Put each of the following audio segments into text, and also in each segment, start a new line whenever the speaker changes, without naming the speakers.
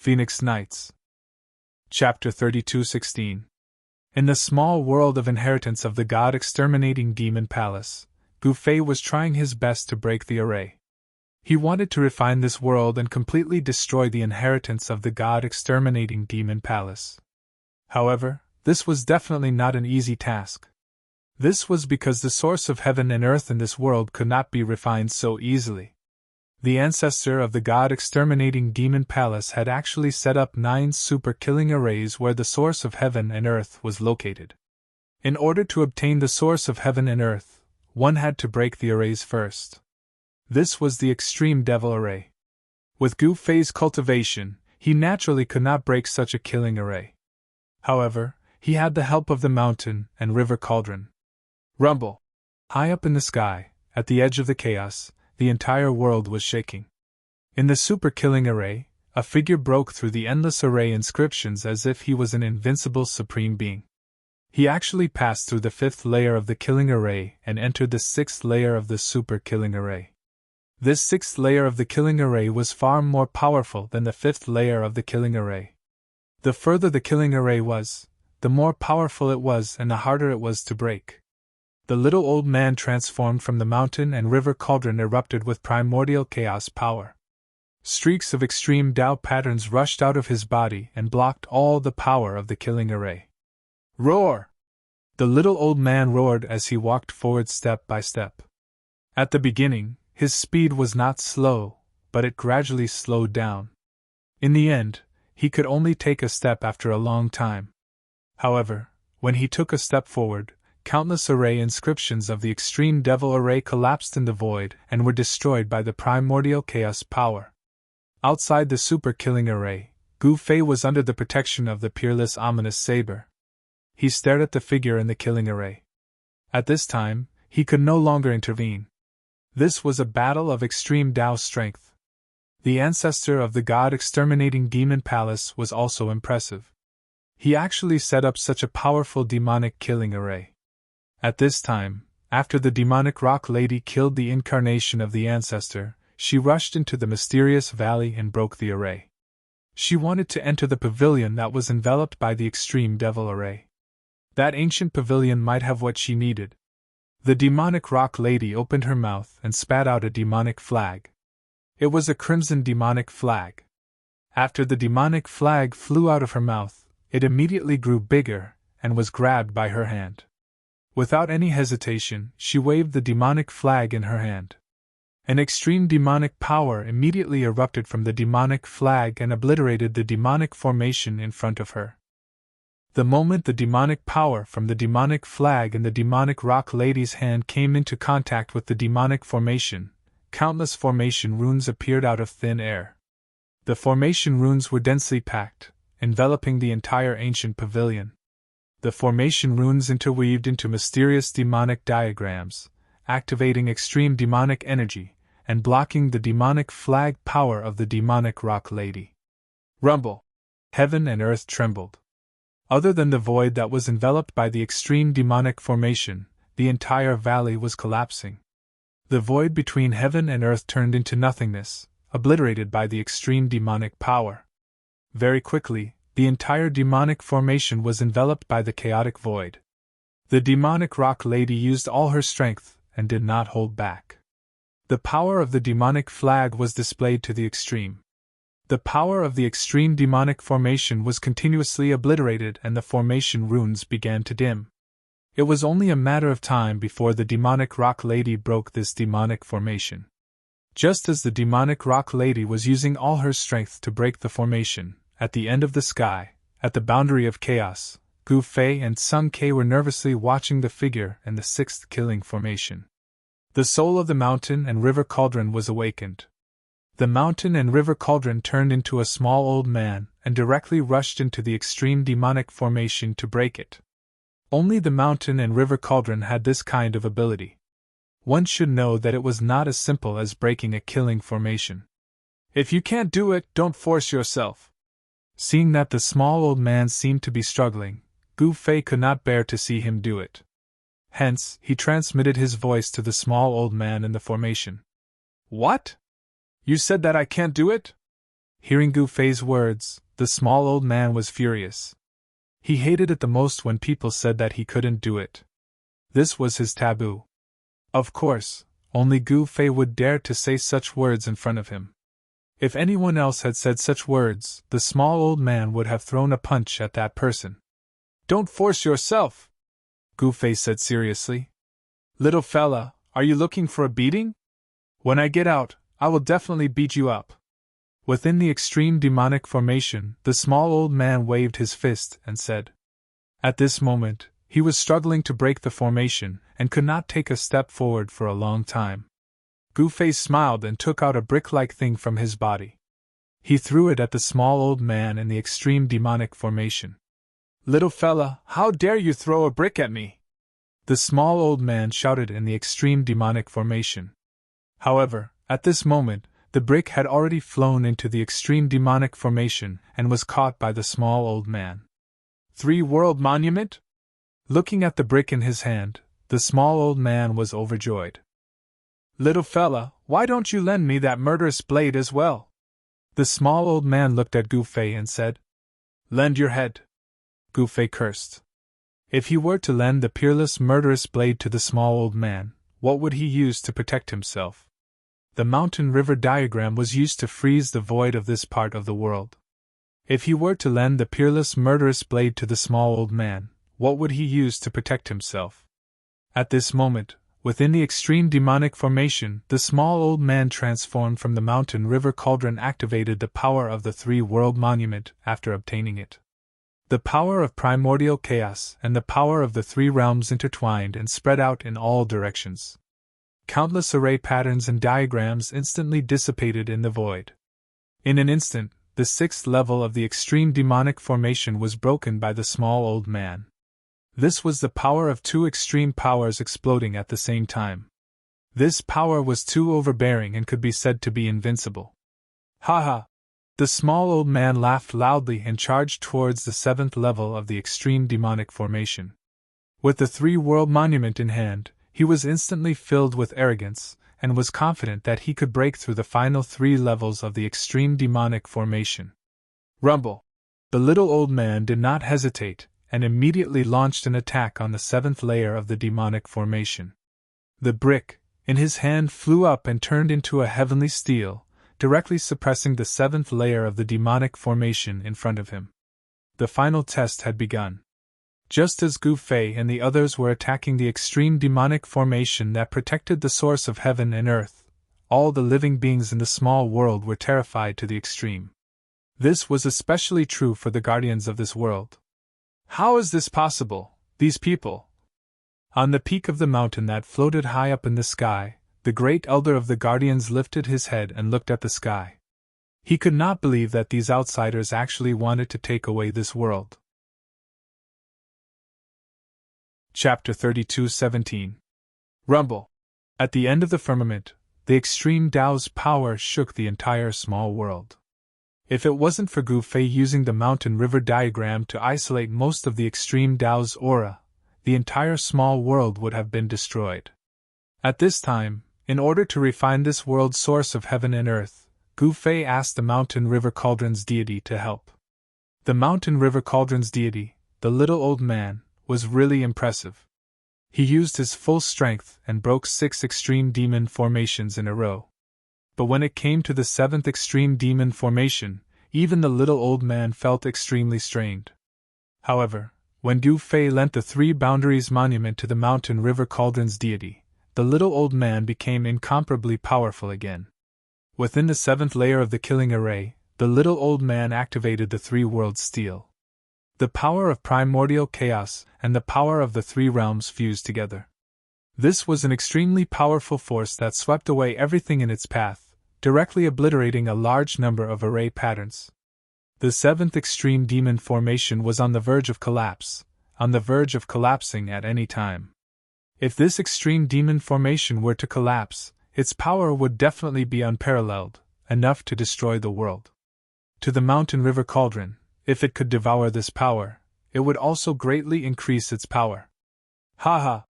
Phoenix Nights. Chapter 32:16. In the small world of inheritance of the god-exterminating demon palace, Gu Fei was trying his best to break the array. He wanted to refine this world and completely destroy the inheritance of the god-exterminating demon palace. However, this was definitely not an easy task. This was because the source of heaven and earth in this world could not be refined so easily. The ancestor of the god-exterminating demon palace had actually set up 9 super-killing arrays where the source of heaven and earth was located. In order to obtain the source of heaven and earth, one had to break the arrays first. This was the Extreme Devil Array. With Gu Fei's cultivation, he naturally could not break such a killing array. However, he had the help of the mountain and river cauldron. Rumble! High up in the sky, at the edge of the chaos, the entire world was shaking. In the super-killing array, a figure broke through the endless array inscriptions as if he was an invincible supreme being. He actually passed through the 5th layer of the killing array and entered the 6th layer of the super-killing array. This 6th layer of the killing array was far more powerful than the 5th layer of the killing array. The further the killing array was, the more powerful it was and the harder it was to break. The little old man transformed from the mountain and river cauldron erupted with primordial chaos power. Streaks of extreme Tao patterns rushed out of his body and blocked all the power of the killing array. Roar! The little old man roared as he walked forward step by step. At the beginning, his speed was not slow, but it gradually slowed down. In the end, he could only take a step after a long time. However, when he took a step forward, countless array inscriptions of the Extreme Devil Array collapsed in the void and were destroyed by the primordial chaos power. Outside the super-killing array, Gu Fei was under the protection of the peerless ominous saber. He stared at the figure in the killing array. At this time, he could no longer intervene. This was a battle of extreme Tao strength. The ancestor of the god-exterminating demon palace was also impressive. He actually set up such a powerful demonic killing array. At this time, after the demonic rock lady killed the incarnation of the ancestor, she rushed into the mysterious valley and broke the array. She wanted to enter the pavilion that was enveloped by the Extreme Devil Array. That ancient pavilion might have what she needed. The demonic rock lady opened her mouth and spat out a demonic flag. It was a crimson demonic flag. After the demonic flag flew out of her mouth, it immediately grew bigger and was grabbed by her hand. Without any hesitation, she waved the demonic flag in her hand. An extreme demonic power immediately erupted from the demonic flag and obliterated the demonic formation in front of her. The moment the demonic power from the demonic flag and the demonic rock lady's hand came into contact with the demonic formation, countless formation runes appeared out of thin air. The formation runes were densely packed, enveloping the entire ancient pavilion. The formation runes interweaved into mysterious demonic diagrams, activating extreme demonic energy, and blocking the demonic flag power of the demonic rock lady. Rumble! Heaven and earth trembled. Other than the void that was enveloped by the extreme demonic formation, the entire valley was collapsing. The void between heaven and earth turned into nothingness, obliterated by the extreme demonic power. Very quickly, the entire demonic formation was enveloped by the chaotic void. The demonic rock lady used all her strength and did not hold back. The power of the demonic flag was displayed to the extreme. The power of the extreme demonic formation was continuously obliterated and the formation runes began to dim. It was only a matter of time before the demonic rock lady broke this demonic formation. Just as the demonic rock lady was using all her strength to break the formation, at the end of the sky, at the boundary of chaos, Gu Fei and Sung Ke were nervously watching the figure in the 6th killing formation. The soul of the mountain and river cauldron was awakened. The mountain and river cauldron turned into a small old man and directly rushed into the extreme demonic formation to break it. Only the mountain and river cauldron had this kind of ability. One should know that it was not as simple as breaking a killing formation. If you can't do it, don't force yourself. Seeing that the small old man seemed to be struggling, Gu Fei could not bear to see him do it. Hence, he transmitted his voice to the small old man in the formation. What? You said that I can't do it? Hearing Gu Fei's words, the small old man was furious. He hated it the most when people said that he couldn't do it. This was his taboo. Of course, only Gu Fei would dare to say such words in front of him. If anyone else had said such words, the small old man would have thrown a punch at that person. "Don't force yourself," Gu Fei said seriously. "Little fella, are you looking for a beating? When I get out, I will definitely beat you up." Within the extreme demonic formation, the small old man waved his fist and said. At this moment, he was struggling to break the formation and could not take a step forward for a long time. Gu Fei smiled and took out a brick-like thing from his body. He threw it at the small old man in the extreme demonic formation. "Little fella, how dare you throw a brick at me?" the small old man shouted in the extreme demonic formation. However, at this moment, the brick had already flown into the extreme demonic formation and was caught by the small old man. "Three-world monument?" Looking at the brick in his hand, the small old man was overjoyed. "Little fella, why don't you lend me that murderous blade as well?" The small old man looked at Gu Fei and said. "Lend your head," Gu Fei cursed. If he were to lend the peerless murderous blade to the small old man, what would he use to protect himself? The mountain river diagram was used to freeze the void of this part of the world. If he were to lend the peerless murderous blade to the small old man, what would he use to protect himself? At this moment, within the extreme demonic formation, the small old man transformed from the mountain river cauldron activated the power of the three-world monument after obtaining it. The power of primordial chaos and the power of the three realms intertwined and spread out in all directions. Countless array patterns and diagrams instantly dissipated in the void. In an instant, the sixth level of the extreme demonic formation was broken by the small old man. This was the power of two extreme powers exploding at the same time. This power was too overbearing and could be said to be invincible. "Ha ha!" The small old man laughed loudly and charged towards the seventh level of the extreme demonic formation. With the three-world monument in hand, he was instantly filled with arrogance, and was confident that he could break through the final three levels of the extreme demonic formation. Rumble! The little old man did not hesitate, and immediately launched an attack on the seventh layer of the demonic formation. The brick, in his hand, flew up and turned into a heavenly steel, directly suppressing the seventh layer of the demonic formation in front of him. The final test had begun. Just as Gu Fei and the others were attacking the extreme demonic formation that protected the source of heaven and earth, all the living beings in the small world were terrified to the extreme. This was especially true for the guardians of this world. How is this possible, these people? On the peak of the mountain that floated high up in the sky, the great elder of the guardians lifted his head and looked at the sky. He could not believe that these outsiders actually wanted to take away this world. Chapter 32:17. Rumble. At the end of the firmament, the extreme Tao's power shook the entire small world. If it wasn't for Gu Fei using the mountain river diagram to isolate most of the extreme Tao's aura, the entire small world would have been destroyed. At this time, in order to refine this world's source of heaven and earth, Gu Fei asked the mountain river cauldron's deity to help. The mountain river cauldron's deity, the little old man, was really impressive. He used his full strength and broke 6 extreme demon formations in a row. But when it came to the 7th extreme demon formation, even the little old man felt extremely strained. However, when Gu Fei lent the 3 boundaries monument to the mountain river cauldron's deity, the little old man became incomparably powerful again. Within the 7th layer of the killing array, the little old man activated the 3-world steel. The power of primordial chaos and the power of the 3 realms fused together. This was an extremely powerful force that swept away everything in its path, directly obliterating a large number of array patterns. The 7th extreme demon formation was on the verge of collapse, on the verge of collapsing at any time. If this extreme demon formation were to collapse, its power would definitely be unparalleled, enough to destroy the world. To the mountain river cauldron, if it could devour this power, it would also greatly increase its power. Ha ha!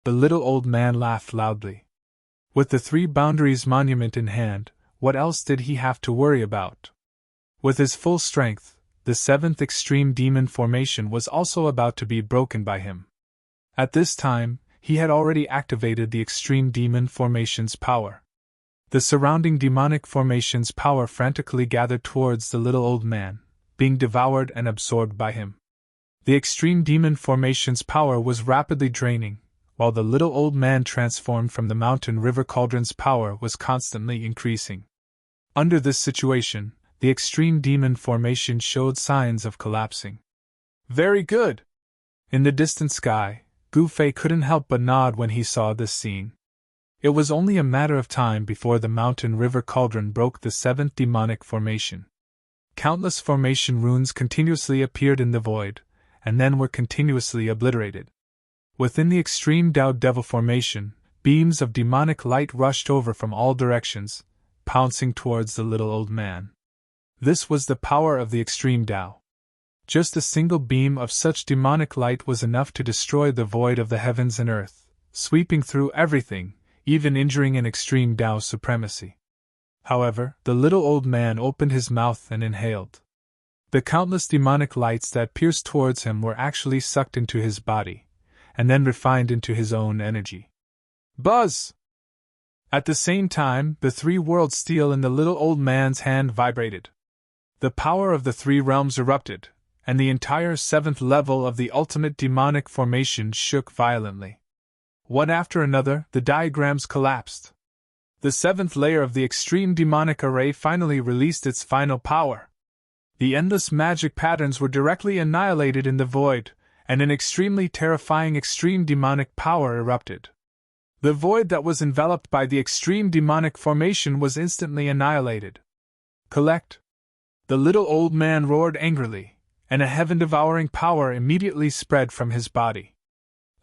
The little old man laughed loudly. With the 3 boundaries monument in hand, what else did he have to worry about? With his full strength, the seventh extreme demon formation was also about to be broken by him. At this time, he had already activated the extreme demon formation's power. The surrounding demonic formation's power frantically gathered towards the little old man, being devoured and absorbed by him. The extreme demon formation's power was rapidly draining, while the little old man transformed from the mountain river cauldron's power was constantly increasing. Under this situation, the extreme demon formation showed signs of collapsing. Very good! In the distant sky, Gu Fei couldn't help but nod when he saw this scene. It was only a matter of time before the mountain river cauldron broke the seventh demonic formation. Countless formation runes continuously appeared in the void, and then were continuously obliterated. Within the extreme Tao Devil formation, beams of demonic light rushed over from all directions, pouncing towards the little old man. This was the power of the extreme Tao. Just a single beam of such demonic light was enough to destroy the void of the heavens and earth, sweeping through everything, even injuring an extreme Tao supremacy. However, the little old man opened his mouth and inhaled. The countless demonic lights that pierced towards him were actually sucked into his body, and then refined into his own energy. Buzz! At the same time, the three-world steel in the little old man's hand vibrated. The power of the three realms erupted, and the entire seventh level of the ultimate demonic formation shook violently. One after another, the diagrams collapsed. The seventh layer of the extreme demonic array finally released its final power. The endless magic patterns were directly annihilated in the void, and an extremely terrifying extreme demonic power erupted. The void that was enveloped by the extreme demonic formation was instantly annihilated. Collect! The little old man roared angrily, and a heaven-devouring power immediately spread from his body.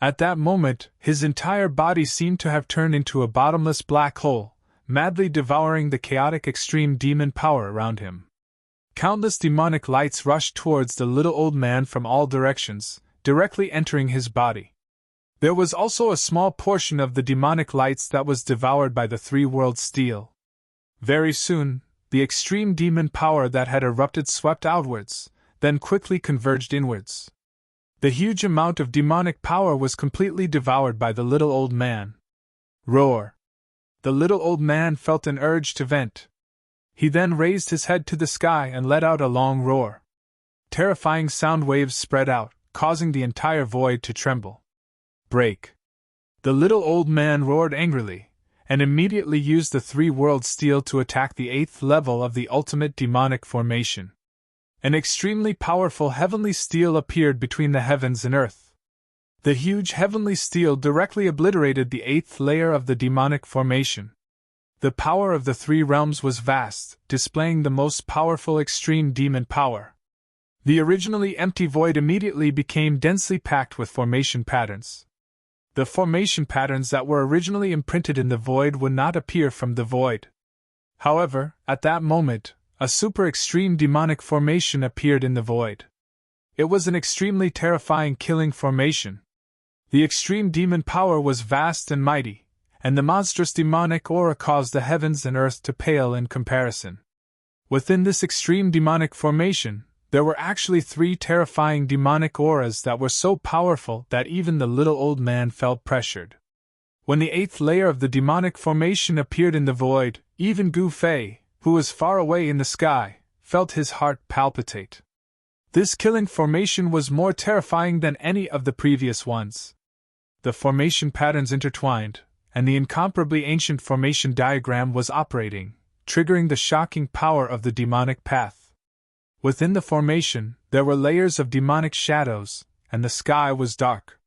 At that moment, his entire body seemed to have turned into a bottomless black hole, madly devouring the chaotic extreme demon power around him. Countless demonic lights rushed towards the little old man from all directions, directly entering his body. There was also a small portion of the demonic lights that was devoured by the three-world steel. Very soon, the extreme demon power that had erupted swept outwards, then quickly converged inwards. The huge amount of demonic power was completely devoured by the little old man. Roar! The little old man felt an urge to vent. He then raised his head to the sky and let out a long roar. Terrifying sound waves spread out, causing the entire void to tremble. Break! The little old man roared angrily, and immediately used the three-world steel to attack the eighth level of the ultimate demonic formation. An extremely powerful heavenly steel appeared between the heavens and earth. The huge heavenly steel directly obliterated the eighth layer of the demonic formation. The power of the three realms was vast, displaying the most powerful extreme demon power. The originally empty void immediately became densely packed with formation patterns. The formation patterns that were originally imprinted in the void would not appear from the void. However, at that moment, a super-extreme demonic formation appeared in the void. It was an extremely terrifying killing formation. The extreme demon power was vast and mighty, and the monstrous demonic aura caused the heavens and earth to pale in comparison. Within this extreme demonic formation, there were actually 3 terrifying demonic auras that were so powerful that even the little old man felt pressured. When the 8th layer of the demonic formation appeared in the void, even Gu Fei, who was far away in the sky, felt his heart palpitate. This killing formation was more terrifying than any of the previous ones. The formation patterns intertwined, and the incomparably ancient formation diagram was operating, triggering the shocking power of the demonic path. Within the formation, there were layers of demonic shadows, and the sky was dark.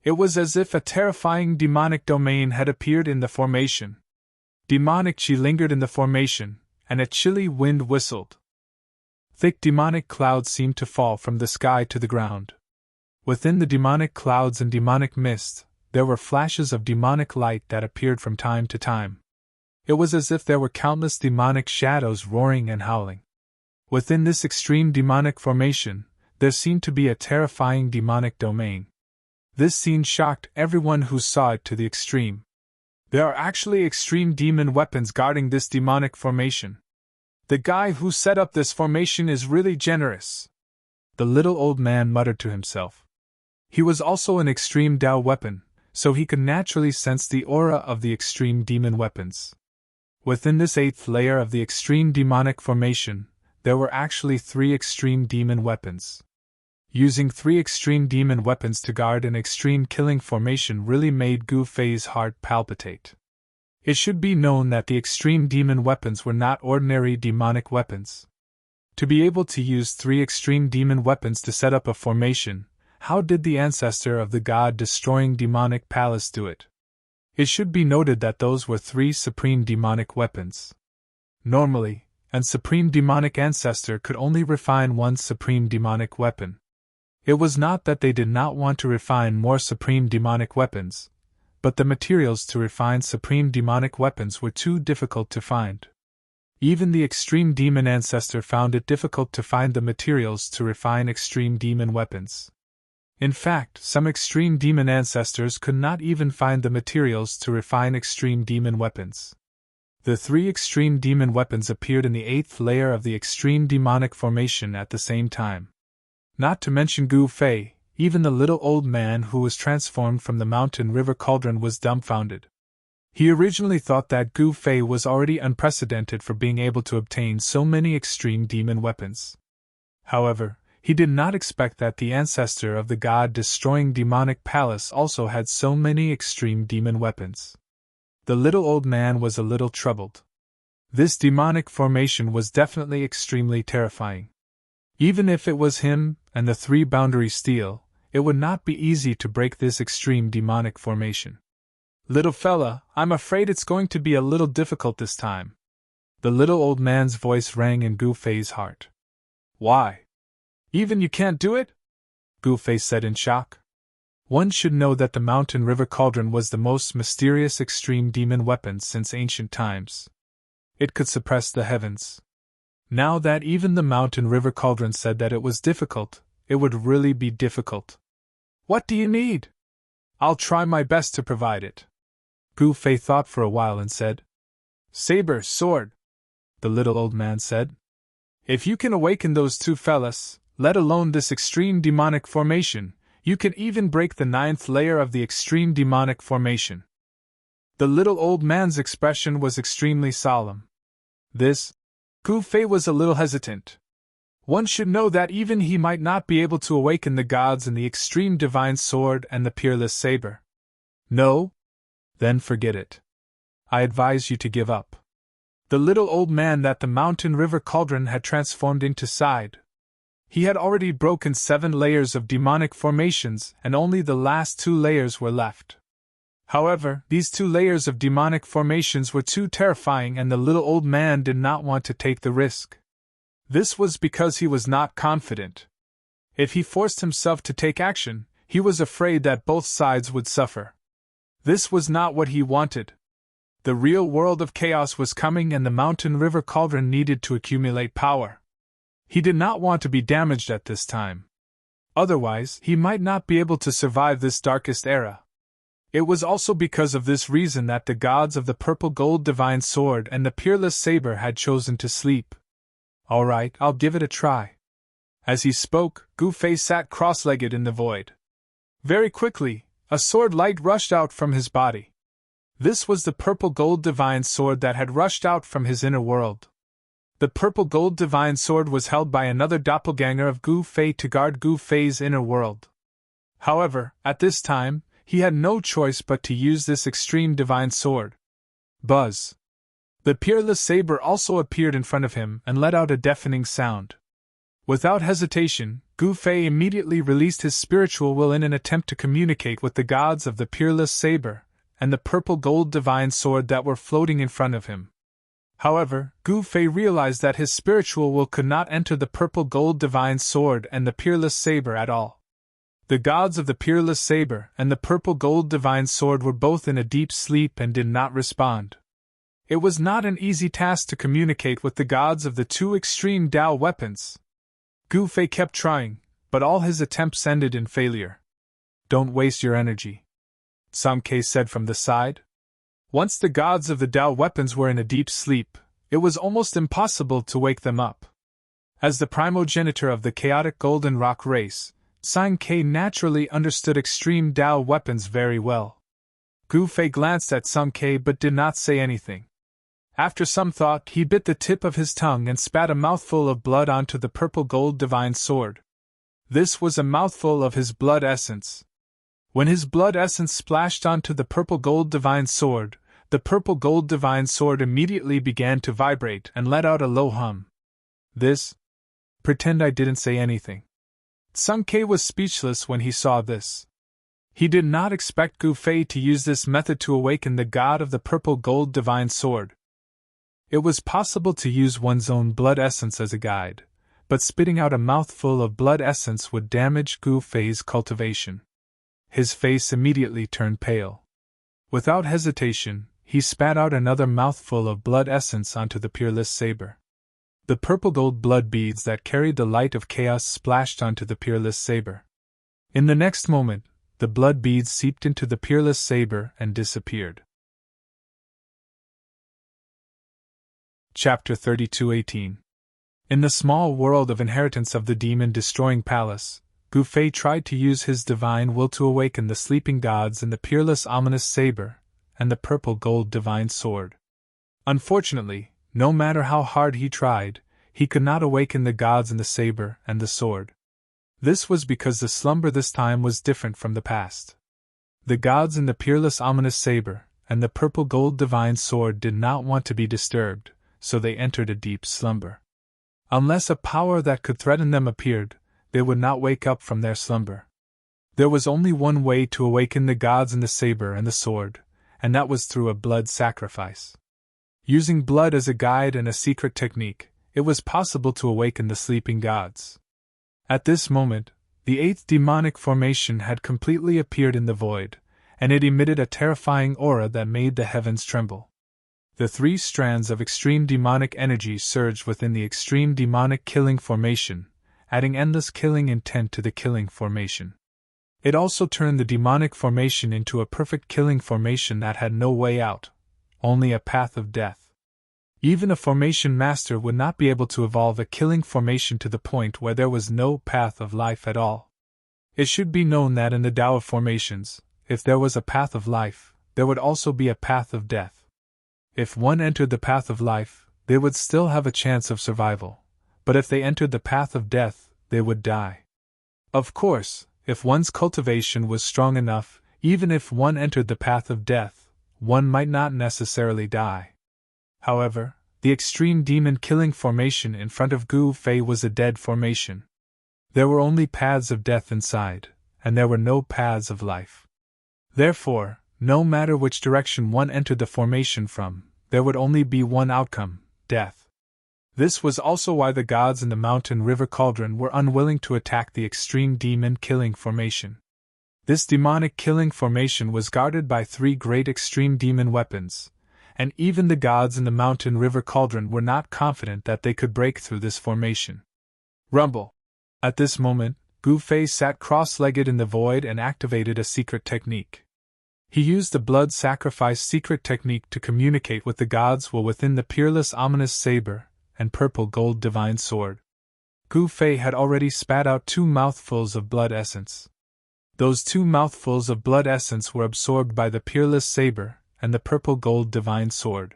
It was as if a terrifying demonic domain had appeared in the formation. Demonic chi lingered in the formation, and a chilly wind whistled. Thick demonic clouds seemed to fall from the sky to the ground. Within the demonic clouds and demonic mist, there were flashes of demonic light that appeared from time to time. It was as if there were countless demonic shadows roaring and howling. Within this extreme demonic formation, there seemed to be a terrifying demonic domain. This scene shocked everyone who saw it to the extreme. There are actually extreme demon weapons guarding this demonic formation. The guy who set up this formation is really generous, the little old man muttered to himself. He was also an extreme Tao weapon, so he could naturally sense the aura of the extreme demon weapons. Within this 8th layer of the extreme demonic formation, there were actually 3 extreme demon weapons. Using 3 extreme demon weapons to guard an extreme killing formation really made Gu Fei's heart palpitate. It should be known that the extreme demon weapons were not ordinary demonic weapons. To be able to use 3 extreme demon weapons to set up a formation, how did the ancestor of the god-destroying demonic palace do it? It should be noted that those were 3 supreme demonic weapons. Normally, an supreme demonic ancestor could only refine 1 supreme demonic weapon. It was not that they did not want to refine more supreme demonic weapons, but the materials to refine supreme demonic weapons were too difficult to find. Even the extreme demon ancestor found it difficult to find the materials to refine extreme demon weapons. In fact, some extreme demon ancestors could not even find the materials to refine extreme demon weapons. The 3 extreme demon weapons appeared in the 8th layer of the extreme demonic formation at the same time. Not to mention Gu Fei, even the little old man who was transformed from the mountain river cauldron was dumbfounded. He originally thought that Gu Fei was already unprecedented for being able to obtain so many extreme demon weapons. However, he did not expect that the ancestor of the god-destroying demonic palace also had so many extreme demon weapons. The little old man was a little troubled. This demonic formation was definitely extremely terrifying. Even if it was him and the 3 boundary steel, it would not be easy to break this extreme demonic formation. Little fella, I'm afraid it's going to be a little difficult this time. The little old man's voice rang in Gu Fei's heart. Why? Even you can't do it? Gu Fei said in shock. One should know that the mountain river cauldron was the most mysterious extreme demon weapon since ancient times. It could suppress the heavens. Now that even the mountain river cauldron said that it was difficult, it would really be difficult. What do you need? I'll try my best to provide it. Gu Fei thought for a while and said, Saber, sword, the little old man said. If you can awaken those 2 fellas, let alone this extreme demonic formation, you can even break the 9th layer of the extreme demonic formation. The little old man's expression was extremely solemn. Gu Fei was a little hesitant. One should know that even he might not be able to awaken the gods in the extreme divine sword and the peerless saber. No? Then forget it. I advise you to give up. The little old man that the mountain river cauldron had transformed into sighed. He had already broken 7 layers of demonic formations and only the last 2 layers were left. However, these 2 layers of demonic formations were too terrifying and the little old man did not want to take the risk. This was because he was not confident. If he forced himself to take action, he was afraid that both sides would suffer. This was not what he wanted. The real world of chaos was coming and the mountain river cauldron needed to accumulate power. He did not want to be damaged at this time. Otherwise, he might not be able to survive this darkest era. It was also because of this reason that the gods of the purple gold divine sword and the peerless saber had chosen to sleep. All right, I'll give it a try. As he spoke, Gu Fei sat cross-legged in the void. Very quickly, a sword light rushed out from his body. This was the purple gold divine sword that had rushed out from his inner world. The purple gold divine sword was held by another doppelganger of Gu Fei to guard Gu Fei's inner world. However, at this time, he had no choice but to use this extreme divine sword. Buzz! The peerless saber also appeared in front of him and let out a deafening sound. Without hesitation, Gu Fei immediately released his spiritual will in an attempt to communicate with the gods of the peerless saber and the purple gold divine sword that were floating in front of him. However, Gu Fei realized that his spiritual will could not enter the purple gold divine sword and the peerless saber at all. The gods of the peerless saber and the purple gold divine sword were both in a deep sleep and did not respond. It was not an easy task to communicate with the gods of the 2 extreme Tao weapons. Gu Fei kept trying, but all his attempts ended in failure. Don't waste your energy, Samke said from the side. Once the gods of the Tao weapons were in a deep sleep, It was almost impossible to wake them up. As the primogenitor of the chaotic Golden Rock race, Sang Ke naturally understood extreme Dao weapons very well. Gu Fei glanced at Sang Ke but did not say anything. After some thought, he bit the tip of his tongue and spat a mouthful of blood onto the purple gold divine sword. This was a mouthful of his blood essence. When his blood essence splashed onto the purple gold divine sword, the purple gold divine sword immediately began to vibrate and let out a low hum. This? Pretend I didn't say anything. Sang Ke was speechless when he saw this. He did not expect Gu Fei to use this method to awaken the god of the purple gold divine sword. It was possible to use one's own blood essence as a guide, but spitting out a mouthful of blood essence would damage Gu Fei's cultivation. His face immediately turned pale. Without hesitation, he spat out another mouthful of blood essence onto the peerless saber. The purple gold blood beads that carried the light of chaos splashed onto the peerless saber. In the next moment, the blood beads seeped into the peerless saber and disappeared. Chapter 32:18. In the small world of inheritance of the demon-destroying palace, Gu Fei tried to use his divine will to awaken the sleeping gods in the peerless ominous saber and the purple gold divine sword. Unfortunately, no matter how hard he tried, he could not awaken the gods in the saber and the sword. This was because the slumber this time was different from the past. The gods in the peerless ominous saber and the purple gold divine sword did not want to be disturbed, so they entered a deep slumber. Unless a power that could threaten them appeared, they would not wake up from their slumber. There was only one way to awaken the gods in the saber and the sword, and that was through a blood sacrifice. Using blood as a guide and a secret technique, it was possible to awaken the sleeping gods. At this moment, the eighth demonic formation had completely appeared in the void, and it emitted a terrifying aura that made the heavens tremble. The three strands of extreme demonic energy surged within the extreme demonic killing formation, adding endless killing intent to the killing formation. It also turned the demonic formation into a perfect killing formation that had no way out, only a path of death. Even a formation master would not be able to evolve a killing formation to the point where there was no path of life at all. It should be known that in the Tao of formations, if there was a path of life, there would also be a path of death. If one entered the path of life, they would still have a chance of survival, but if they entered the path of death, they would die. Of course, if one's cultivation was strong enough, even if one entered the path of death, one might not necessarily die. However, the extreme demon killing formation in front of Gu Fei was a dead formation. There were only paths of death inside, and there were no paths of life. Therefore, no matter which direction one entered the formation from, there would only be one outcome: death. This was also why the gods in the mountain river cauldron were unwilling to attack the extreme demon killing formation. This demonic killing formation was guarded by three great extreme demon weapons, and even the gods in the mountain river cauldron were not confident that they could break through this formation. Rumble! At this moment, Gu Fei sat cross-legged in the void and activated a secret technique. He used the blood sacrifice secret technique to communicate with the gods while within the peerless ominous saber and purple gold divine sword. Gu Fei had already spat out 2 mouthfuls of blood essence. Those 2 mouthfuls of blood essence were absorbed by the peerless saber and the purple gold divine sword.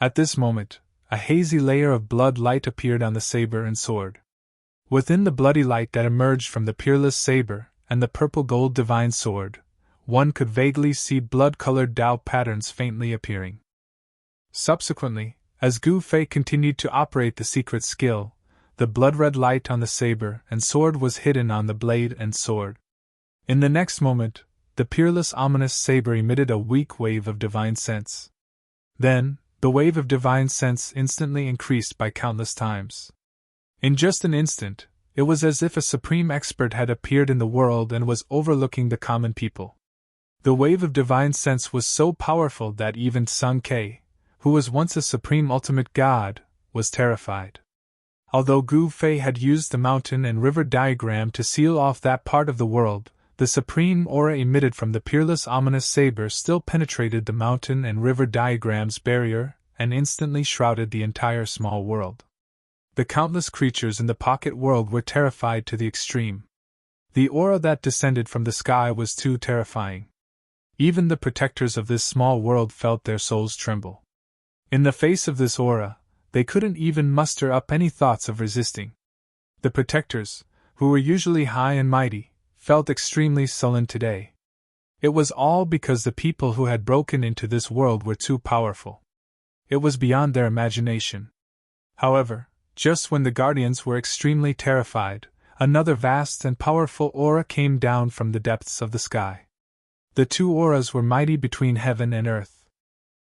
At this moment, a hazy layer of blood light appeared on the saber and sword. Within the bloody light that emerged from the peerless saber and the purple gold divine sword, one could vaguely see blood-colored Tao patterns faintly appearing. Subsequently, as Gu Fei continued to operate the secret skill, the blood-red light on the saber and sword was hidden on the blade and sword. In the next moment, the peerless ominous saber emitted a weak wave of divine sense. Then, the wave of divine sense instantly increased by countless times. In just an instant, it was as if a supreme expert had appeared in the world and was overlooking the common people. The wave of divine sense was so powerful that even Sang Ke, who was once a supreme ultimate god, was terrified. Although Gu Fei had used the mountain and river diagram to seal off that part of the world, the supreme aura emitted from the peerless ominous saber still penetrated the mountain and river diagram's barrier and instantly shrouded the entire small world. The countless creatures in the pocket world were terrified to the extreme. The aura that descended from the sky was too terrifying. Even the protectors of this small world felt their souls tremble. In the face of this aura, they couldn't even muster up any thoughts of resisting. The protectors, who were usually high and mighty, felt extremely sullen today. It was all because the people who had broken into this world were too powerful. It was beyond their imagination. However, just when the guardians were extremely terrified, another vast and powerful aura came down from the depths of the sky. The two auras were mighty between heaven and earth.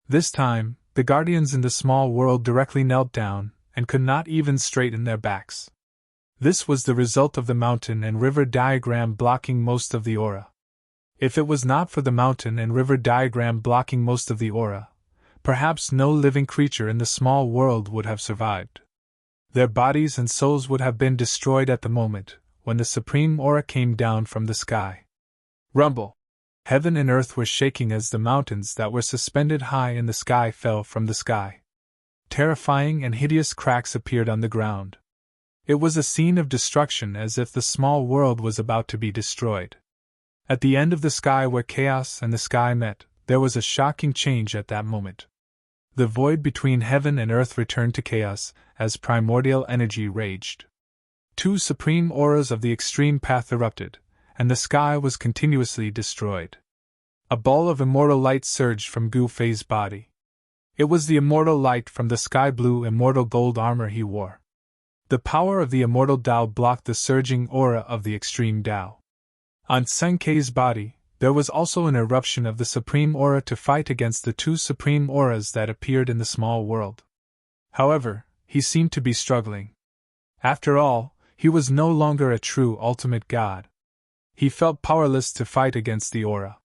This time, the guardians in the small world directly knelt down, and could not even straighten their backs. This was the result of the mountain and river diagram blocking most of the aura. If it was not for the mountain and river diagram blocking most of the aura, perhaps no living creature in the small world would have survived. Their bodies and souls would have been destroyed at the moment when the supreme aura came down from the sky. Rumble! Heaven and earth were shaking as the mountains that were suspended high in the sky fell from the sky. Terrifying and hideous cracks appeared on the ground. It was a scene of destruction, as if the small world was about to be destroyed. At the end of the sky where chaos and the sky met, there was a shocking change at that moment. The void between heaven and earth returned to chaos, as primordial energy raged. Two supreme auras of the extreme path erupted, and the sky was continuously destroyed. A ball of immortal light surged from Gu Fei's body. It was the immortal light from the sky-blue immortal gold armor he wore. The power of the immortal Tao blocked the surging aura of the extreme Tao. On Sen Kei's body, there was also an eruption of the supreme aura to fight against the two supreme auras that appeared in the small world. However, he seemed to be struggling. After all, he was no longer a true ultimate god. He felt powerless to fight against the aura.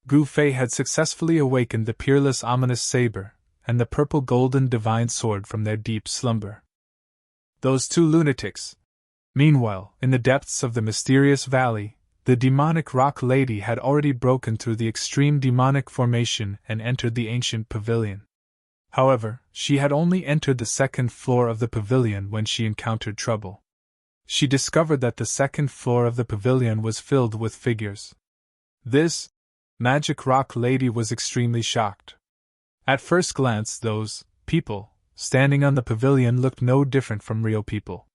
Gu Fei had successfully awakened the peerless ominous saber and the purple golden divine sword from their deep slumber. Those two lunatics. Meanwhile, in the depths of the mysterious valley, the demonic rock lady had already broken through the extreme demonic formation and entered the ancient pavilion. However, she had only entered the second floor of the pavilion when she encountered trouble. She discovered that the second floor of the pavilion was filled with figures. This magic rock lady was extremely shocked. At first glance, those people standing on the pavilion looked no different from real people.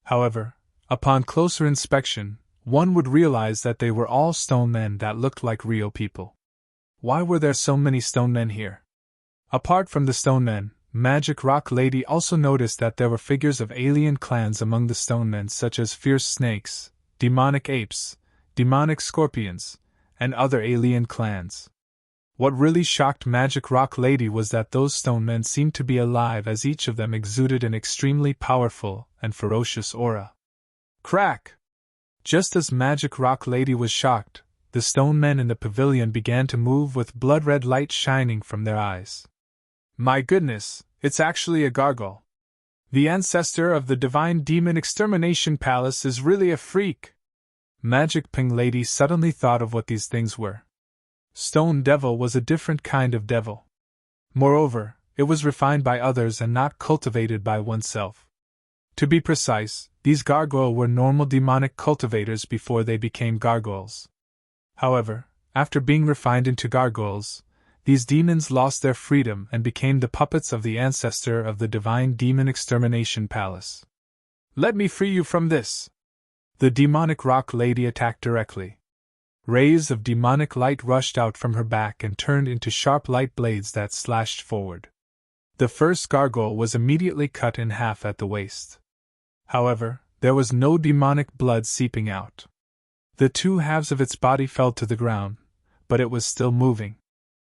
However, upon closer inspection, one would realize that they were all stone men that looked like real people. Why were there so many stone men here? Apart from the stone men, Magic Rock Lady also noticed that there were figures of alien clans among the stone men, such as fierce snakes, demonic apes, demonic scorpions, and other alien clans. What really shocked Magic Rock Lady was that those stone men seemed to be alive, as each of them exuded an extremely powerful and ferocious aura. Crack! Just as Magic Rock Lady was shocked, the stone men in the pavilion began to move with blood-red light shining from their eyes. My goodness, it's actually a gargoyle. The ancestor of the Divine Demon Extermination Palace is really a freak. Magic Ping Lady suddenly thought of what these things were. Stone Devil was a different kind of devil. Moreover, it was refined by others and not cultivated by oneself. To be precise, these gargoyle were normal demonic cultivators before they became gargoyles. However, after being refined into gargoyles, these demons lost their freedom and became the puppets of the ancestor of the Divine Demon Extermination Palace. Let me free you from this! The demonic rock lady attacked directly. Rays of demonic light rushed out from her back and turned into sharp light blades that slashed forward. The first gargoyle was immediately cut in half at the waist. However, there was no demonic blood seeping out. The two halves of its body fell to the ground, but it was still moving.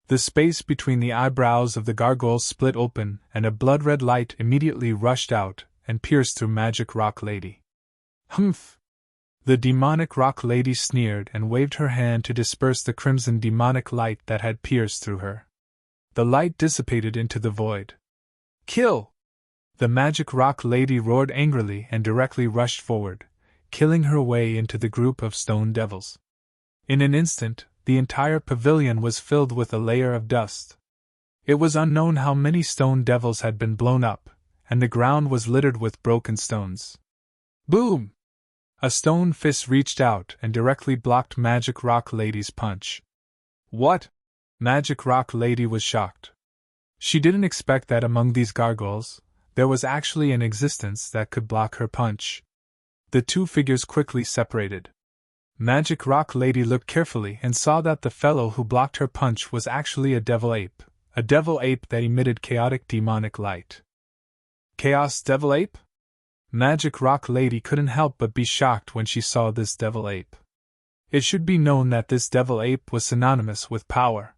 The space between the eyebrows of the gargoyle split open, and a blood-red light immediately rushed out and pierced through Magic Rock Lady. Humph! The demonic rock lady sneered and waved her hand to disperse the crimson demonic light that had pierced through her. The light dissipated into the void. Kill! The magic rock lady roared angrily and directly rushed forward, killing her way into the group of stone devils. In an instant, the entire pavilion was filled with a layer of dust. It was unknown how many stone devils had been blown up, and the ground was littered with broken stones. Boom! A stone fist reached out and directly blocked Magic Rock Lady's punch. What? Magic Rock Lady was shocked. She didn't expect that among these gargoyles, there was actually an existence that could block her punch. The two figures quickly separated. Magic Rock Lady looked carefully and saw that the fellow who blocked her punch was actually a devil ape that emitted chaotic demonic light. Chaos Devil Ape? Magic Rock Lady couldn't help but be shocked when she saw this devil ape. It should be known that this devil ape was synonymous with power.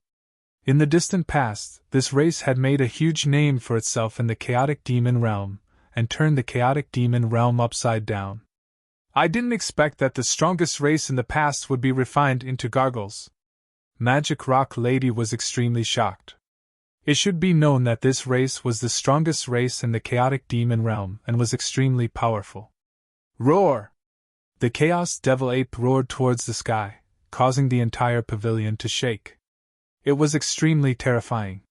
In the distant past, this race had made a huge name for itself in the chaotic demon realm, and turned the chaotic demon realm upside down. I didn't expect that the strongest race in the past would be refined into gargoyles. Magic Rock Lady was extremely shocked. It should be known that this race was the strongest race in the chaotic demon realm and was extremely powerful. Roar! The Chaos Devil Ape roared towards the sky, causing the entire pavilion to shake. It was extremely terrifying.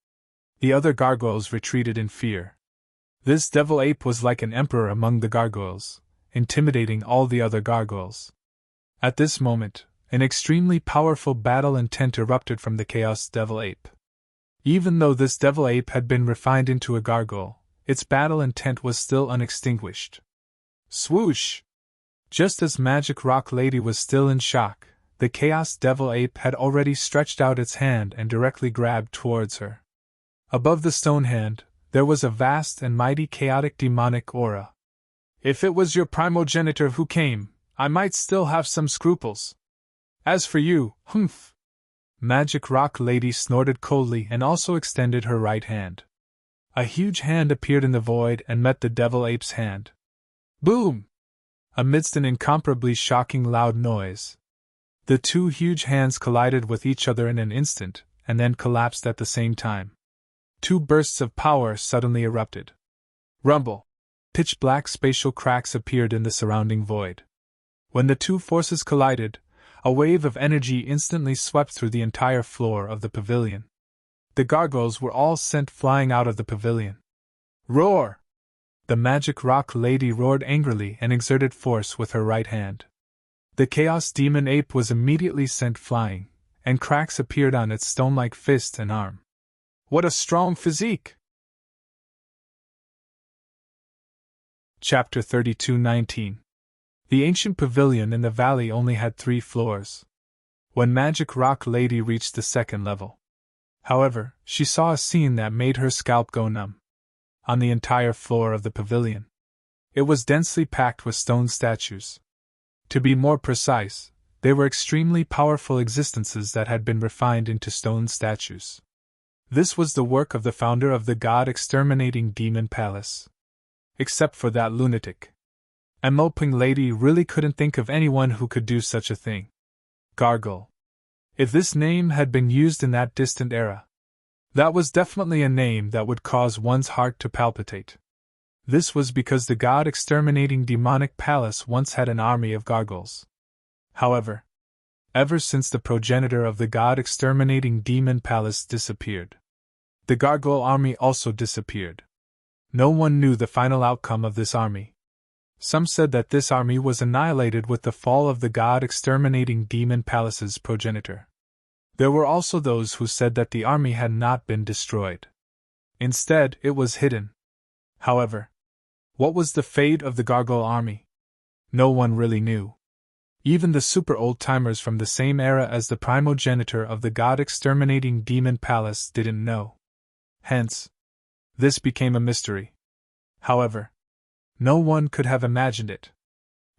The other gargoyles retreated in fear. This devil ape was like an emperor among the gargoyles, intimidating all the other gargoyles. At this moment, an extremely powerful battle intent erupted from the Chaos Devil Ape. Even though this devil ape had been refined into a gargoyle, its battle intent was still unextinguished. Swoosh! Just as Magic Rock Lady was still in shock, the Chaos Devil Ape had already stretched out its hand and directly grabbed towards her. Above the stone hand, there was a vast and mighty chaotic demonic aura. If it was your primogenitor who came, I might still have some scruples. As for you, humph! Magic Rock Lady snorted coldly and also extended her right hand. A huge hand appeared in the void and met the devil ape's hand. Boom! Amidst an incomparably shocking loud noise, the two huge hands collided with each other in an instant, and then collapsed at the same time. Two bursts of power suddenly erupted. Rumble! Pitch-black spatial cracks appeared in the surrounding void. When the two forces collided, a wave of energy instantly swept through the entire floor of the pavilion. The gargoyles were all sent flying out of the pavilion. Roar! The Magic Rock Lady roared angrily and exerted force with her right hand. The Chaos Demon Ape was immediately sent flying, and cracks appeared on its stone-like fist and arm. What a strong physique! Chapter 32:19. The ancient pavilion in the valley only had 3 floors. When Magic Rock Lady reached the 2nd level, however, she saw a scene that made her scalp go numb. On the entire floor of the pavilion, it was densely packed with stone statues. To be more precise, they were extremely powerful existences that had been refined into stone statues. This was the work of the founder of the god-exterminating demon palace. Except for that lunatic. And Moping Lady really couldn't think of anyone who could do such a thing. Gargoyle. If this name had been used in that distant era, that was definitely a name that would cause one's heart to palpitate. This was because the god-exterminating demonic palace once had an army of gargoyles. However, ever since the progenitor of the god-exterminating demon palace disappeared, the gargoyle army also disappeared. No one knew the final outcome of this army. Some said that this army was annihilated with the fall of the god-exterminating demon palace's progenitor. There were also those who said that the army had not been destroyed. Instead, it was hidden. However, what was the fate of the gargoyle army? No one really knew. Even the super old-timers from the same era as the primogenitor of the god-exterminating demon palace didn't know. Hence, this became a mystery. However, no one could have imagined it.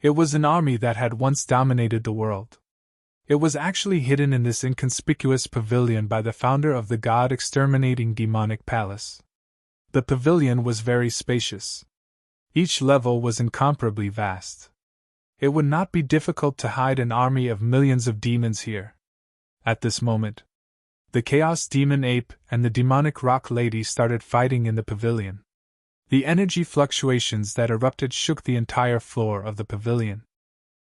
It was an army that had once dominated the world. It was actually hidden in this inconspicuous pavilion by the founder of the god-exterminating demonic palace. The pavilion was very spacious. Each level was incomparably vast. It would not be difficult to hide an army of millions of demons here. At this moment, the Chaos Demon Ape and the Demonic Rock Lady started fighting in the pavilion. The energy fluctuations that erupted shook the entire floor of the pavilion.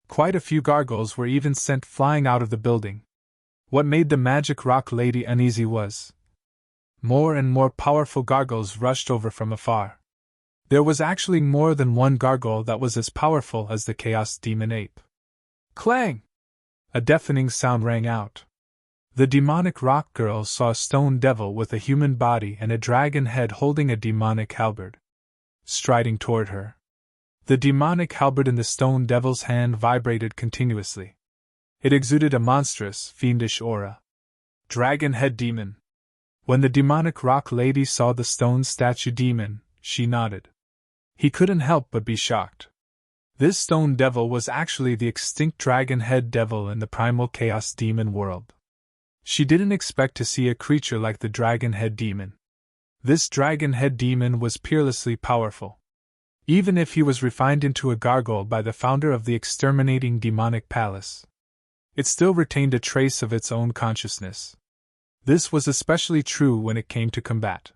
Quite a few gargoyles were even sent flying out of the building. What made the Magic Rock Lady uneasy was more and more powerful gargoyles rushed over from afar. There was actually more than one gargoyle that was as powerful as the Chaos Demon Ape. Clang! A deafening sound rang out. The demonic rock girl saw a stone devil with a human body and a dragon head holding a demonic halberd, striding toward her. The demonic halberd in the stone devil's hand vibrated continuously. It exuded a monstrous, fiendish aura. Dragon head demon. When the demonic rock lady saw the stone statue demon, she nodded. He couldn't help but be shocked. This stone devil was actually the extinct dragon head devil in the primal chaos demon world. She didn't expect to see a creature like the dragon head demon. This dragon head demon was peerlessly powerful. Even if he was refined into a gargoyle by the founder of the exterminating demonic palace, it still retained a trace of its own consciousness. This was especially true when it came to combat.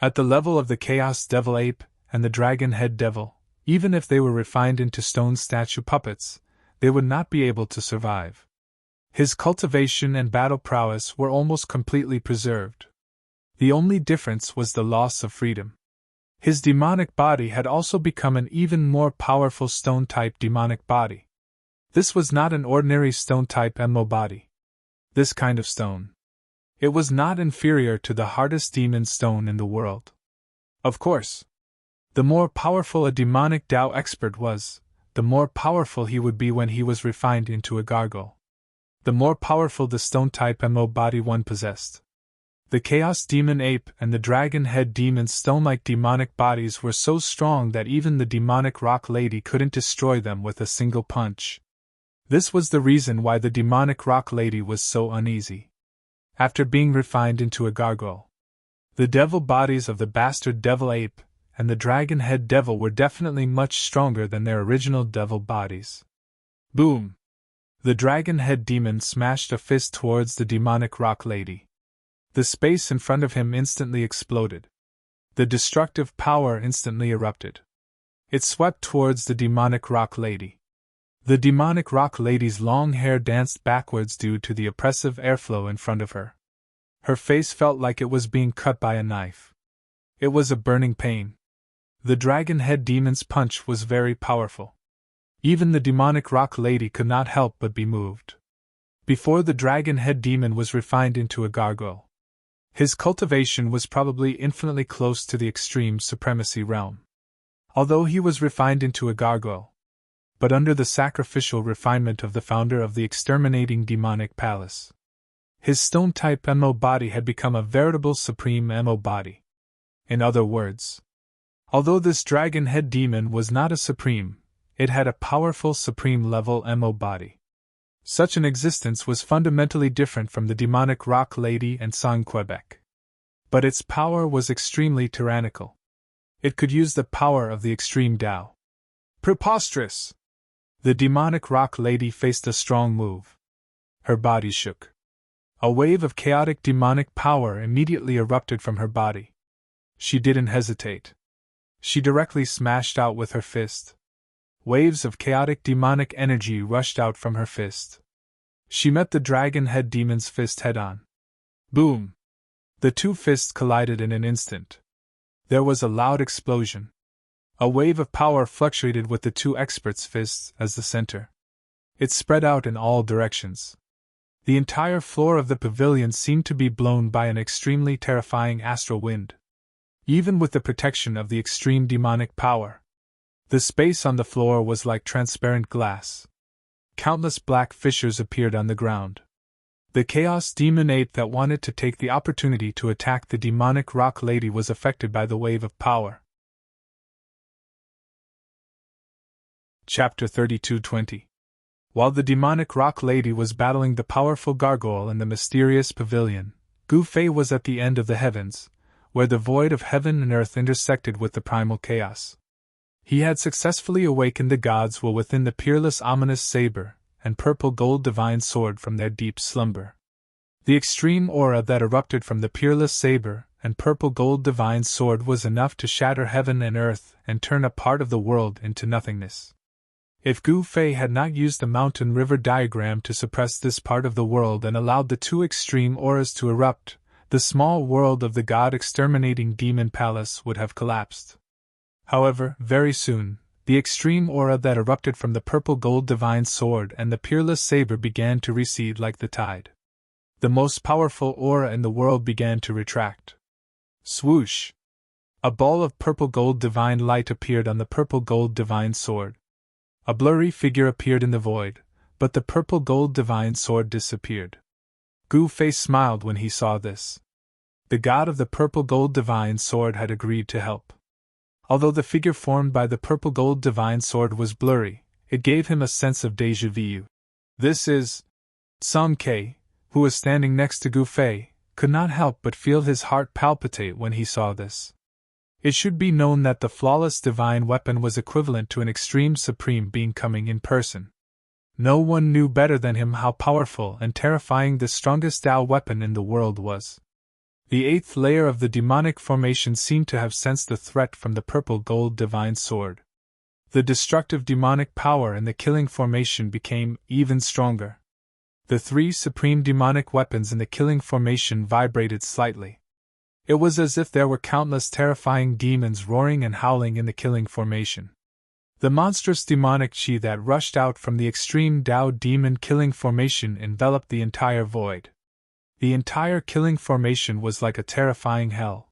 At the level of the Chaos Devil Ape and the Dragon Head Devil, even if they were refined into stone statue puppets, they would not be able to survive. His cultivation and battle prowess were almost completely preserved. The only difference was the loss of freedom. His demonic body had also become an even more powerful stone-type demonic body. This was not an ordinary stone-type MO body. This kind of stone. It was not inferior to the hardest demon stone in the world. Of course, the more powerful a demonic Tao expert was, the more powerful he would be when he was refined into a gargoyle. The more powerful the stone-type MO body one possessed. The Chaos Demon Ape and the Dragon Head Demon's stone-like demonic bodies were so strong that even the demonic rock lady couldn't destroy them with a single punch. This was the reason why the demonic rock lady was so uneasy. After being refined into a gargoyle, the devil bodies of the bastard devil ape and the dragon head devil were definitely much stronger than their original devil bodies. Boom! The dragon head demon smashed a fist towards the demonic rock lady. The space in front of him instantly exploded. The destructive power instantly erupted. It swept towards the demonic rock lady. The demonic rock lady's long hair danced backwards due to the oppressive airflow in front of her. Her face felt like it was being cut by a knife. It was a burning pain. The dragon head demon's punch was very powerful. Even the demonic rock lady could not help but be moved. Before the dragon head demon was refined into a gargoyle, his cultivation was probably infinitely close to the extreme supremacy realm. Although he was refined into a gargoyle, but under the sacrificial refinement of the founder of the exterminating demonic palace, his stone-type MO body had become a veritable supreme MO body. In other words, although this dragon head demon was not a supreme, it had a powerful supreme-level MO body. Such an existence was fundamentally different from the demonic rock lady and Sang Quebec. But its power was extremely tyrannical. It could use the power of the extreme Tao. Preposterous! The demonic rock lady faced a strong move. Her body shook. A wave of chaotic demonic power immediately erupted from her body. She didn't hesitate. She directly smashed out with her fist. Waves of chaotic demonic energy rushed out from her fist. She met the dragon head demon's fist head-on. Boom! The two fists collided in an instant. There was a loud explosion. A wave of power fluctuated with the two experts' fists as the center. It spread out in all directions. The entire floor of the pavilion seemed to be blown by an extremely terrifying astral wind. Even with the protection of the extreme demonic power, the space on the floor was like transparent glass. Countless black fissures appeared on the ground. The Chaos Demon Ape that wanted to take the opportunity to attack the demonic rock lady was affected by the wave of power. Chapter 32:20. While the demonic rock lady was battling the powerful gargoyle in the mysterious pavilion, Gu Fei was at the end of the heavens, where the void of heaven and earth intersected with the primal chaos. He had successfully awakened the gods will within the peerless ominous saber and purple gold divine sword from their deep slumber. The extreme aura that erupted from the peerless saber and purple gold divine sword was enough to shatter heaven and earth and turn a part of the world into nothingness. If Gu Fei had not used the mountain-river diagram to suppress this part of the world and allowed the two extreme auras to erupt, the small world of the god-exterminating demon palace would have collapsed. However, very soon, the extreme aura that erupted from the purple-gold divine sword and the peerless saber began to recede like the tide. The most powerful aura in the world began to retract. Swoosh! A ball of purple-gold divine light appeared on the purple-gold divine sword. A blurry figure appeared in the void, but the purple-gold divine sword disappeared. Gu Fei smiled when he saw this. The god of the purple-gold divine sword had agreed to help. Although the figure formed by the purple-gold divine sword was blurry, it gave him a sense of déjà vu. This is... Song Ke, who was standing next to Gu Fei, could not help but feel his heart palpitate when he saw this. It should be known that the flawless divine weapon was equivalent to an extreme supreme being coming in person. No one knew better than him how powerful and terrifying the strongest Tao weapon in the world was. The eighth layer of the demonic formation seemed to have sensed the threat from the purple-gold divine sword. The destructive demonic power in the killing formation became even stronger. The three supreme demonic weapons in the killing formation vibrated slightly. It was as if there were countless terrifying demons roaring and howling in the killing formation. The monstrous demonic chi that rushed out from the extreme Tao demon killing formation enveloped the entire void. The entire killing formation was like a terrifying hell.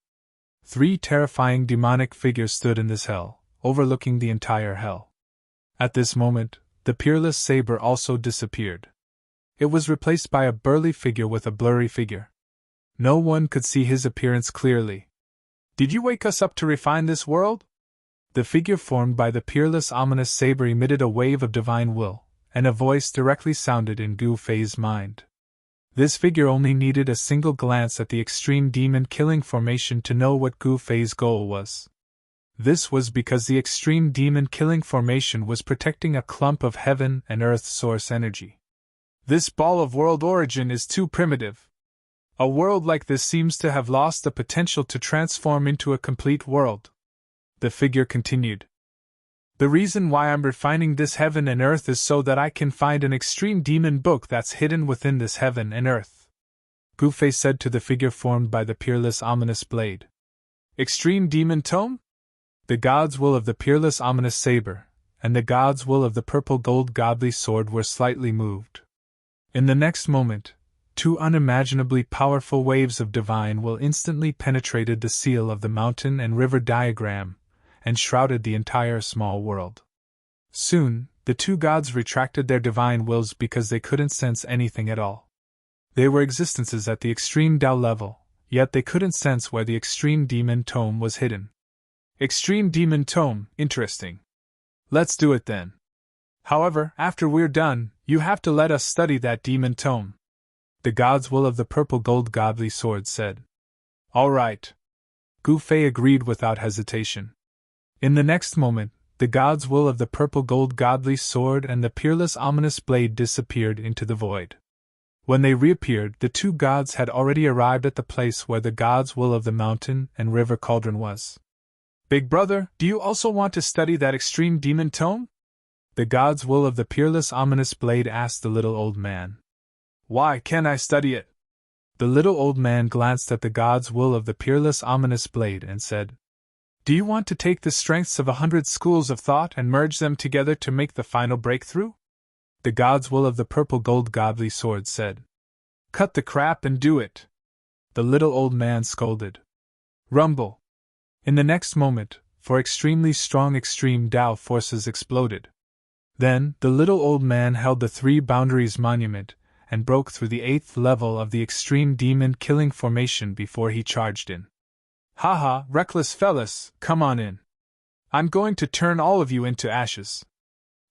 3 terrifying demonic figures stood in this hell, overlooking the entire hell. At this moment, the peerless saber also disappeared. It was replaced by a burly figure with a blurry figure. No one could see his appearance clearly. "Did you wake us up to refine this world?" The figure formed by the peerless ominous saber emitted a wave of divine will, and a voice directly sounded in Gu Fei's mind. This figure only needed a single glance at the extreme demon killing formation to know what Gu Fei's goal was. This was because the extreme demon killing formation was protecting a clump of heaven and earth source energy. "This ball of world origin is too primitive. A world like this seems to have lost the potential to transform into a complete world." The figure continued. "The reason why I'm refining this heaven and earth is so that I can find an extreme demon book that's hidden within this heaven and earth," Gu Fei said to the figure formed by the peerless ominous blade. "Extreme demon tome?" The god's will of the peerless ominous saber, and the god's will of the purple gold godly sword were slightly moved. In the next moment, 2 unimaginably powerful waves of divine will instantly penetrated the seal of the mountain and river diagram, and shrouded the entire small world. Soon, the 2 gods retracted their divine wills because they couldn't sense anything at all. They were existences at the extreme Tao level, yet they couldn't sense where the extreme demon tome was hidden. "Extreme demon tome, interesting. Let's do it then. However, after we're done, you have to let us study that demon tome," the god's will of the purple gold godly sword said. "All right." Gu Fei agreed without hesitation. In the next moment, the god's will of the purple gold godly sword and the peerless ominous blade disappeared into the void. When they reappeared, the 2 gods had already arrived at the place where the god's will of the mountain and river cauldron was. "Big brother, do you also want to study that extreme demon tome?" the god's will of the peerless ominous blade asked the little old man. "Why can't I study it?" The little old man glanced at the god's will of the peerless ominous blade and said, "Do you want to take the strengths of 100 schools of thought and merge them together to make the final breakthrough?" The god's will of the purple gold godly sword said. "Cut the crap and do it," the little old man scolded. Rumble. In the next moment, 4 extremely strong extreme Tao forces exploded. Then, the little old man held the 3 boundaries monument, and broke through the 8th level of the extreme demon killing formation before he charged in. "Haha, reckless fellas, come on in. I'm going to turn all of you into ashes."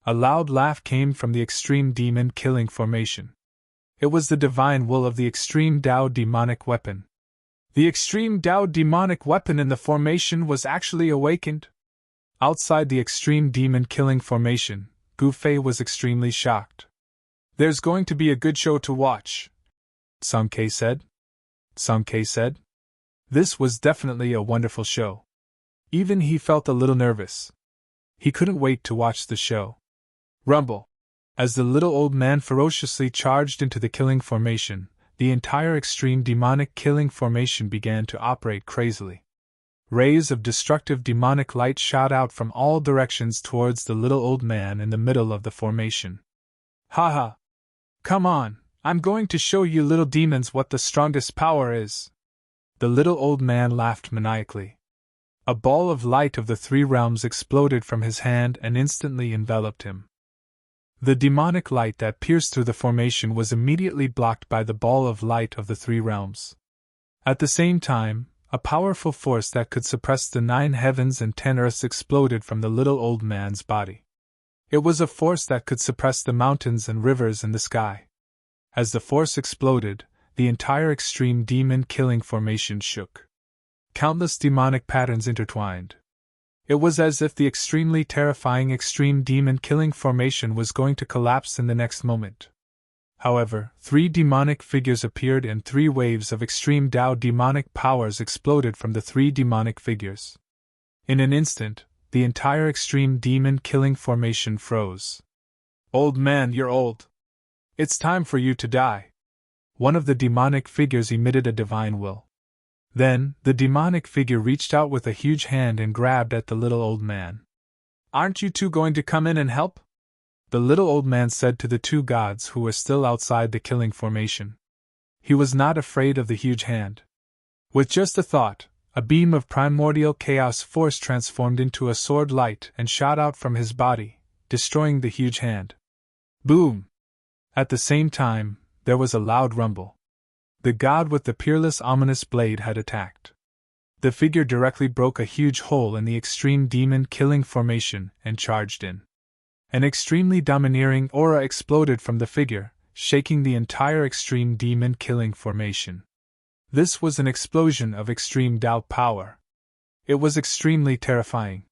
A loud laugh came from the extreme demon killing formation. It was the divine will of the extreme Tao demonic weapon. The extreme Tao demonic weapon in the formation was actually awakened. Outside the extreme demon killing formation, Gu Fei was extremely shocked. "There's going to be a good show to watch," Song Ke said. Song Ke said. This was definitely a wonderful show. Even he felt a little nervous. He couldn't wait to watch the show. Rumble. As the little old man ferociously charged into the killing formation, the entire extreme demonic killing formation began to operate crazily. Rays of destructive demonic light shot out from all directions towards the little old man in the middle of the formation. "Ha ha! Come on, I'm going to show you little demons what the strongest power is." The little old man laughed maniacally. A ball of light of the three realms exploded from his hand and instantly enveloped him. The demonic light that pierced through the formation was immediately blocked by the ball of light of the three realms. At the same time, a powerful force that could suppress the 9 heavens and 10 earths exploded from the little old man's body. It was a force that could suppress the mountains and rivers in the sky. As the force exploded, the entire extreme demon-killing formation shook. Countless demonic patterns intertwined. It was as if the extremely terrifying extreme demon-killing formation was going to collapse in the next moment. However, 3 demonic figures appeared and 3 waves of extreme Tao demonic powers exploded from the 3 demonic figures. In an instant, the entire extreme demon-killing formation froze. "Old man, you're old. It's time for you to die." One of the demonic figures emitted a divine will. Then, the demonic figure reached out with a huge hand and grabbed at the little old man. "Aren't you two going to come in and help?" the little old man said to the 2 gods who were still outside the killing formation. He was not afraid of the huge hand. With just a thought, a beam of primordial chaos force transformed into a sword light and shot out from his body, destroying the huge hand. Boom! At the same time, there was a loud rumble. The god with the peerless ominous blade had attacked. The figure directly broke a huge hole in the extreme demon-killing formation and charged in. An extremely domineering aura exploded from the figure, shaking the entire extreme demon-killing formation. This was an explosion of extreme Tao power. It was extremely terrifying.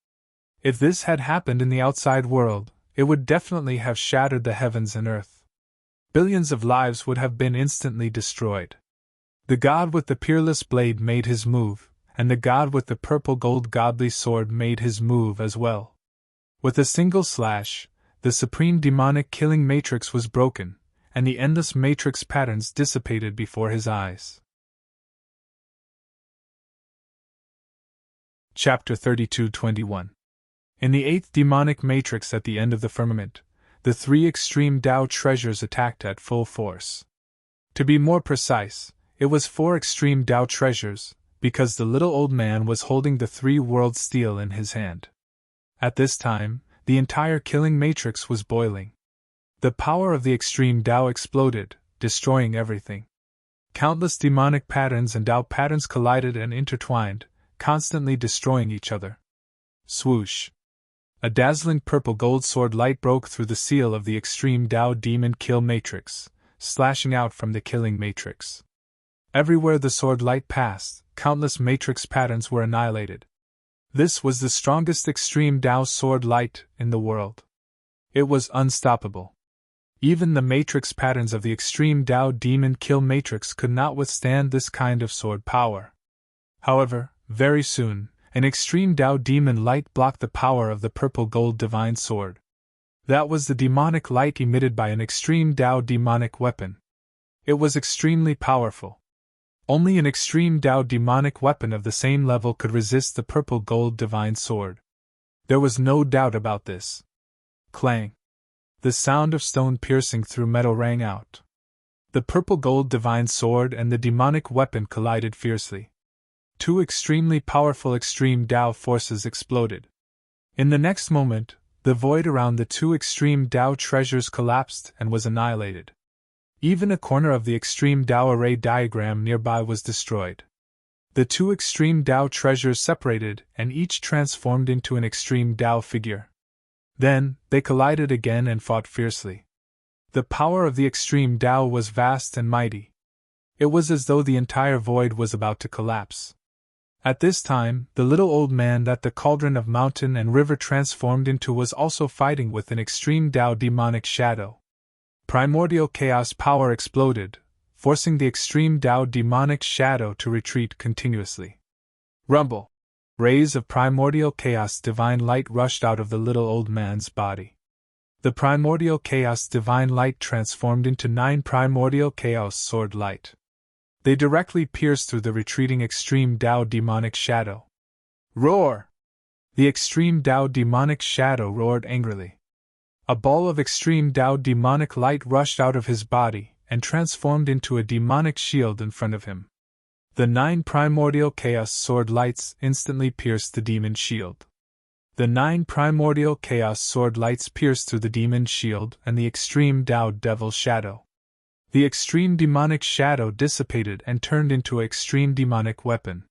If this had happened in the outside world, it would definitely have shattered the heavens and earth. Billions of lives would have been instantly destroyed. The god with the peerless blade made his move, and the god with the purple gold godly sword made his move as well. With a single slash, the supreme demonic killing matrix was broken, and the endless matrix patterns dissipated before his eyes. Chapter 32:21. In the 8th demonic matrix at the end of the firmament, the 3 extreme Tao treasures attacked at full force. To be more precise, it was 4 extreme Tao treasures, because the little old man was holding the 3-world steel in his hand. At this time, the entire killing matrix was boiling. The power of the extreme Tao exploded, destroying everything. Countless demonic patterns and Tao patterns collided and intertwined, constantly destroying each other. Swoosh! A dazzling purple gold sword light broke through the seal of the extreme Tao demon kill matrix, slashing out from the killing matrix. Everywhere the sword light passed, countless matrix patterns were annihilated. This was the strongest extreme Tao sword light in the world. It was unstoppable. Even the matrix patterns of the extreme Tao demon kill matrix could not withstand this kind of sword power. However, very soon, an extreme Tao demon light blocked the power of the purple gold divine sword. That was the demonic light emitted by an extreme Tao demonic weapon. It was extremely powerful. Only an extreme Tao demonic weapon of the same level could resist the purple gold divine sword. There was no doubt about this. Clang! The sound of stone piercing through metal rang out. The purple gold divine sword and the demonic weapon collided fiercely. 2 extremely powerful extreme Tao forces exploded. In the next moment, the void around the 2 extreme Tao treasures collapsed and was annihilated. Even a corner of the extreme Tao array diagram nearby was destroyed. The 2 extreme Tao treasures separated and each transformed into an extreme Tao figure. Then, they collided again and fought fiercely. The power of the extreme Tao was vast and mighty. It was as though the entire void was about to collapse. At this time, the little old man that the cauldron of mountain and river transformed into was also fighting with an extreme Tao demonic shadow. Primordial chaos power exploded, forcing the extreme Tao demonic shadow to retreat continuously. Rumble! Rays of primordial chaos divine light rushed out of the little old man's body. The primordial chaos divine light transformed into 9 primordial chaos sword light. They directly pierced through the retreating extreme Tao demonic shadow. Roar! The extreme Tao demonic shadow roared angrily. A ball of extreme Tao demonic light rushed out of his body and transformed into a demonic shield in front of him. The 9 primordial chaos sword lights instantly pierced the demon shield. The 9 primordial chaos sword lights pierced through the demon shield and the extreme Tao devil shadow. The extreme demonic shadow dissipated and turned into an extreme demonic weapon.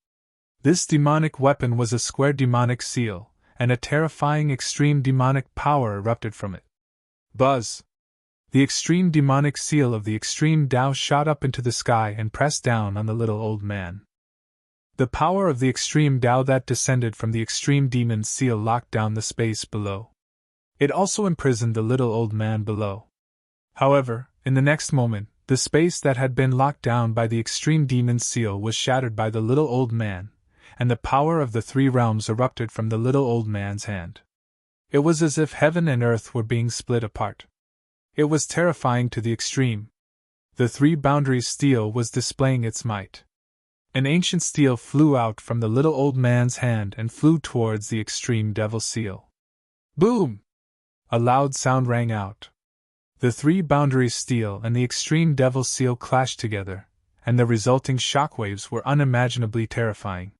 This demonic weapon was a square demonic seal, and a terrifying extreme demonic power erupted from it. Buzz! The extreme demonic seal of the extreme Tao shot up into the sky and pressed down on the little old man. The power of the extreme Tao that descended from the extreme demon seal locked down the space below. It also imprisoned the little old man below. However, in the next moment, the space that had been locked down by the extreme demon seal was shattered by the little old man, and the power of the 3 realms erupted from the little old man's hand. It was as if heaven and earth were being split apart. It was terrifying to the extreme. The 3 boundaries steel was displaying its might. An ancient steel flew out from the little old man's hand and flew towards the extreme devil seal. Boom! A loud sound rang out. The 3 boundaries steel and the extreme devil seal clashed together, and the resulting shockwaves were unimaginably terrifying.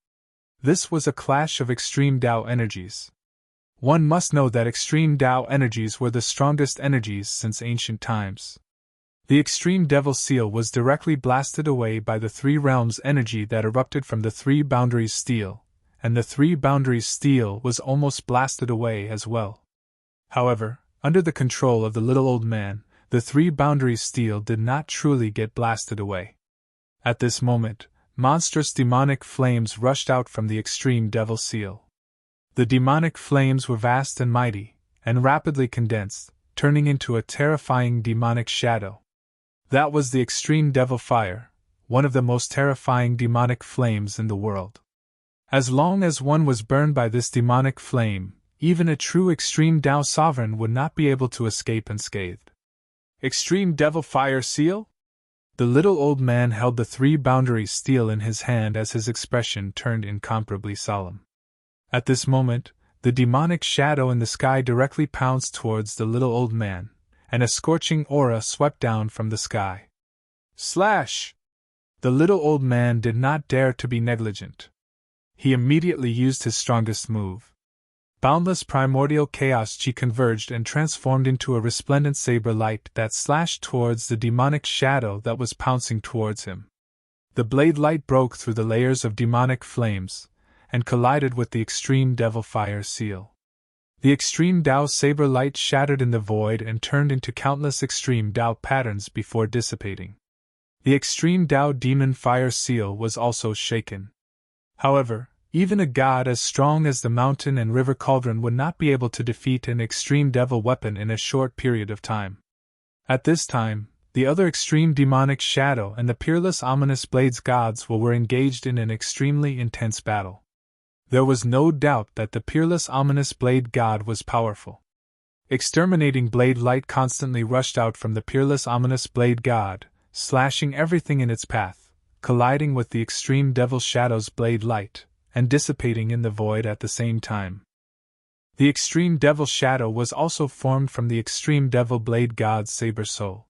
This was a clash of extreme Tao energies. One must know that extreme Tao energies were the strongest energies since ancient times. The extreme devil seal was directly blasted away by the 3 realms energy that erupted from the 3 boundaries steel, and the 3 boundaries steel was almost blasted away as well. However, under the control of the little old man, the 3 boundaries steel did not truly get blasted away. At this moment, monstrous demonic flames rushed out from the extreme devil seal. The demonic flames were vast and mighty, and rapidly condensed, turning into a terrifying demonic shadow. That was the extreme devil fire, one of the most terrifying demonic flames in the world. As long as one was burned by this demonic flame, even a true extreme Tao sovereign would not be able to escape unscathed. Extreme devil fire seal? The little old man held the 3 boundaries steel in his hand as his expression turned incomparably solemn. At this moment, the demonic shadow in the sky directly pounced towards the little old man, and a scorching aura swept down from the sky. Slash! The little old man did not dare to be negligent. He immediately used his strongest move. Boundless primordial chaos chi converged and transformed into a resplendent saber light that slashed towards the demonic shadow that was pouncing towards him. The blade light broke through the layers of demonic flames, and collided with the extreme devil fire seal. The extreme Tao saber light shattered in the void and turned into countless extreme Tao patterns before dissipating. The extreme Tao demon fire seal was also shaken. However, even a god as strong as the mountain and river cauldron would not be able to defeat an extreme devil weapon in a short period of time. At this time, the other extreme demonic shadow and the peerless ominous blades gods were engaged in an extremely intense battle. There was no doubt that the peerless ominous blade god was powerful. Exterminating blade light constantly rushed out from the peerless ominous blade god, slashing everything in its path, colliding with the extreme devil shadow's blade light, and dissipating in the void at the same time. The extreme devil shadow was also formed from the extreme devil blade god's saber soul.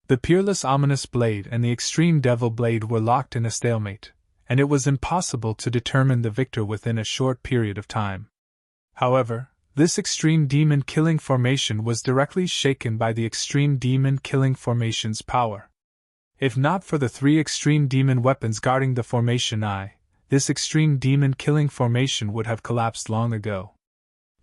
The peerless ominous blade and the extreme devil blade were locked in a stalemate, and it was impossible to determine the victor within a short period of time. However, this extreme demon killing formation was directly shaken by the extreme demon killing formation's power. If not for the 3 extreme demon weapons guarding the formation this extreme demon killing formation would have collapsed long ago.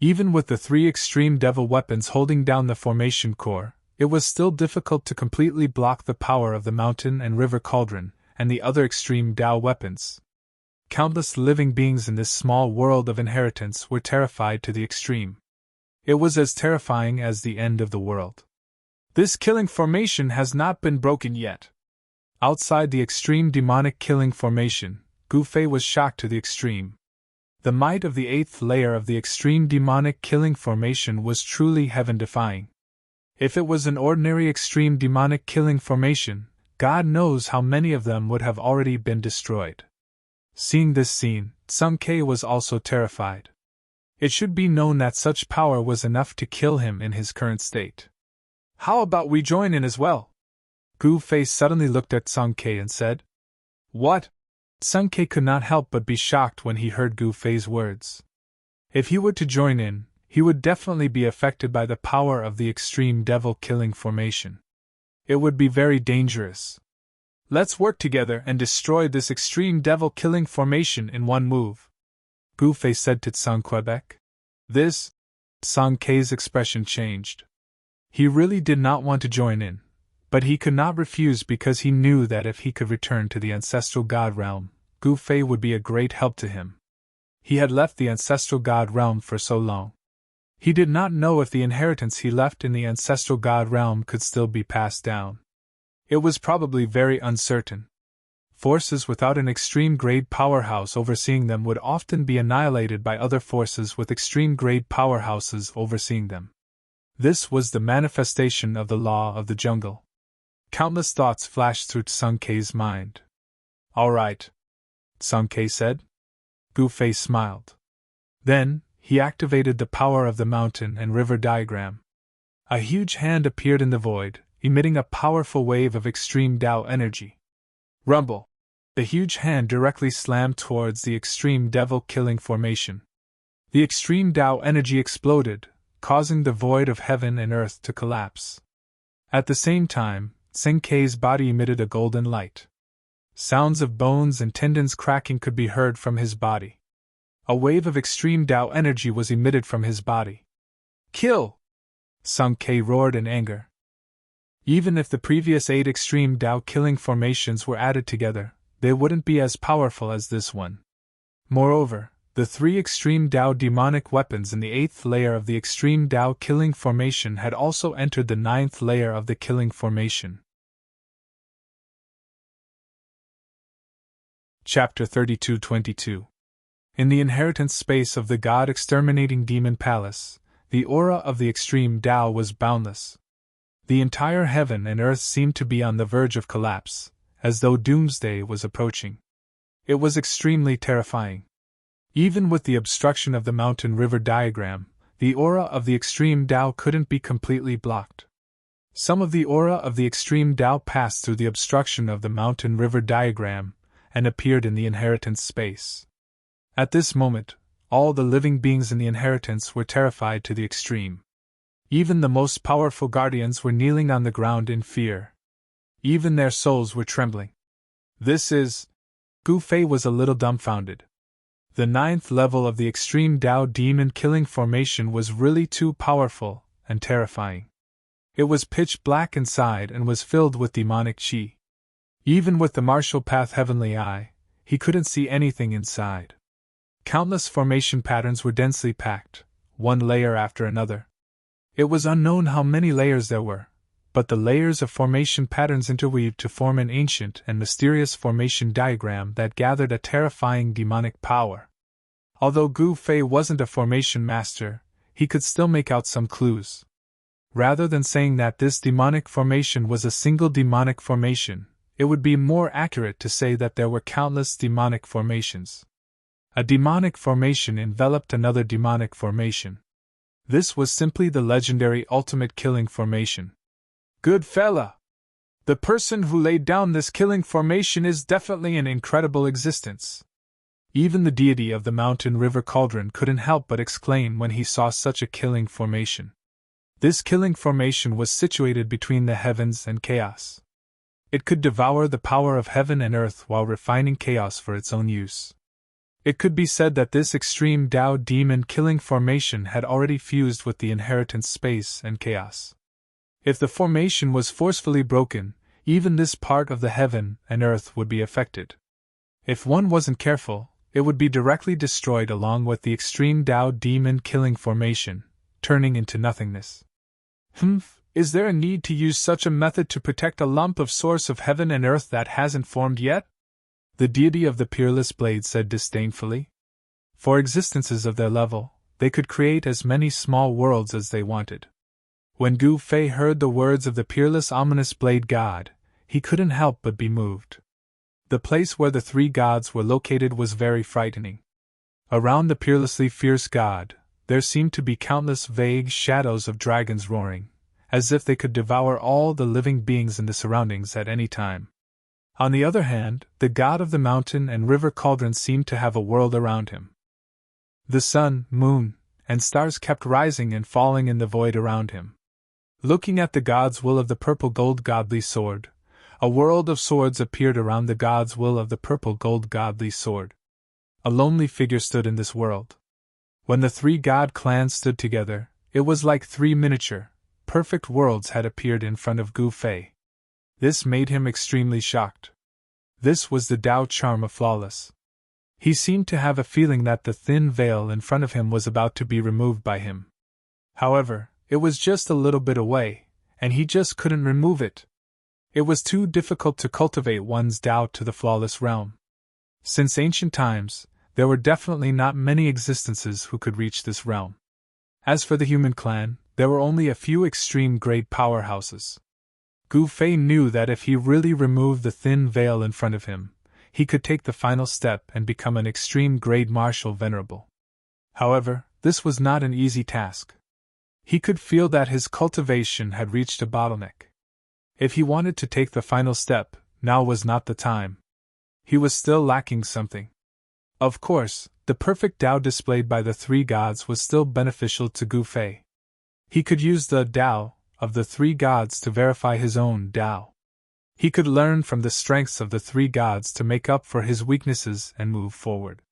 Even with the 3 extreme devil weapons holding down the formation core, it was still difficult to completely block the power of the mountain and river cauldron, and the other extreme Tao weapons. Countless living beings in this small world of inheritance were terrified to the extreme. It was as terrifying as the end of the world. This killing formation has not been broken yet. Outside the extreme demonic killing formation, Gu Fei was shocked to the extreme. The might of the 8th layer of the extreme demonic killing formation was truly heaven-defying. If it was an ordinary extreme demonic killing formation, God knows how many of them would have already been destroyed. Seeing this scene, Sung Kei was also terrified. It should be known that such power was enough to kill him in his current state. How about we join in as well? Gu Fei suddenly looked at Sung Kei and said. What? Sung Kei could not help but be shocked when he heard Gu Fei's words. If he were to join in, he would definitely be affected by the power of the extreme devil-killing formation. It would be very dangerous. Let's work together and destroy this extreme devil-killing formation in one move, Gu Fei said to Tsang Quebec. This? Sung Kei's expression changed. He really did not want to join in, but he could not refuse because he knew that if he could return to the ancestral god realm, Gu Fei would be a great help to him. He had left the ancestral god realm for so long. He did not know if the inheritance he left in the ancestral god realm could still be passed down. It was probably very uncertain. Forces without an extreme-grade powerhouse overseeing them would often be annihilated by other forces with extreme-grade powerhouses overseeing them. This was the manifestation of the law of the jungle. Countless thoughts flashed through Sung Kei's mind. All right, Sung Kei said. Gu Fei smiled. Then, he activated the power of the mountain and river diagram. A huge hand appeared in the void, emitting a powerful wave of extreme Tao energy. Rumble! The huge hand directly slammed towards the extreme devil-killing formation. The extreme Tao energy exploded, causing the void of heaven and earth to collapse. At the same time, Sung Kei's body emitted a golden light. Sounds of bones and tendons cracking could be heard from his body. A wave of extreme Tao energy was emitted from his body. Kill! Sung Kei roared in anger. Even if the previous 8 extreme Tao killing formations were added together, they wouldn't be as powerful as this one. Moreover, the 3 extreme Tao demonic weapons in the 8th layer of the extreme Tao killing formation had also entered the 9th layer of the killing formation. Chapter 32-22. In the inheritance space of the God-exterminating demon palace, the aura of the extreme Tao was boundless. The entire heaven and earth seemed to be on the verge of collapse, as though doomsday was approaching. It was extremely terrifying. Even with the obstruction of the mountain-river diagram, the aura of the extreme Tao couldn't be completely blocked. Some of the aura of the extreme Tao passed through the obstruction of the mountain-river diagram and appeared in the inheritance space. At this moment, all the living beings in the inheritance were terrified to the extreme. Even the most powerful guardians were kneeling on the ground in fear. Even their souls were trembling. This is... Gu Fei was a little dumbfounded. The 9th level of the extreme Tao demon killing formation was really too powerful and terrifying. It was pitch black inside and was filled with demonic chi. Even with the martial path heavenly eye, he couldn't see anything inside. Countless formation patterns were densely packed, one layer after another. It was unknown how many layers there were, but the layers of formation patterns interweaved to form an ancient and mysterious formation diagram that gathered a terrifying demonic power. Although Gu Fei wasn't a formation master, he could still make out some clues. Rather than saying that this demonic formation was a single demonic formation, it would be more accurate to say that there were countless demonic formations. A demonic formation enveloped another demonic formation. This was simply the legendary ultimate killing formation. Good fella! The person who laid down this killing formation is definitely an incredible existence. Even the deity of the mountain river cauldron couldn't help but exclaim when he saw such a killing formation. This killing formation was situated between the heavens and chaos. It could devour the power of heaven and earth while refining chaos for its own use. It could be said that this extreme Tao demon killing formation had already fused with the inheritance space and chaos. If the formation was forcefully broken, even this part of the heaven and earth would be affected. If one wasn't careful, it would be directly destroyed along with the extreme Tao demon killing formation, turning into nothingness. Is there a need to use such a method to protect a lump of source of heaven and earth that hasn't formed yet? The deity of the peerless blade said disdainfully. For existences of their level, they could create as many small worlds as they wanted. When Gu Fei heard the words of the peerless ominous blade god, he couldn't help but be moved. The place where the three gods were located was very frightening. Around the peerlessly fierce god, there seemed to be countless vague shadows of dragons roaring, as if they could devour all the living beings in the surroundings at any time. On the other hand, the god of the mountain and river cauldron seemed to have a world around him. The sun, moon, and stars kept rising and falling in the void around him. Looking at the god's will of the purple gold godly sword, a world of swords appeared around the god's will of the purple gold godly sword. A lonely figure stood in this world. When the three god clans stood together, it was like three miniature, perfect worlds had appeared in front of Gu Fei. This made him extremely shocked. This was the Tao charm of flawless. He seemed to have a feeling that the thin veil in front of him was about to be removed by him. However, it was just a little bit away, and he just couldn't remove it. It was too difficult to cultivate one's Tao to the flawless realm. Since ancient times, there were definitely not many existences who could reach this realm. As for the human clan, there were only a few extreme-grade powerhouses. Gu Fei knew that if he really removed the thin veil in front of him, he could take the final step and become an extreme-grade martial Venerable. However, this was not an easy task. He could feel that his cultivation had reached a bottleneck. If he wanted to take the final step, now was not the time. He was still lacking something. Of course, the perfect Tao displayed by the three gods was still beneficial to Gu Fei. He could use the Tao of the three gods to verify his own Tao. He could learn from the strengths of the three gods to make up for his weaknesses and move forward.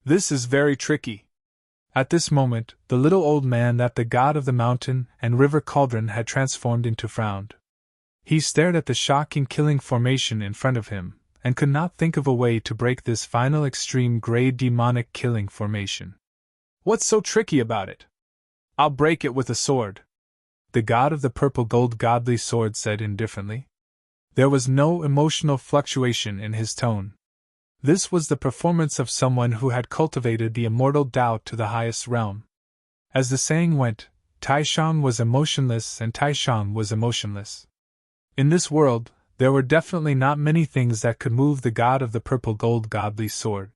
This is very tricky. At this moment, the little old man that the god of the mountain and river cauldron had transformed into frowned. He stared at the shocking killing formation in front of him, and could not think of a way to break this final extreme-grade demonic killing formation. What's so tricky about it? I'll break it with a sword. The god of the purple gold godly sword said indifferently. There was no emotional fluctuation in his tone. This was the performance of someone who had cultivated the immortal Tao to the highest realm. As the saying went, Taishang was emotionless and Taishang was emotionless. In this world, there were definitely not many things that could move the god of the purple gold godly sword.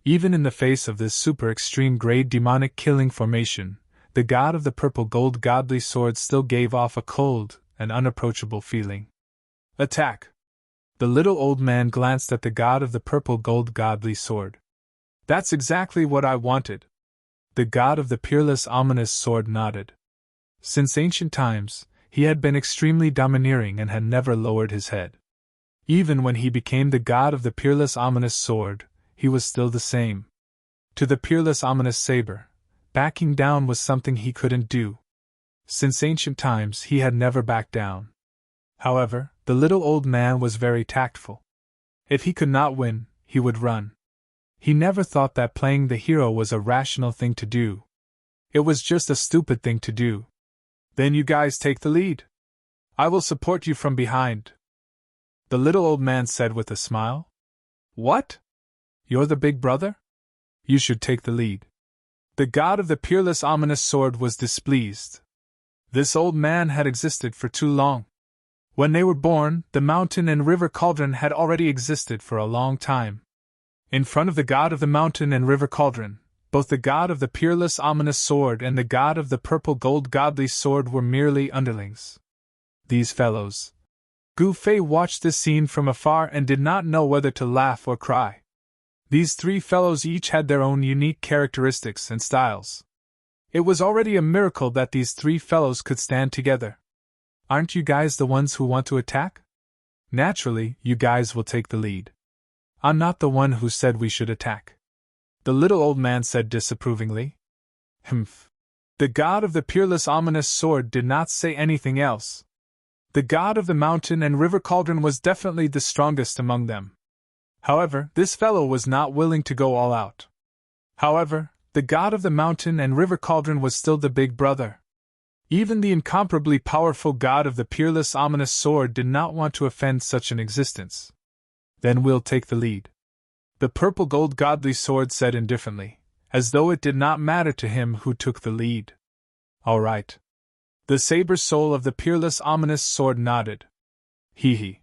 Even in the face of this super extreme grade demonic killing formation, the god of the purple gold godly sword still gave off a cold and unapproachable feeling. Attack! The little old man glanced at the god of the purple gold godly sword. That's exactly what I wanted. The god of the peerless ominous sword nodded. Since ancient times, he had been extremely domineering and had never lowered his head. Even when he became the god of the peerless ominous sword, he was still the same. To the peerless ominous saber, backing down was something he couldn't do. Since ancient times he had never backed down. However, the little old man was very tactful. If he could not win, he would run. He never thought that playing the hero was a rational thing to do. It was just a stupid thing to do. Then you guys take the lead. I will support you from behind. The little old man said with a smile. What? You're the big brother? You should take the lead. The god of the peerless ominous sword was displeased. This old man had existed for too long. When they were born, the mountain and river cauldron had already existed for a long time. In front of the god of the mountain and river cauldron, both the god of the peerless ominous sword and the god of the purple gold godly sword were merely underlings. These fellows. Gu Fei watched this scene from afar and did not know whether to laugh or cry. These three fellows each had their own unique characteristics and styles. It was already a miracle that these three fellows could stand together. Aren't you guys the ones who want to attack? Naturally, you guys will take the lead. I'm not the one who said we should attack. The little old man said disapprovingly. Humph. The god of the peerless ominous sword did not say anything else. The god of the mountain and river cauldron was definitely the strongest among them. However, this fellow was not willing to go all out. However, the god of the mountain and river cauldron was still the big brother. Even the incomparably powerful god of the peerless ominous sword did not want to offend such an existence. Then we'll take the lead. The purple gold godly sword said indifferently, as though it did not matter to him who took the lead. All right. The saber soul of the peerless ominous sword nodded. He.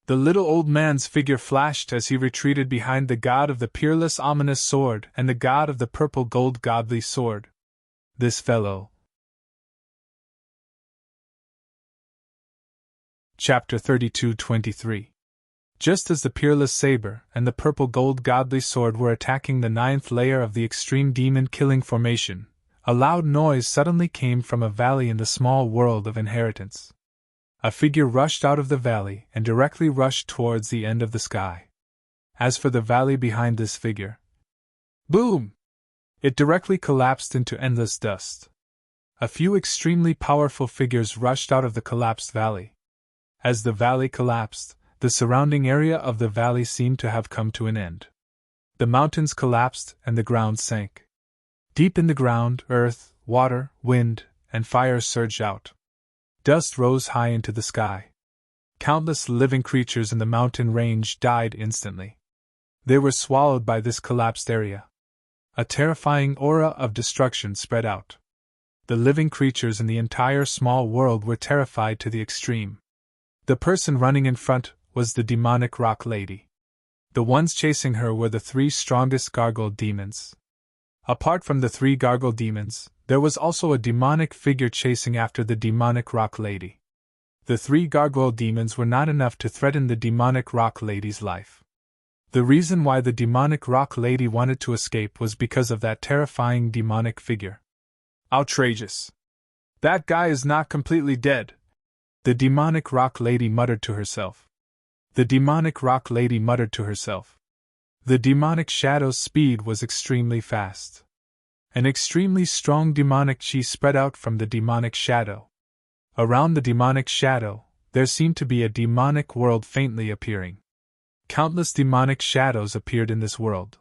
The little old man's figure flashed as he retreated behind the god of the peerless ominous sword and the god of the purple gold godly sword. This fellow. Chapter 32:23. Just as the peerless saber and the purple gold godly sword were attacking the ninth layer of the extreme demon killing formation, a loud noise suddenly came from a valley in the small world of inheritance. A figure rushed out of the valley and directly rushed towards the end of the sky. As for the valley behind this figure, boom! It directly collapsed into endless dust. A few extremely powerful figures rushed out of the collapsed valley. As the valley collapsed, the surrounding area of the valley seemed to have come to an end. The mountains collapsed and the ground sank. Deep in the ground, earth, water, wind, and fire surged out. Dust rose high into the sky. Countless living creatures in the mountain range died instantly. They were swallowed by this collapsed area. A terrifying aura of destruction spread out. The living creatures in the entire small world were terrified to the extreme. The person running in front was the demonic rock lady. The ones chasing her were the three strongest gargoyle demons. Apart from the three gargoyle demons, there was also a demonic figure chasing after the demonic rock lady. The three gargoyle demons were not enough to threaten the demonic rock lady's life. The reason why the demonic rock lady wanted to escape was because of that terrifying demonic figure. Outrageous! That guy is not completely dead, the demonic rock lady muttered to herself. The demonic rock lady muttered to herself. The demonic shadow's speed was extremely fast. An extremely strong demonic chi spread out from the demonic shadow. Around the demonic shadow, there seemed to be a demonic world faintly appearing. Countless demonic shadows appeared in this world.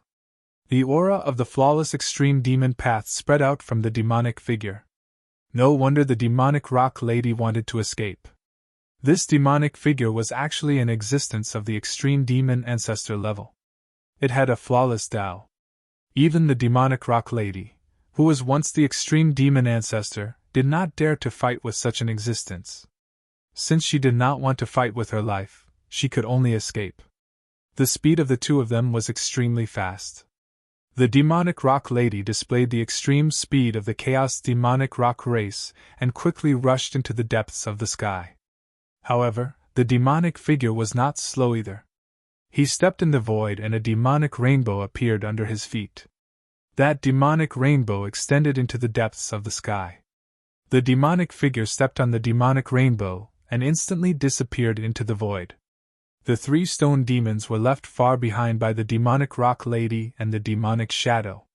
The aura of the flawless extreme demon path spread out from the demonic figure. No wonder the demonic rock lady wanted to escape. This demonic figure was actually an existence of the extreme demon ancestor level. It had a flawless Tao. Even the demonic rock lady, who was once the extreme demon ancestor, did not dare to fight with such an existence. Since she did not want to fight with her life, she could only escape. The speed of the two of them was extremely fast. The demonic rock lady displayed the extreme speed of the chaos demonic rock race and quickly rushed into the depths of the sky. However, the demonic figure was not slow either. He stepped in the void and a demonic rainbow appeared under his feet. That demonic rainbow extended into the depths of the sky. The demonic figure stepped on the demonic rainbow and instantly disappeared into the void. The three stone demons were left far behind by the demonic rock lady and the demonic shadow.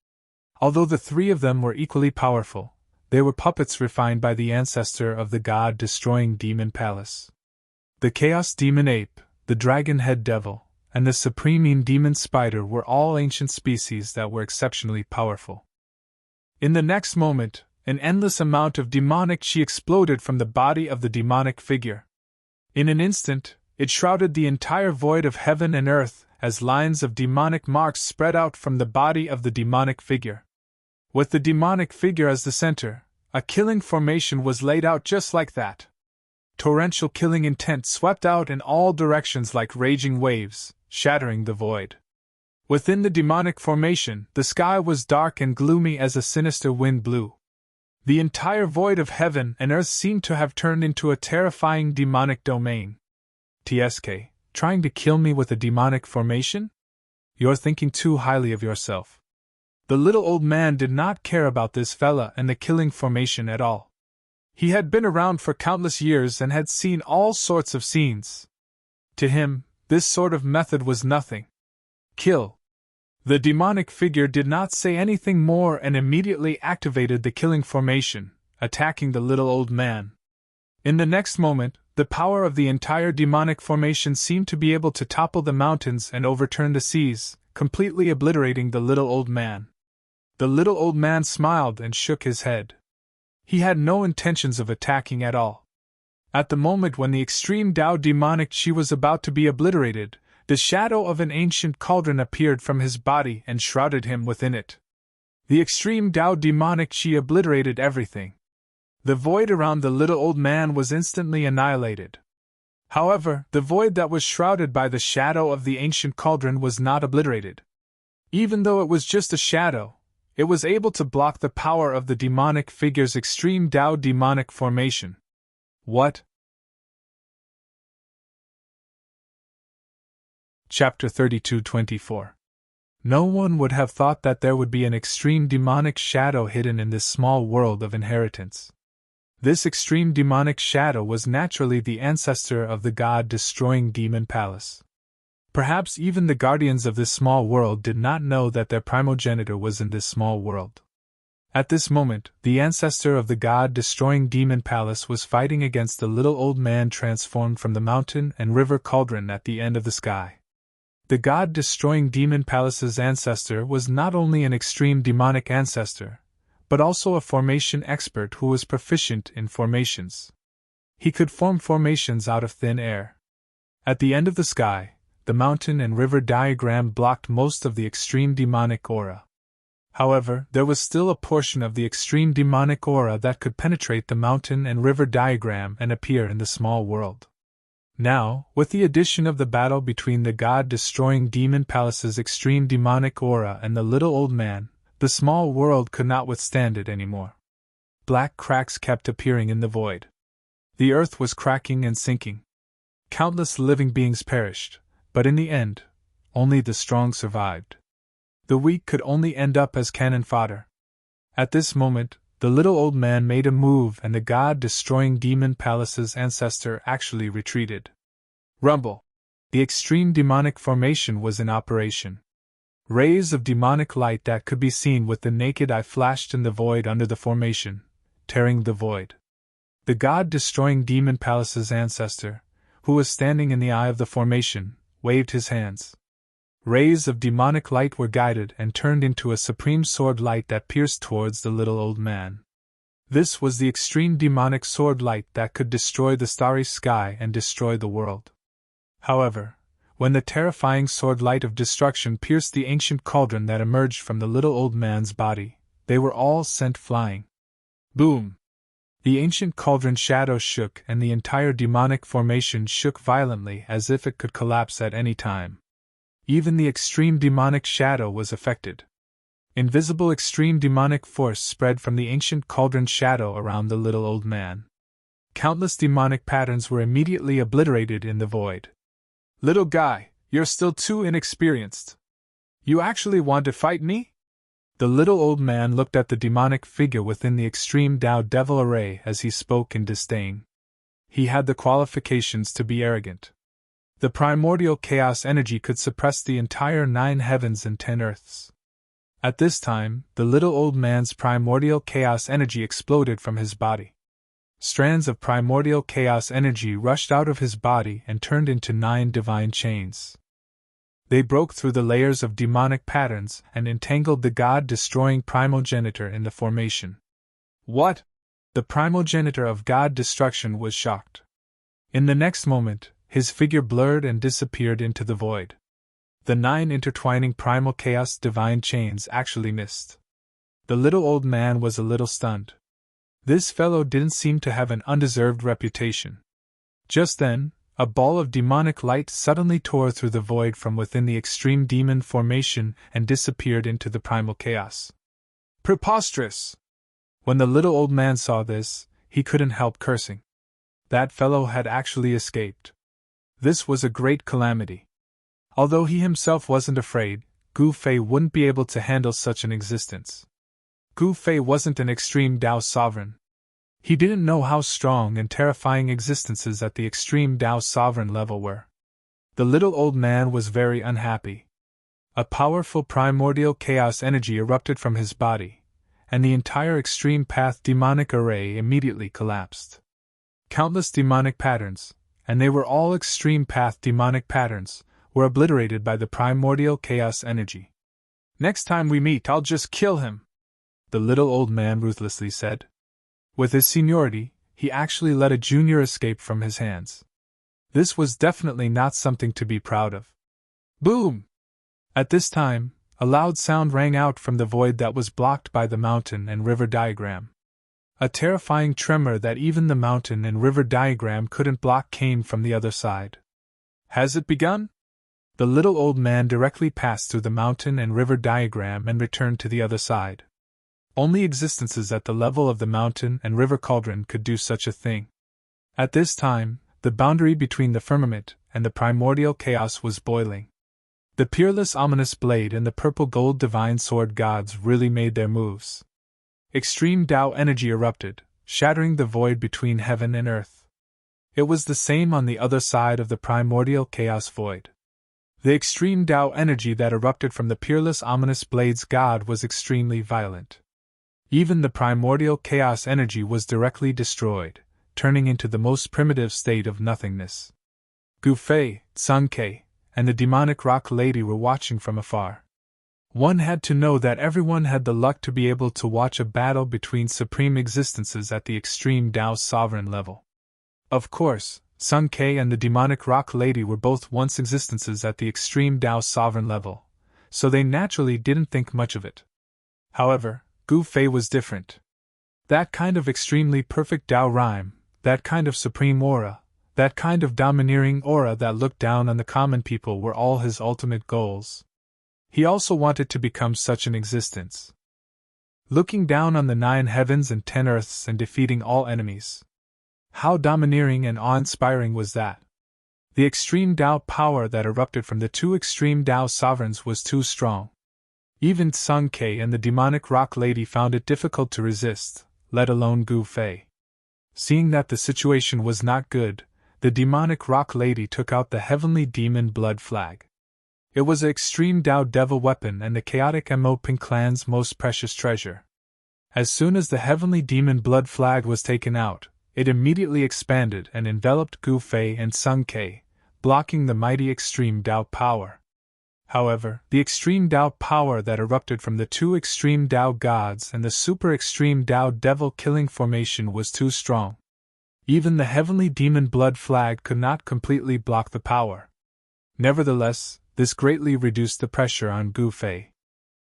Although the three of them were equally powerful, they were puppets refined by the ancestor of the god-destroying demon palace. The chaos demon ape, the dragon head devil, and the supreme demon spider were all ancient species that were exceptionally powerful. In the next moment, an endless amount of demonic chi exploded from the body of the demonic figure. In an instant, it shrouded the entire void of heaven and earth as lines of demonic marks spread out from the body of the demonic figure. With the demonic figure as the center, a killing formation was laid out just like that. Torrential killing intent swept out in all directions like raging waves, shattering the void. Within the demonic formation, the sky was dark and gloomy as a sinister wind blew. The entire void of heaven and earth seemed to have turned into a terrifying demonic domain. TSK, trying to kill me with a demonic formation? You're thinking too highly of yourself. The little old man did not care about this fella and the killing formation at all. He had been around for countless years and had seen all sorts of scenes. To him, this sort of method was nothing. Kill. The demonic figure did not say anything more and immediately activated the killing formation, attacking the little old man. In the next moment, the power of the entire demonic formation seemed to be able to topple the mountains and overturn the seas, completely obliterating the little old man. The little old man smiled and shook his head. He had no intentions of attacking at all. At the moment when the extreme Tao demonic chi was about to be obliterated, the shadow of an ancient cauldron appeared from his body and shrouded him within it. The extreme Tao demonic chi obliterated everything. The void around the little old man was instantly annihilated. However, the void that was shrouded by the shadow of the ancient cauldron was not obliterated. Even though it was just a shadow, it was able to block the power of the demonic figure's extreme Tao demonic formation. What? Chapter 32:24. No one would have thought that there would be an extreme demonic shadow hidden in this small world of inheritance. This extreme demonic shadow was naturally the ancestor of the god-destroying demon palace. Perhaps even the guardians of this small world did not know that their primogenitor was in this small world. At this moment, the ancestor of the god-destroying demon palace was fighting against the little old man transformed from the mountain and river cauldron at the end of the sky. The god-destroying demon palace's ancestor was not only an extreme demonic ancestor, but also a formation expert who was proficient in formations. He could form formations out of thin air. At the end of the sky, the mountain and river diagram blocked most of the extreme demonic aura. However, there was still a portion of the extreme demonic aura that could penetrate the mountain and river diagram and appear in the small world. Now, with the addition of the battle between the god-destroying demon palace's extreme demonic aura and the little old man, the small world could not withstand it anymore. Black cracks kept appearing in the void. The earth was cracking and sinking. Countless living beings perished, but in the end, only the strong survived. The weak could only end up as cannon fodder. At this moment, the little old man made a move and the god-destroying demon palace's ancestor actually retreated. Rumble! The extreme demonic formation was in operation. Rays of demonic light that could be seen with the naked eye flashed in the void under the formation, tearing the void. The god-destroying demon palace's ancestor, who was standing in the eye of the formation, waved his hands. Rays of demonic light were guided and turned into a supreme sword light that pierced towards the little old man. This was the extreme demonic sword light that could destroy the starry sky and destroy the world. However, when the terrifying sword light of destruction pierced the ancient cauldron that emerged from the little old man's body, they were all sent flying. Boom! The ancient cauldron shadow shook and the entire demonic formation shook violently as if it could collapse at any time. Even the extreme demonic shadow was affected. Invisible extreme demonic force spread from the ancient cauldron shadow around the little old man. Countless demonic patterns were immediately obliterated in the void. Little guy, you're still too inexperienced. You actually want to fight me? The little old man looked at the demonic figure within the extreme Tao Devil array as he spoke in disdain. He had the qualifications to be arrogant. The primordial chaos energy could suppress the entire 9 heavens and 10 earths. At this time, the little old man's primordial chaos energy exploded from his body. Strands of primordial chaos energy rushed out of his body and turned into 9 divine chains. They broke through the layers of demonic patterns and entangled the god-destroying primogenitor in the formation. What? The primogenitor of god destruction was shocked. In the next moment, his figure blurred and disappeared into the void. The 9 intertwining primal chaos divine chains actually missed. The little old man was a little stunned. This fellow didn't seem to have an undeserved reputation. Just then, a ball of demonic light suddenly tore through the void from within the extreme demon formation and disappeared into the primal chaos. Preposterous! When the little old man saw this, he couldn't help cursing. That fellow had actually escaped. This was a great calamity. Although he himself wasn't afraid, Gu Fei wouldn't be able to handle such an existence. Gu Fei wasn't an extreme Tao sovereign. He didn't know how strong and terrifying existences at the extreme Tao sovereign level were. The little old man was very unhappy. A powerful primordial chaos energy erupted from his body, and the entire extreme path demonic array immediately collapsed. Countless demonic patterns, and they were all extreme path demonic patterns, were obliterated by the primordial chaos energy. Next time we meet, I'll just kill him, the little old man ruthlessly said. With his seniority, he actually let a junior escape from his hands. This was definitely not something to be proud of. Boom! At this time, a loud sound rang out from the void that was blocked by the mountain and river diagram. A terrifying tremor that even the mountain and river diagram couldn't block came from the other side. Has it begun? The little old man directly passed through the mountain and river diagram and returned to the other side. Only existences at the level of the mountain and river cauldron could do such a thing. At this time, the boundary between the firmament and the primordial chaos was boiling. The peerless ominous blade and the purple gold divine sword gods really made their moves. Extreme Tao energy erupted, shattering the void between heaven and earth. It was the same on the other side of the primordial chaos void. The extreme Tao energy that erupted from the peerless ominous blade's god was extremely violent. Even the primordial chaos energy was directly destroyed, turning into the most primitive state of nothingness. Gu Fei, Sun Ke, and the demonic rock lady were watching from afar. One had to know that everyone had the luck to be able to watch a battle between supreme existences at the extreme Tao sovereign level. Of course, Sun Ke and the demonic rock lady were both once existences at the extreme Tao sovereign level, so they naturally didn't think much of it. However, Gu Fei was different. That kind of extremely perfect Tao rhyme, that kind of supreme aura, that kind of domineering aura that looked down on the common people were all his ultimate goals. He also wanted to become such an existence. Looking down on the 9 heavens and 10 earths and defeating all enemies. How domineering and awe-inspiring was that? The extreme Tao power that erupted from the 2 extreme Tao sovereigns was too strong. Even Sun Ke and the demonic rock lady found it difficult to resist, let alone Gu Fei. Seeing that the situation was not good, the demonic rock lady took out the heavenly demon blood flag. It was an extreme Tao devil weapon and the chaotic Mo Ping clan's most precious treasure. As soon as the heavenly demon blood flag was taken out, it immediately expanded and enveloped Gu Fei and Sun Ke, blocking the mighty extreme Tao power. However, the extreme Tao power that erupted from the 2 extreme Tao gods and the super extreme Tao devil killing formation was too strong. Even the heavenly demon blood flag could not completely block the power. Nevertheless, this greatly reduced the pressure on Gu Fei.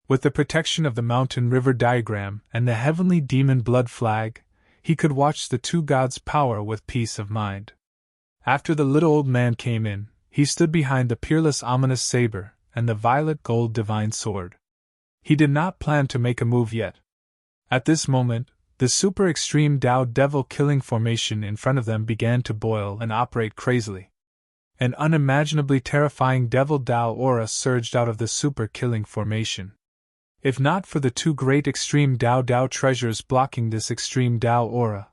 With the protection of the mountain river diagram and the heavenly demon blood flag, he could watch the 2 gods' power with peace of mind. After the little old man came in, he stood behind the peerless ominous saber and the violet gold divine sword. He did not plan to make a move yet. At this moment, the super extreme Tao devil killing formation in front of them began to boil and operate crazily. An unimaginably terrifying devil Tao aura surged out of the super killing formation. If not for the 2 great extreme Tao treasures blocking this extreme Tao aura,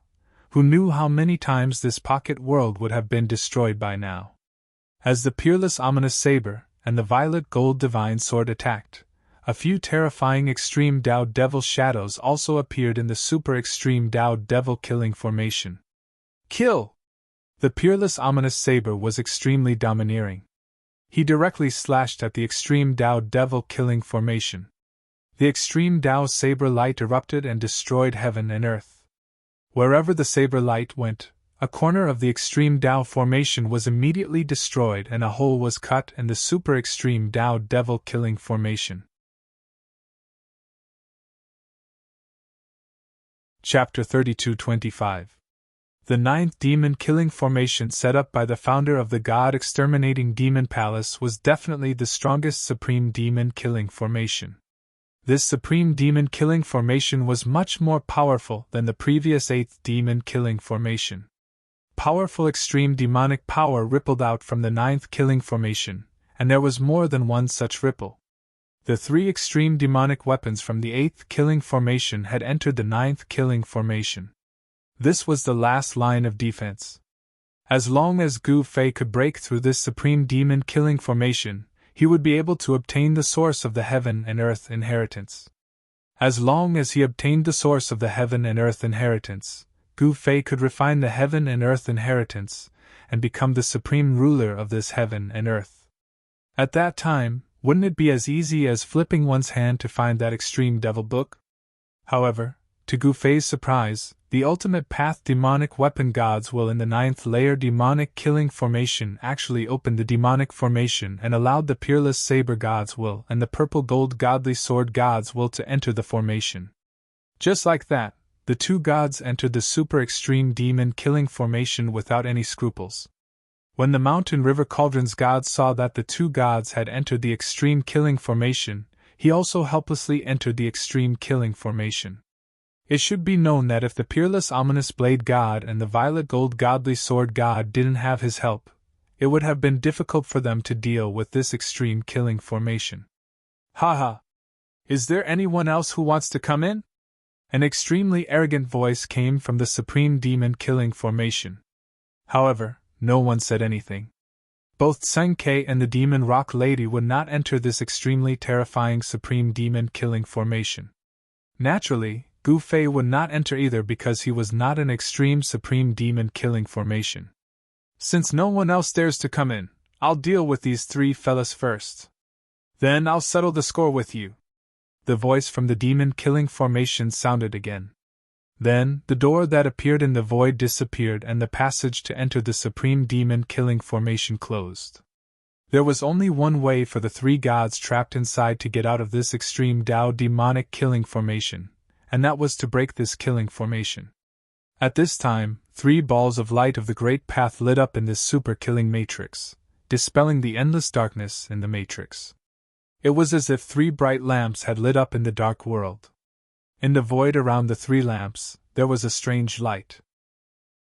who knew how many times this pocket world would have been destroyed by now? As the peerless ominous saber and the violet gold divine sword attacked, a few terrifying extreme Tao devil shadows also appeared in the super extreme Tao devil killing formation. Kill! The peerless ominous saber was extremely domineering. He directly slashed at the extreme Tao devil killing formation. The extreme Tao saber light erupted and destroyed heaven and earth. Wherever the saber light went, a corner of the extreme Tao formation was immediately destroyed and a hole was cut in the super extreme Tao devil killing formation. Chapter 32-25. The 9th demon killing formation set up by the founder of the God exterminating demon palace was definitely the strongest supreme demon killing formation. This supreme demon killing formation was much more powerful than the previous 8th demon killing formation. Powerful extreme demonic power rippled out from the 9th killing formation, and there was more than one such ripple. The 3 extreme demonic weapons from the 8th killing formation had entered the 9th killing formation. This was the last line of defense. As long as Gu Fei could break through this supreme demon killing formation, he would be able to obtain the source of the heaven and earth inheritance. As long as he obtained the source of the heaven and earth inheritance, Gu Fei could refine the heaven and earth inheritance and become the supreme ruler of this heaven and earth. At that time, wouldn't it be as easy as flipping one's hand to find that extreme devil book? However, to Gu Fei's surprise, the ultimate path demonic weapon God's will in the 9th layer demonic killing formation actually opened the demonic formation and allowed the peerless saber God's will and the purple gold godly sword God's will to enter the formation. Just like that, the two gods entered the super extreme demon killing formation without any scruples. When the mountain river cauldron's god saw that the two gods had entered the extreme killing formation, he also helplessly entered the extreme killing formation. It should be known that if the peerless ominous blade god and the violet gold godly sword god didn't have his help, it would have been difficult for them to deal with this extreme killing formation. Haha! Is there anyone else who wants to come in? An extremely arrogant voice came from the supreme demon killing formation. However, no one said anything. Both Tseng Kai and the demon rock lady would not enter this extremely terrifying supreme demon killing formation. Naturally, Gu Fei would not enter either because he was not an extreme supreme demon killing formation. Since no one else dares to come in, I'll deal with these three fellas first. Then I'll settle the score with you. The voice from the demon killing formation sounded again. Then, the door that appeared in the void disappeared and the passage to enter the supreme demon killing formation closed. There was only one way for the three gods trapped inside to get out of this extreme Tao demonic killing formation, and that was to break this killing formation. At this time, 3 balls of light of the great path lit up in this super killing matrix, dispelling the endless darkness in the matrix. It was as if 3 bright lamps had lit up in the dark world. In the void around the 3 lamps, there was a strange light.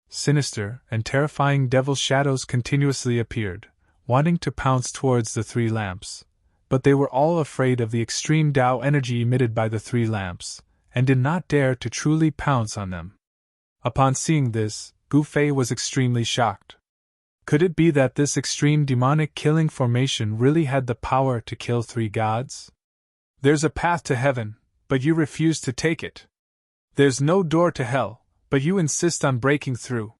Sinister and terrifying devil shadows continuously appeared, wanting to pounce towards the 3 lamps, but they were all afraid of the extreme Tao energy emitted by the 3 lamps, and did not dare to truly pounce on them. Upon seeing this, Gu Fei was extremely shocked. Could it be that this extreme demonic killing formation really had the power to kill 3 gods? There's a path to heaven, but you refuse to take it. There's no door to hell, but you insist on breaking through.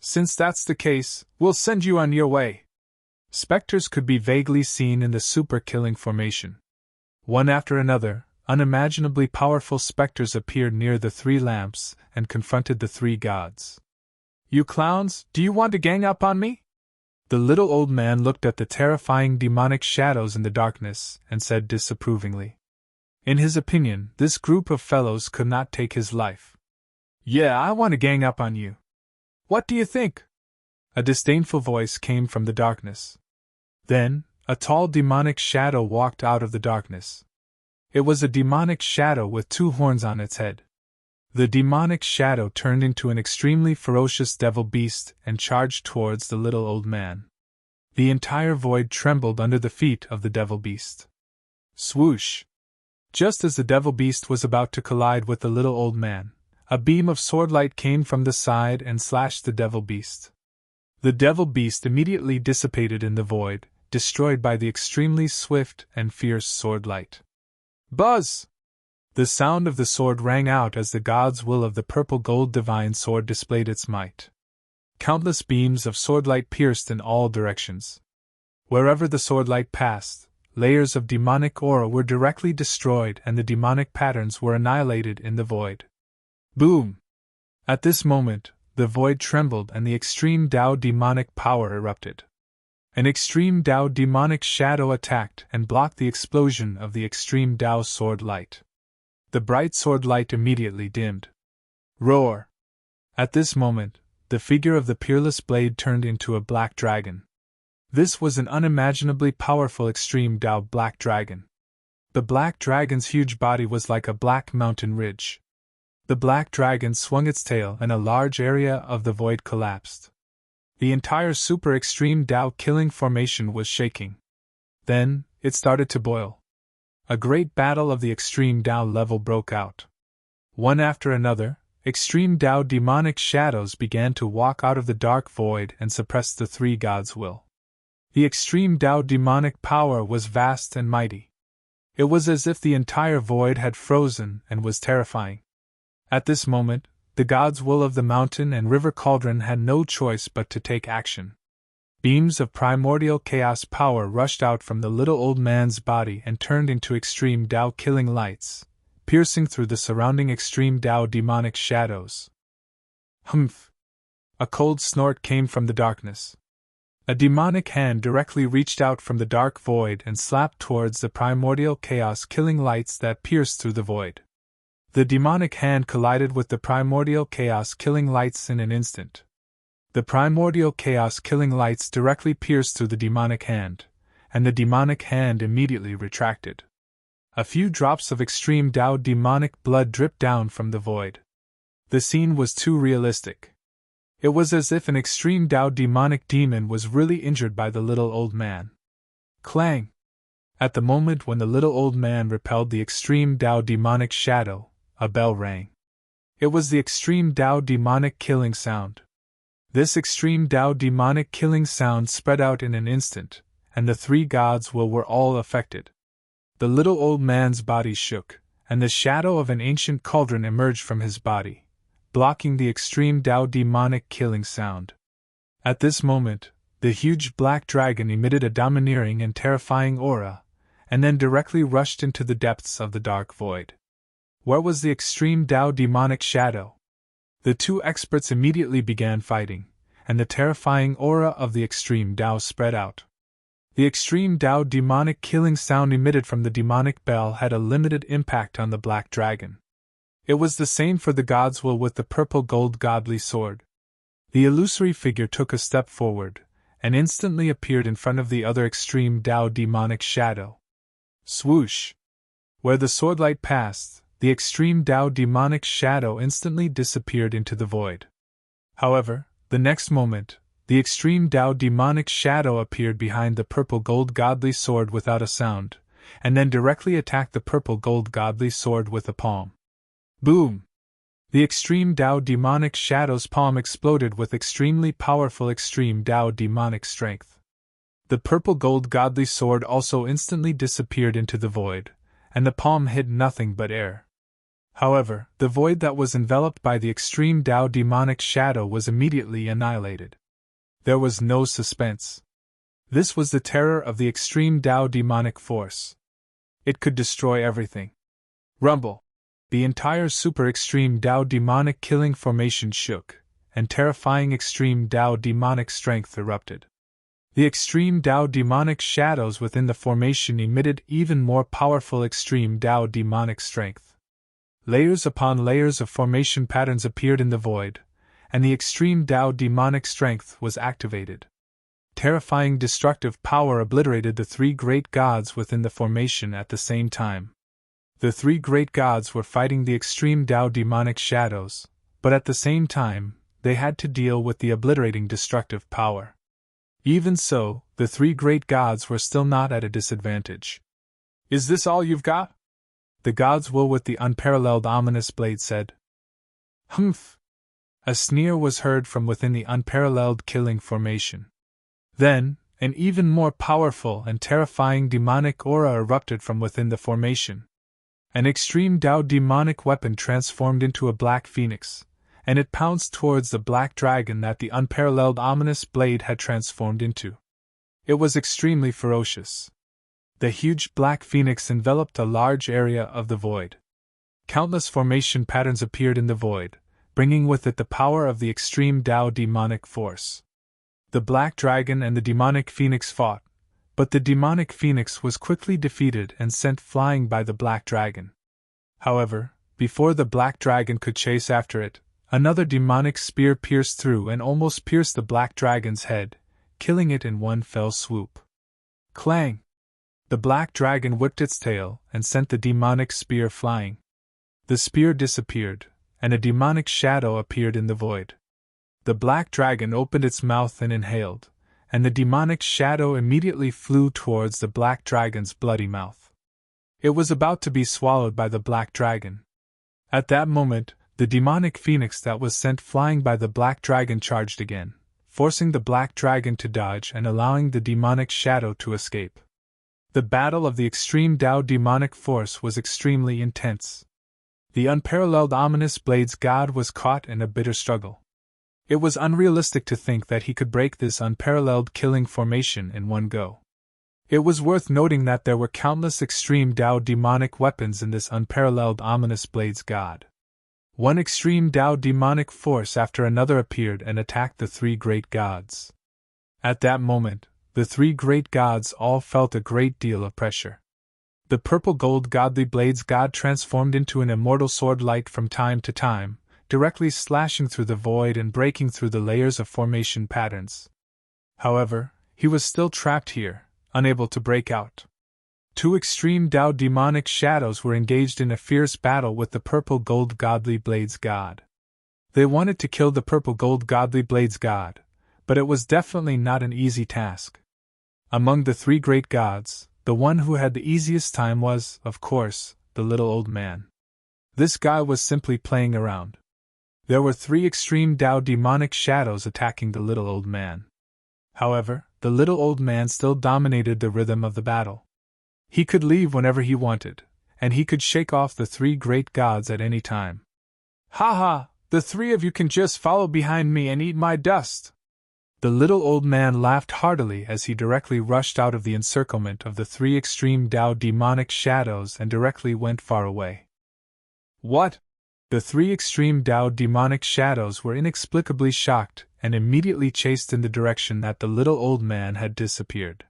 Since that's the case, we'll send you on your way. Specters could be vaguely seen in the super killing formation. One after another, unimaginably powerful specters appeared near the 3 lamps and confronted the 3 gods. You clowns, do you want to gang up on me? The little old man looked at the terrifying demonic shadows in the darkness and said disapprovingly. In his opinion, this group of fellows could not take his life. Yeah, I want to gang up on you. What do you think? A disdainful voice came from the darkness. Then, a tall demonic shadow walked out of the darkness. It was a demonic shadow with 2 horns on its head. The demonic shadow turned into an extremely ferocious devil beast and charged towards the little old man. The entire void trembled under the feet of the devil beast. Swoosh! Just as the devil beast was about to collide with the little old man, a beam of swordlight came from the side and slashed the devil beast. The devil beast immediately dissipated in the void, destroyed by the extremely swift and fierce swordlight. Buzz! The sound of the sword rang out as the god's will of the purple gold divine sword displayed its might. Countless beams of swordlight pierced in all directions. Wherever the swordlight passed, layers of demonic aura were directly destroyed and the demonic patterns were annihilated in the void. Boom! At this moment, the void trembled and the extreme Tao demonic power erupted. An extreme Tao demonic shadow attacked and blocked the explosion of the extreme Tao sword light. The bright sword light immediately dimmed. Roar! At this moment, the figure of the peerless blade turned into a black dragon. This was an unimaginably powerful extreme Tao black dragon. The black dragon's huge body was like a black mountain ridge. The black dragon swung its tail and a large area of the void collapsed. The entire super extreme Tao killing formation was shaking. Then, it started to boil. A great battle of the extreme Tao level broke out. One after another, extreme Tao demonic shadows began to walk out of the dark void and suppress the 3 gods' will. The extreme Tao demonic power was vast and mighty. It was as if the entire void had frozen and was terrifying. At this moment, the god's will of the mountain and river cauldron had no choice but to take action. Beams of primordial chaos power rushed out from the little old man's body and turned into extreme Tao killing lights, piercing through the surrounding extreme Tao demonic shadows. Humph! A cold snort came from the darkness. A demonic hand directly reached out from the dark void and slapped towards the primordial chaos killing lights that pierced through the void. The demonic hand collided with the primordial chaos-killing lights in an instant. The primordial chaos-killing lights directly pierced through the demonic hand, and the demonic hand immediately retracted. A few drops of extreme Tao demonic blood dripped down from the void. The scene was too realistic. It was as if an extreme Tao demonic demon was really injured by the little old man. Clang! At the moment when the little old man repelled the extreme Tao demonic shadow, a bell rang. It was the extreme Tao demonic killing sound. This extreme Tao demonic killing sound spread out in an instant, and the three gods were all affected. The little old man's body shook, and the shadow of an ancient cauldron emerged from his body, blocking the extreme Tao demonic killing sound. At this moment, the huge black dragon emitted a domineering and terrifying aura, and then directly rushed into the depths of the dark void. Where was the extreme Tao demonic shadow? The two experts immediately began fighting, and the terrifying aura of the extreme Tao spread out. The extreme Tao demonic killing sound emitted from the demonic bell had a limited impact on the black dragon. It was the same for the god's will with the purple gold godly sword. The illusory figure took a step forward, and instantly appeared in front of the other extreme Tao demonic shadow. Swoosh! Where the swordlight passed, the extreme Tao demonic shadow instantly disappeared into the void. However, the next moment, the extreme Tao demonic shadow appeared behind the purple gold godly sword without a sound, and then directly attacked the purple gold godly sword with a palm. Boom! The extreme Tao demonic shadow's palm exploded with extremely powerful extreme Tao demonic strength. The purple gold godly sword also instantly disappeared into the void, and the palm hid nothing but air. However, the void that was enveloped by the extreme Tao demonic shadow was immediately annihilated. There was no suspense. This was the terror of the extreme Tao demonic force. It could destroy everything. Rumble! The entire super extreme Tao demonic killing formation shook, and terrifying extreme Tao demonic strength erupted. The extreme Tao demonic shadows within the formation emitted even more powerful extreme Tao demonic strength. Layers upon layers of formation patterns appeared in the void, and the extreme Tao demonic strength was activated. Terrifying destructive power obliterated the three great gods within the formation at the same time. The three great gods were fighting the extreme Tao demonic shadows, but at the same time, they had to deal with the obliterating destructive power. Even so, the three great gods were still not at a disadvantage. "Is this all you've got?" The god's will with the unparalleled ominous blade said. "Humph!" A sneer was heard from within the unparalleled killing formation. Then, an even more powerful and terrifying demonic aura erupted from within the formation. An extreme Tao demonic weapon transformed into a black phoenix, and it pounced towards the black dragon that the unparalleled ominous blade had transformed into. It was extremely ferocious. The huge black phoenix enveloped a large area of the void. Countless formation patterns appeared in the void, bringing with it the power of the extreme Tao demonic force. The black dragon and the demonic phoenix fought, but the demonic phoenix was quickly defeated and sent flying by the black dragon. However, before the black dragon could chase after it, another demonic spear pierced through and almost pierced the black dragon's head, killing it in one fell swoop. Clang! The black dragon whipped its tail and sent the demonic spear flying. The spear disappeared, and a demonic shadow appeared in the void. The black dragon opened its mouth and inhaled, and the demonic shadow immediately flew towards the black dragon's bloody mouth. It was about to be swallowed by the black dragon. At that moment, the demonic phoenix that was sent flying by the black dragon charged again, forcing the black dragon to dodge and allowing the demonic shadow to escape. The battle of the extreme Tao demonic force was extremely intense. The unparalleled ominous blade's god was caught in a bitter struggle. It was unrealistic to think that he could break this unparalleled killing formation in one go. It was worth noting that there were countless extreme Tao demonic weapons in this unparalleled ominous blade's god. One extreme Tao demonic force after another appeared and attacked the three great gods. At that moment, the three great gods all felt a great deal of pressure. The purple gold godly blades God transformed into an immortal sword light from time to time, directly slashing through the void and breaking through the layers of formation patterns. However, he was still trapped here, unable to break out. Two extreme Tao demonic shadows were engaged in a fierce battle with the purple gold godly blades god. They wanted to kill the purple gold godly blades god, but it was definitely not an easy task. Among the three great gods, the one who had the easiest time was, of course, the little old man. This guy was simply playing around. There were three extreme Tao demonic shadows attacking the little old man. However, the little old man still dominated the rhythm of the battle. He could leave whenever he wanted, and he could shake off the three great gods at any time. "Ha ha! The three of you can just follow behind me and eat my dust!" The little old man laughed heartily as he directly rushed out of the encirclement of the three extreme Tao demonic shadows and directly went far away. What? The three extreme Tao demonic shadows were inexplicably shocked and immediately chased in the direction that the little old man had disappeared.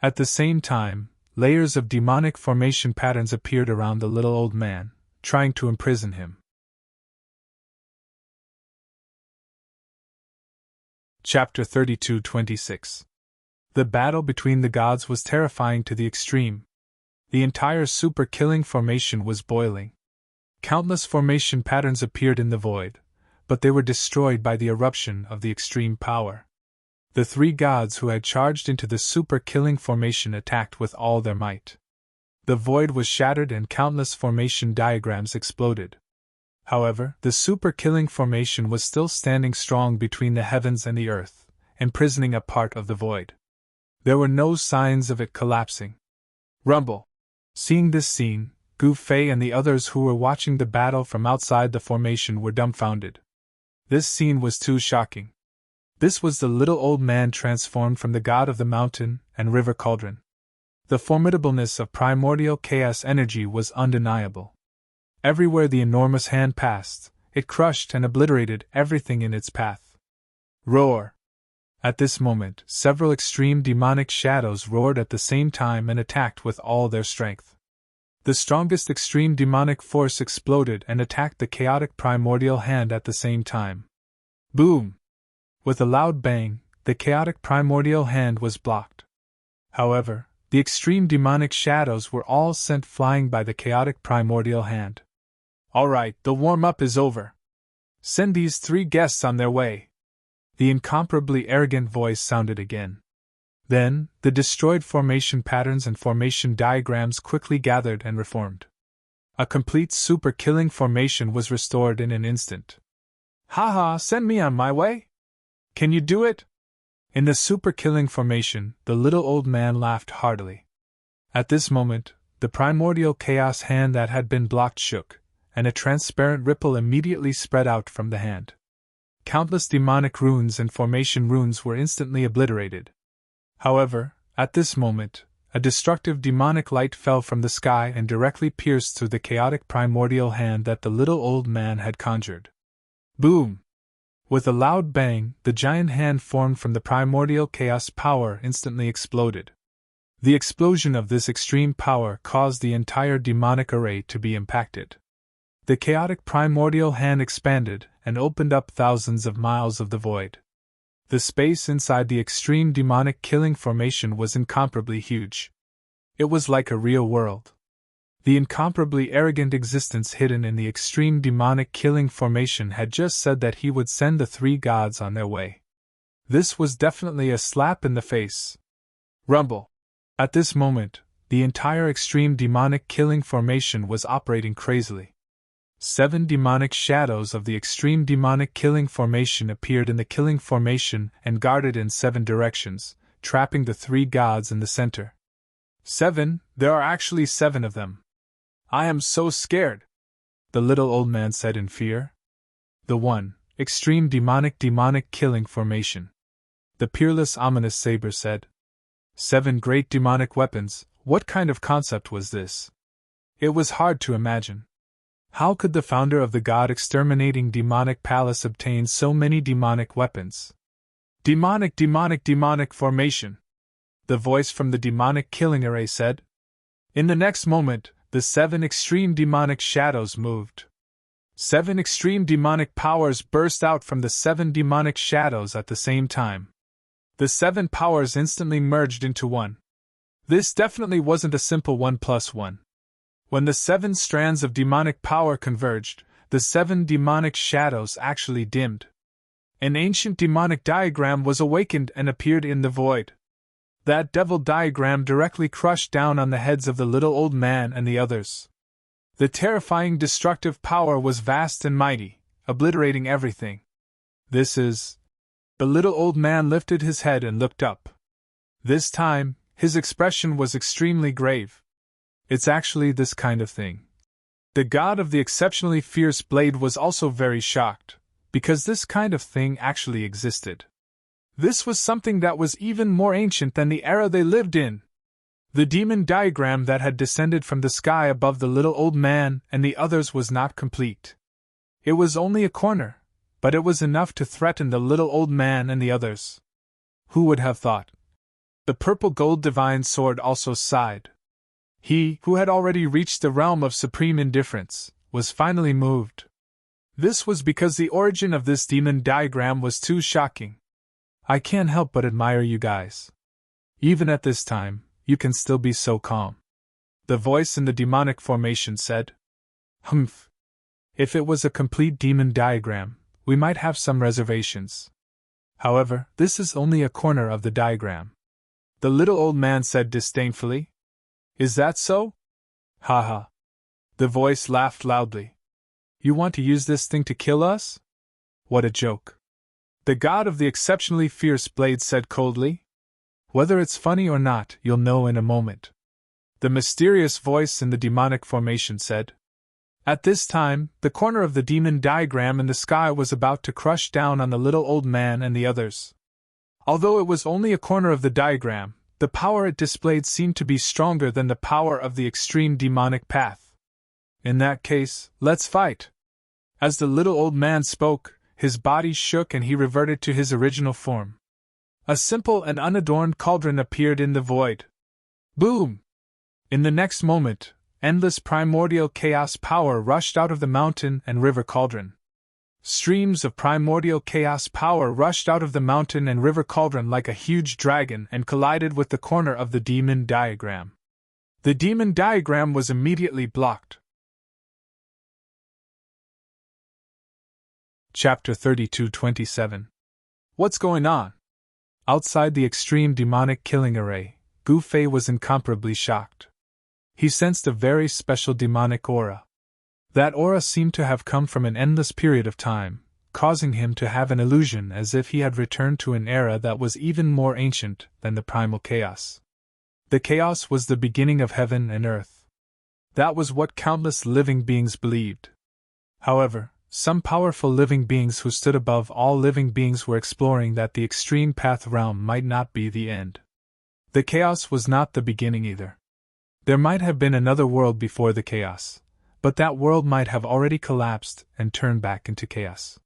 At the same time, layers of demonic formation patterns appeared around the little old man, trying to imprison him. Chapter 32:26. The battle between the gods was terrifying to the extreme. The entire super-killing formation was boiling. Countless formation patterns appeared in the void, but they were destroyed by the eruption of the extreme power. The three gods who had charged into the super-killing formation attacked with all their might. The void was shattered and countless formation diagrams exploded. However, the super-killing formation was still standing strong between the heavens and the earth, imprisoning a part of the void. There were no signs of it collapsing. Rumble! Seeing this scene, Gu Fei and the others who were watching the battle from outside the formation were dumbfounded. This scene was too shocking. This was the little old man transformed from the god of the mountain and river cauldron. The formidableness of primordial chaos energy was undeniable. Everywhere the enormous hand passed, it crushed and obliterated everything in its path. Roar! At this moment, several extreme demonic shadows roared at the same time and attacked with all their strength. The strongest extreme demonic force exploded and attacked the chaotic primordial hand at the same time. Boom! With a loud bang, the chaotic primordial hand was blocked. However, the extreme demonic shadows were all sent flying by the chaotic primordial hand. "Alright, the warm-up is over. Send these three guests on their way." The incomparably arrogant voice sounded again. Then, the destroyed formation patterns and formation diagrams quickly gathered and reformed. A complete super-killing formation was restored in an instant. "Haha, send me on my way? Can you do it?" In the super-killing formation, the little old man laughed heartily. At this moment, the primordial chaos hand that had been blocked shook, and a transparent ripple immediately spread out from the hand. Countless demonic runes and formation runes were instantly obliterated. However, at this moment, a destructive demonic light fell from the sky and directly pierced through the chaotic primordial hand that the little old man had conjured. Boom! With a loud bang, the giant hand formed from the primordial chaos power instantly exploded. The explosion of this extreme power caused the entire demonic array to be impacted. The chaotic primordial hand expanded and opened up thousands of miles of the void. The space inside the extreme demonic killing formation was incomparably huge. It was like a real world. The incomparably arrogant existence hidden in the extreme demonic killing formation had just said that he would send the three gods on their way. This was definitely a slap in the face. Rumble! At this moment, the entire extreme demonic killing formation was operating crazily. 7 demonic shadows of the extreme demonic killing formation appeared in the killing formation and guarded in 7 directions, trapping the 3 gods in the center. 7? There are actually 7 of them. I am so scared, the little old man said in fear. The 1, extreme demonic killing formation. The peerless ominous saber said. 7 great demonic weapons, what kind of concept was this? It was hard to imagine. How could the founder of the god-exterminating demonic palace obtain so many demonic weapons? Demonic formation! The voice from the demonic killing array said. In the next moment, the 7 extreme demonic shadows moved. 7 extreme demonic powers burst out from the 7 demonic shadows at the same time. The 7 powers instantly merged into one. This definitely wasn't a simple 1+1. When the 7 strands of demonic power converged, the 7 demonic shadows actually dimmed. An ancient demonic diagram was awakened and appeared in the void. That devil diagram directly crushed down on the heads of the little old man and the others. The terrifying destructive power was vast and mighty, obliterating everything. This is... The little old man lifted his head and looked up. This time, his expression was extremely grave. It's actually this kind of thing. The god of the exceptionally fierce blade was also very shocked, because this kind of thing actually existed. This was something that was even more ancient than the era they lived in. The demon diagram that had descended from the sky above the little old man and the others was not complete. It was only a corner, but it was enough to threaten the little old man and the others. Who would have thought? The purple gold divine sword also sighed. He, who had already reached the realm of supreme indifference, was finally moved. This was because the origin of this demon diagram was too shocking. I can't help but admire you guys. Even at this time, you can still be so calm. The voice in the demonic formation said. Humph. If it was a complete demon diagram, we might have some reservations. However, this is only a corner of the diagram. The little old man said disdainfully. Is that so? Ha ha. The voice laughed loudly. You want to use this thing to kill us? What a joke. The god of the exceptionally fierce blade said coldly. Whether it's funny or not, you'll know in a moment. The mysterious voice in the demonic formation said. At this time, the corner of the demon diagram in the sky was about to crush down on the little old man and the others. Although it was only a corner of the diagram, the power it displayed seemed to be stronger than the power of the extreme demonic path. In that case, let's fight. As the little old man spoke, his body shook and he reverted to his original form. A simple and unadorned cauldron appeared in the void. Boom! In the next moment, endless primordial chaos power rushed out of the mountain and river cauldron. Streams of primordial chaos power rushed out of the mountain and river cauldron like a huge dragon and collided with the corner of the demon diagram. The demon diagram was immediately blocked. Chapter 32:27. What's going on? Outside the extreme demonic killing array, Gu Fei was incomparably shocked. He sensed a very special demonic aura. That aura seemed to have come from an endless period of time, causing him to have an illusion as if he had returned to an era that was even more ancient than the primal chaos. The chaos was the beginning of heaven and earth. That was what countless living beings believed. However, some powerful living beings who stood above all living beings were exploring that the extreme path realm might not be the end. The chaos was not the beginning either. There might have been another world before the chaos, but that world might have already collapsed and turned back into chaos.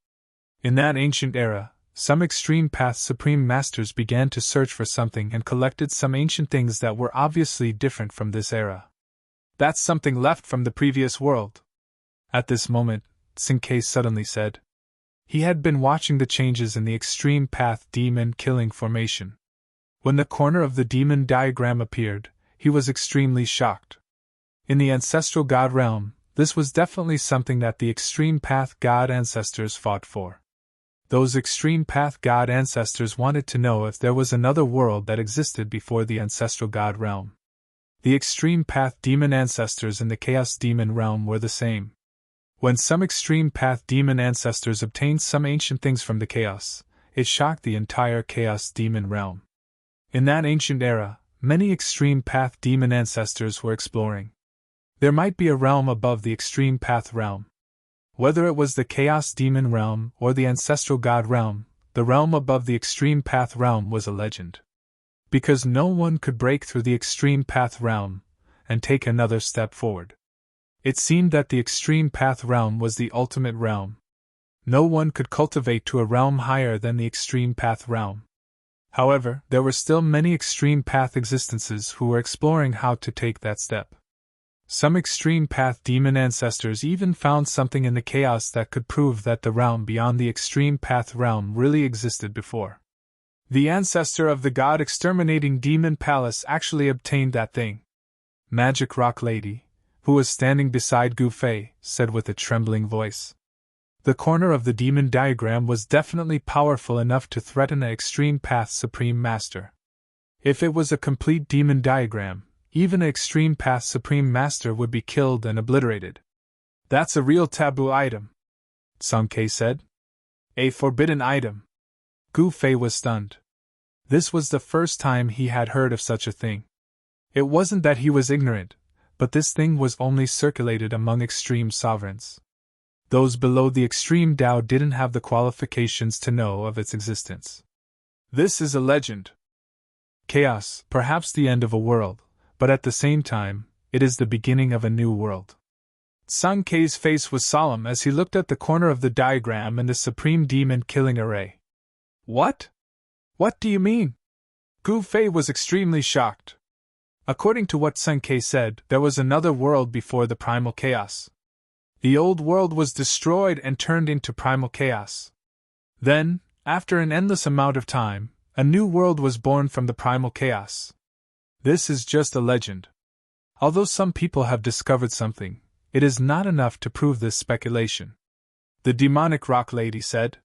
In that ancient era, some extreme path supreme masters began to search for something and collected some ancient things that were obviously different from this era. That's something left from the previous world. At this moment, Tsinkei suddenly said. He had been watching the changes in the extreme path demon killing formation. When the corner of the demon diagram appeared, he was extremely shocked. In the ancestral god realm, this was definitely something that the extreme path god ancestors fought for. Those extreme path god ancestors wanted to know if there was another world that existed before the ancestral god realm. The extreme path demon ancestors in the chaos demon realm were the same. When some extreme path demon ancestors obtained some ancient things from the chaos, it shocked the entire chaos demon realm. In that ancient era, many extreme path demon ancestors were exploring. There might be a realm above the extreme path realm. Whether it was the chaos demon realm or the ancestral god realm, the realm above the extreme path realm was a legend. Because no one could break through the extreme path realm and take another step forward. It seemed that the extreme path realm was the ultimate realm. No one could cultivate to a realm higher than the extreme path realm. However, there were still many extreme path existences who were exploring how to take that step. Some extreme path demon ancestors even found something in the chaos that could prove that the realm beyond the extreme path realm really existed before. The ancestor of the god-exterminating demon palace actually obtained that thing. Magic Rock Lady, who was standing beside Gu Fei, said with a trembling voice. The corner of the demon diagram was definitely powerful enough to threaten an extreme path supreme master. If it was a complete demon diagram, even an extreme path supreme master would be killed and obliterated. That's a real taboo item, Sung Kei said. A forbidden item. Gu Fei was stunned. This was the first time he had heard of such a thing. It wasn't that he was ignorant, but this thing was only circulated among extreme sovereigns. Those below the extreme Tao didn't have the qualifications to know of its existence. This is a legend. Chaos, perhaps the end of a world, but at the same time, it is the beginning of a new world. Sung Kei's face was solemn as he looked at the corner of the diagram and the supreme demon killing array. What? What do you mean? Gu Fei was extremely shocked. According to what Sung Kei said, there was another world before the primal chaos. The old world was destroyed and turned into primal chaos. Then, after an endless amount of time, a new world was born from the primal chaos. This is just a legend. Although some people have discovered something, it is not enough to prove this speculation. The demonic rock lady said.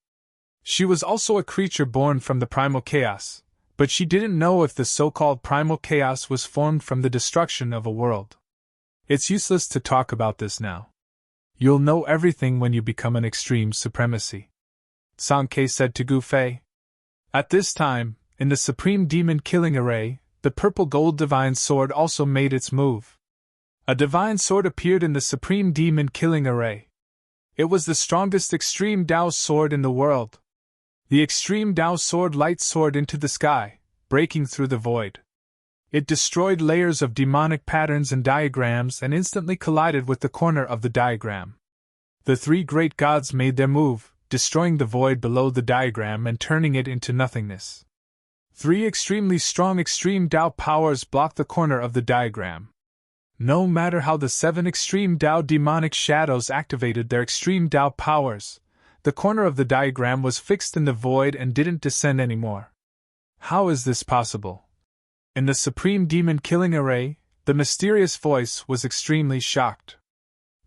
She was also a creature born from the primal chaos, but she didn't know if the so-called primal chaos was formed from the destruction of a world. It's useless to talk about this now. You'll know everything when you become an extreme supremacy, Sung Kei said to Gu Fei. At this time, in the supreme demon killing array, the purple gold divine sword also made its move. A divine sword appeared in the supreme demon killing array. It was the strongest extreme Tao sword in the world. The extreme Tao sword light soared into the sky, breaking through the void. It destroyed layers of demonic patterns and diagrams and instantly collided with the corner of the diagram. The three great gods made their move, destroying the void below the diagram and turning it into nothingness. Three extremely strong extreme Tao powers blocked the corner of the diagram. No matter how the seven extreme Tao demonic shadows activated their extreme Tao powers, the corner of the diagram was fixed in the void and didn't descend anymore. How is this possible? In the supreme demon killing array, the mysterious voice was extremely shocked.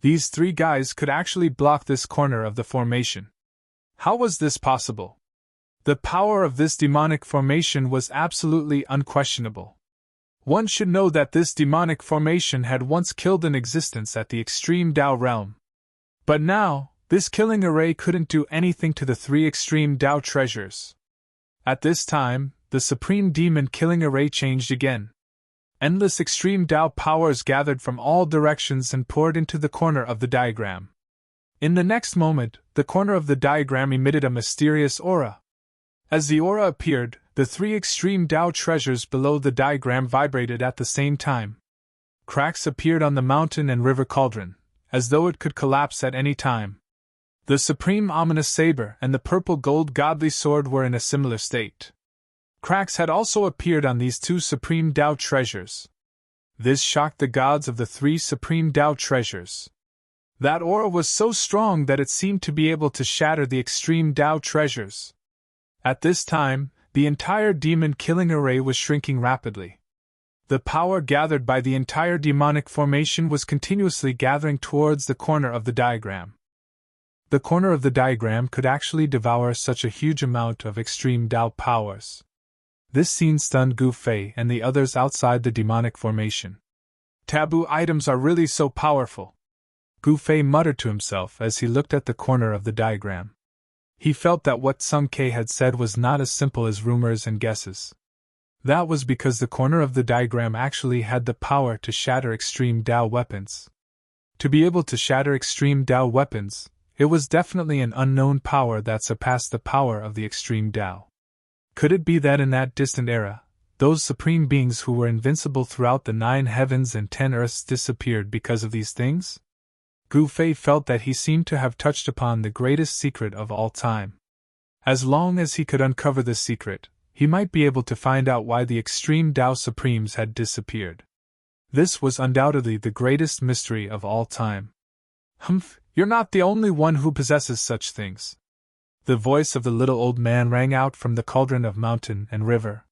These three guys could actually block this corner of the formation. How was this possible? The power of this demonic formation was absolutely unquestionable. One should know that this demonic formation had once killed an existence at the extreme Tao realm. But now, this killing array couldn't do anything to the three extreme Tao treasures. At this time, the supreme demon killing array changed again. Endless extreme Tao powers gathered from all directions and poured into the corner of the diagram. In the next moment, the corner of the diagram emitted a mysterious aura. As the aura appeared, the three extreme Tao treasures below the diagram vibrated at the same time. Cracks appeared on the mountain and river cauldron, as though it could collapse at any time. The supreme ominous saber and the purple gold godly sword were in a similar state. Cracks had also appeared on these two supreme Tao treasures. This shocked the gods of the three supreme Tao treasures. That aura was so strong that it seemed to be able to shatter the extreme Tao treasures. At this time, the entire demon-killing array was shrinking rapidly. The power gathered by the entire demonic formation was continuously gathering towards the corner of the diagram. The corner of the diagram could actually devour such a huge amount of extreme Tao powers. This scene stunned Gu Fei and the others outside the demonic formation. Taboo items are really so powerful, Gu Fei muttered to himself as he looked at the corner of the diagram. He felt that what Sung Kei had said was not as simple as rumors and guesses. That was because the corner of the diagram actually had the power to shatter extreme Tao weapons. To be able to shatter extreme Tao weapons, it was definitely an unknown power that surpassed the power of the extreme Tao. Could it be that in that distant era, those supreme beings who were invincible throughout the 9 heavens and 10 earths disappeared because of these things? Gu Fei felt that he seemed to have touched upon the greatest secret of all time. As long as he could uncover this secret, he might be able to find out why the extreme Tao Supremes had disappeared. This was undoubtedly the greatest mystery of all time. Humph, you're not the only one who possesses such things. The voice of the little old man rang out from the cauldron of mountain and river.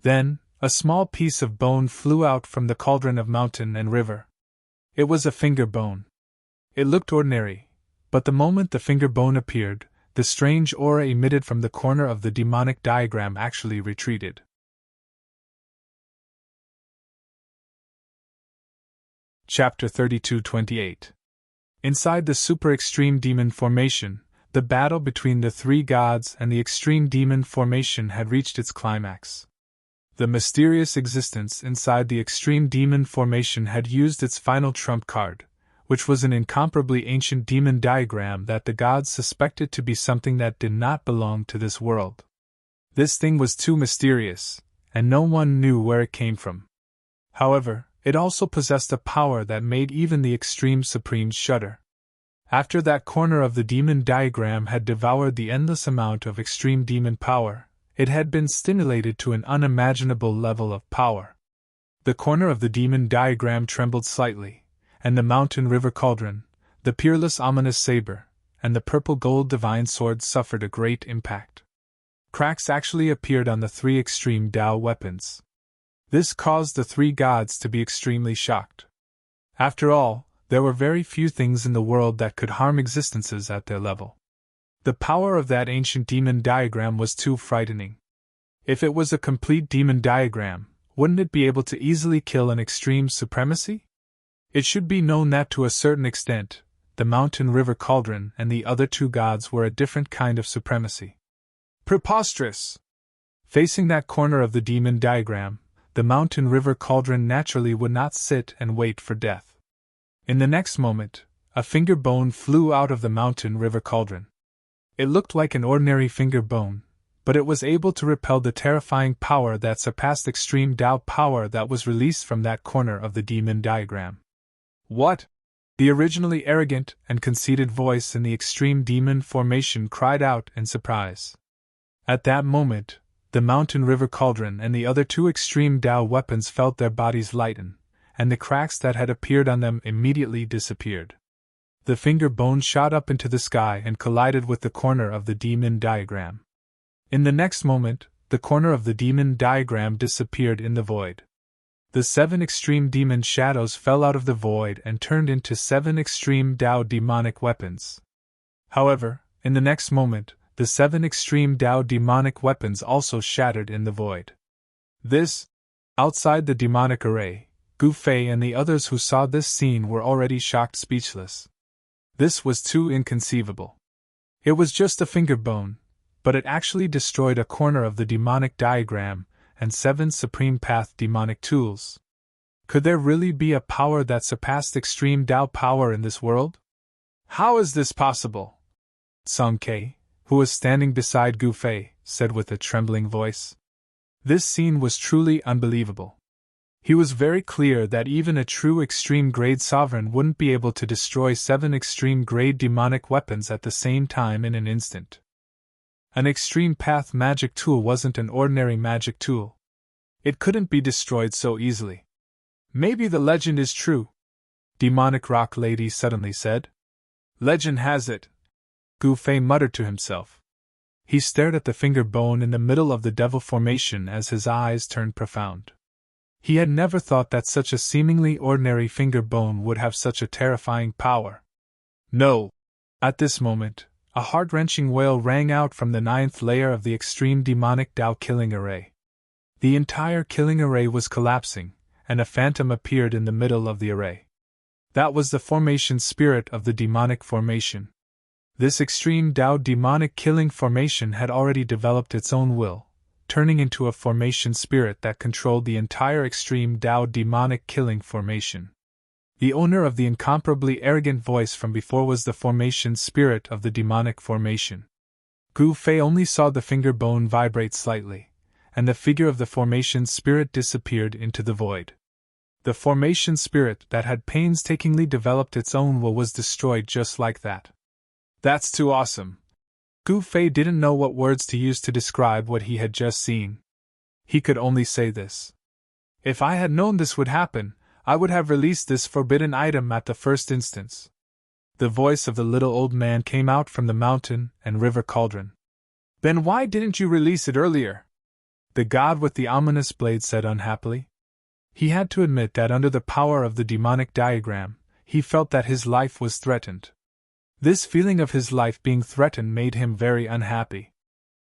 Then, a small piece of bone flew out from the cauldron of mountain and river. It was a finger bone. It looked ordinary, but the moment the finger bone appeared, the strange aura emitted from the corner of the demonic diagram actually retreated. Chapter 32-28. Inside the super extreme demon formation, the battle between the three gods and the extreme demon formation had reached its climax. The mysterious existence inside the extreme demon formation had used its final trump card, which was an incomparably ancient demon diagram that the gods suspected to be something that did not belong to this world. This thing was too mysterious, and no one knew where it came from. However, it also possessed a power that made even the extreme supremes shudder. After that corner of the demon diagram had devoured the endless amount of extreme demon power, it had been stimulated to an unimaginable level of power. The corner of the demon diagram trembled slightly, and the mountain river cauldron, the peerless ominous saber, and the purple gold divine sword suffered a great impact. Cracks actually appeared on the three extreme Tao weapons. This caused the three gods to be extremely shocked. After all, there were very few things in the world that could harm existences at their level. The power of that ancient demon diagram was too frightening. If it was a complete demon diagram, wouldn't it be able to easily kill an extreme supremacy? It should be known that to a certain extent, the mountain river cauldron and the other two gods were a different kind of supremacy. Preposterous! Facing that corner of the demon diagram, the mountain river cauldron naturally would not sit and wait for death. In the next moment, a finger bone flew out of the mountain river cauldron. It looked like an ordinary finger bone, but it was able to repel the terrifying power that surpassed extreme Tao power that was released from that corner of the demon diagram. What? The originally arrogant and conceited voice in the extreme demon formation cried out in surprise. At that moment, the mountain river cauldron and the other two extreme Tao weapons felt their bodies lighten, and the cracks that had appeared on them immediately disappeared. The finger bone shot up into the sky and collided with the corner of the demon diagram. In the next moment, the corner of the demon diagram disappeared in the void. The 7 extreme demon shadows fell out of the void and turned into 7 extreme Tao demonic weapons. However, in the next moment, the 7 extreme Tao demonic weapons also shattered in the void. Outside the demonic array, Gu Fei and the others who saw this scene were already shocked speechless. This was too inconceivable. It was just a finger bone, but it actually destroyed a corner of the demonic diagram and 7 Supreme Path demonic tools. Could there really be a power that surpassed extreme Tao power in this world? How is this possible? Song Ke, who was standing beside Gu Fei, said with a trembling voice. This scene was truly unbelievable. He was very clear that even a true extreme-grade sovereign wouldn't be able to destroy 7 extreme-grade demonic weapons at the same time in an instant. An extreme path magic tool wasn't an ordinary magic tool. It couldn't be destroyed so easily. Maybe the legend is true, Demonic Rock Lady suddenly said. Legend has it, Gu Fei muttered to himself. He stared at the finger bone in the middle of the devil formation as his eyes turned profound. He had never thought that such a seemingly ordinary finger bone would have such a terrifying power. No! At this moment, a heart-wrenching wail rang out from the 9th layer of the extreme demonic Tao killing array. The entire killing array was collapsing, and a phantom appeared in the middle of the array. That was the formation spirit of the demonic formation. This extreme Tao demonic killing formation had already developed its own will, turning into a formation spirit that controlled the entire extreme Tao demonic killing formation. The owner of the incomparably arrogant voice from before was the formation spirit of the demonic formation. Gu Fei only saw the finger bone vibrate slightly, and the figure of the formation spirit disappeared into the void. The formation spirit that had painstakingly developed its own will was destroyed just like that. That's too awesome! Gu Fei didn't know what words to use to describe what he had just seen. He could only say this. If I had known this would happen, I would have released this forbidden item at the first instance. The voice of the little old man came out from the mountain and river cauldron. Then why didn't you release it earlier? The god with the ominous blade said unhappily. He had to admit that under the power of the demonic diagram, he felt that his life was threatened. This feeling of his life being threatened made him very unhappy.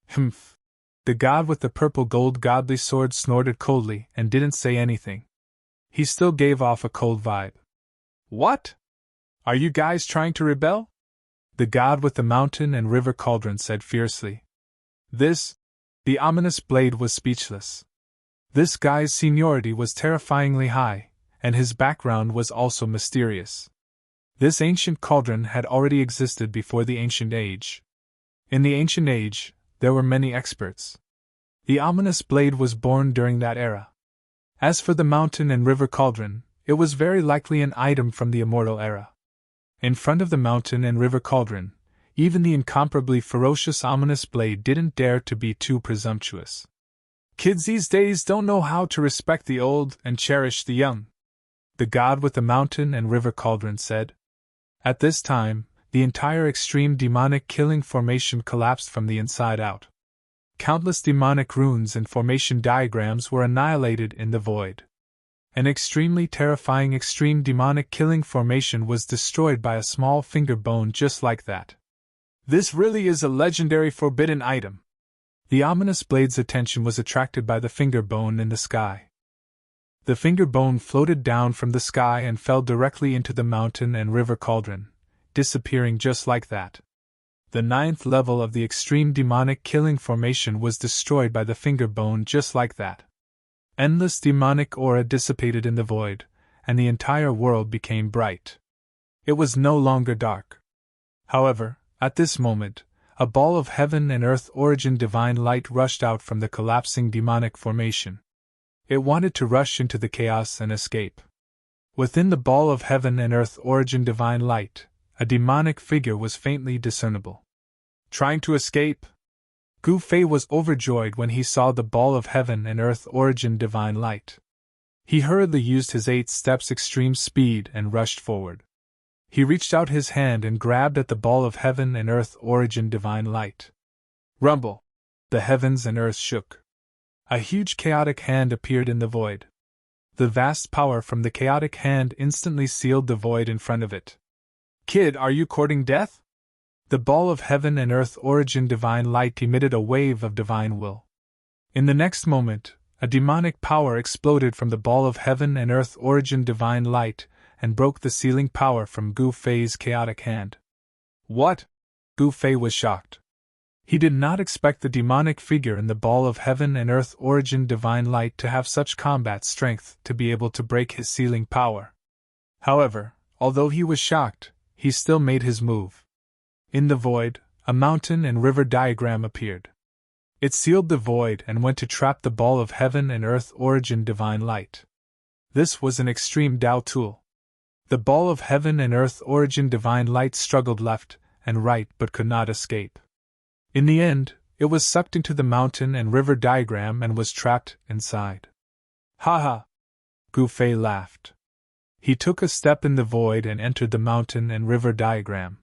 Humph. The god with the purple gold godly sword snorted coldly and didn't say anything. He still gave off a cold vibe. What? Are you guys trying to rebel? The god with the mountain and river cauldron said fiercely. The ominous blade was speechless. This guy's seniority was terrifyingly high, and his background was also mysterious. This ancient cauldron had already existed before the Ancient Age. In the Ancient Age, there were many experts. The ominous blade was born during that era. As for the mountain and river cauldron, it was very likely an item from the immortal era. In front of the mountain and river cauldron, even the incomparably ferocious ominous blade didn't dare to be too presumptuous. Kids these days don't know how to respect the old and cherish the young, the god with the mountain and river cauldron said. At this time, the entire extreme demonic killing formation collapsed from the inside out. Countless demonic runes and formation diagrams were annihilated in the void. An extremely terrifying extreme demonic killing formation was destroyed by a small finger bone just like that. This really is a legendary forbidden item. The ominous blade's attention was attracted by the finger bone in the sky. The finger bone floated down from the sky and fell directly into the mountain and river cauldron, disappearing just like that. The 9th level of the extreme demonic killing formation was destroyed by the finger bone just like that. Endless demonic aura dissipated in the void, and the entire world became bright. It was no longer dark. However, at this moment, a ball of heaven and earth origin divine light rushed out from the collapsing demonic formation. It wanted to rush into the chaos and escape. Within the ball of heaven and earth origin divine light, a demonic figure was faintly discernible. Trying to escape? Gu Fei was overjoyed when he saw the ball of heaven and earth origin divine light. He hurriedly used his 8 steps extreme speed and rushed forward. He reached out his hand and grabbed at the ball of heaven and earth origin divine light. Rumble! The heavens and earth shook. A huge chaotic hand appeared in the void. The vast power from the chaotic hand instantly sealed the void in front of it. Kid, are you courting death? The ball of heaven and earth origin divine light emitted a wave of divine will. In the next moment, a demonic power exploded from the ball of heaven and earth origin divine light, and broke the sealing power from Gu Fei's chaotic hand. What? Gu Fei was shocked. He did not expect the demonic figure in the ball of heaven and earth origin divine light to have such combat strength to be able to break his sealing power. However, although he was shocked, he still made his move. In the void, a mountain and river diagram appeared. It sealed the void and went to trap the ball of heaven and earth origin divine light. This was an extreme Dao tool. The ball of heaven and earth origin divine light struggled left and right but could not escape. In the end, it was sucked into the mountain and river diagram and was trapped inside. Ha ha! Gu Fei laughed. He took a step in the void and entered the mountain and river diagram.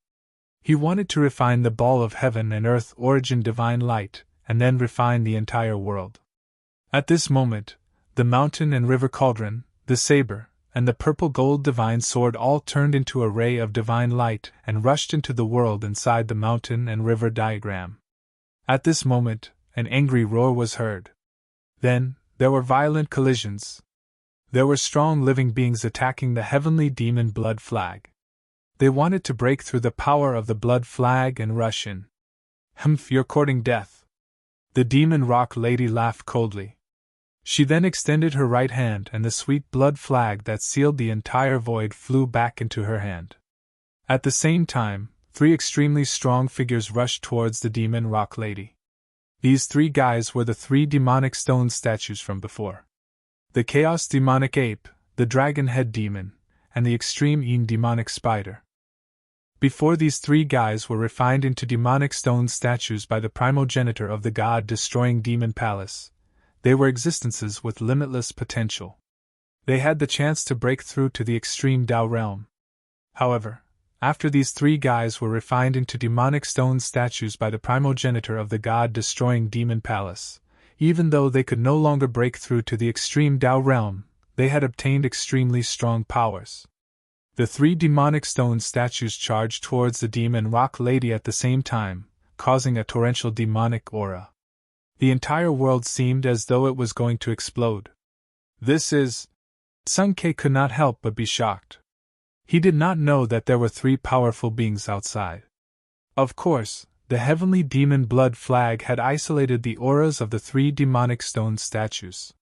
He wanted to refine the ball of heaven and earth origin divine light, and then refine the entire world. At this moment, the mountain and river cauldron, the saber, and the purple gold divine sword all turned into a ray of divine light and rushed into the world inside the mountain and river diagram. At this moment, an angry roar was heard. Then, there were violent collisions. There were strong living beings attacking the heavenly demon blood flag. They wanted to break through the power of the blood flag and rush in. Humph, you're courting death. The demon rock lady laughed coldly. She then extended her right hand and the sweet blood flag that sealed the entire void flew back into her hand. At the same time, 3 extremely strong figures rushed towards the demon rock lady. These 3 guys were the 3 demonic stone statues from before. The chaos demonic ape, the dragon head demon, and the extreme demonic spider. Before these three guys were refined into demonic stone statues by the primogenitor of the god-destroying demon palace, they were existences with limitless potential. They had the chance to break through to the extreme Tao realm. However, after these three guys were refined into demonic stone statues by the primogenitor of the god-destroying demon palace, even though they could no longer break through to the extreme Tao realm, they had obtained extremely strong powers. The three demonic stone statues charged towards the demon rock lady at the same time, causing a torrential demonic aura. The entire world seemed as though it was going to explode. This is... Sun Ke could not help but be shocked. He did not know that there were three powerful beings outside. Of course, the heavenly demon blood flag had isolated the auras of the three demonic stone statues.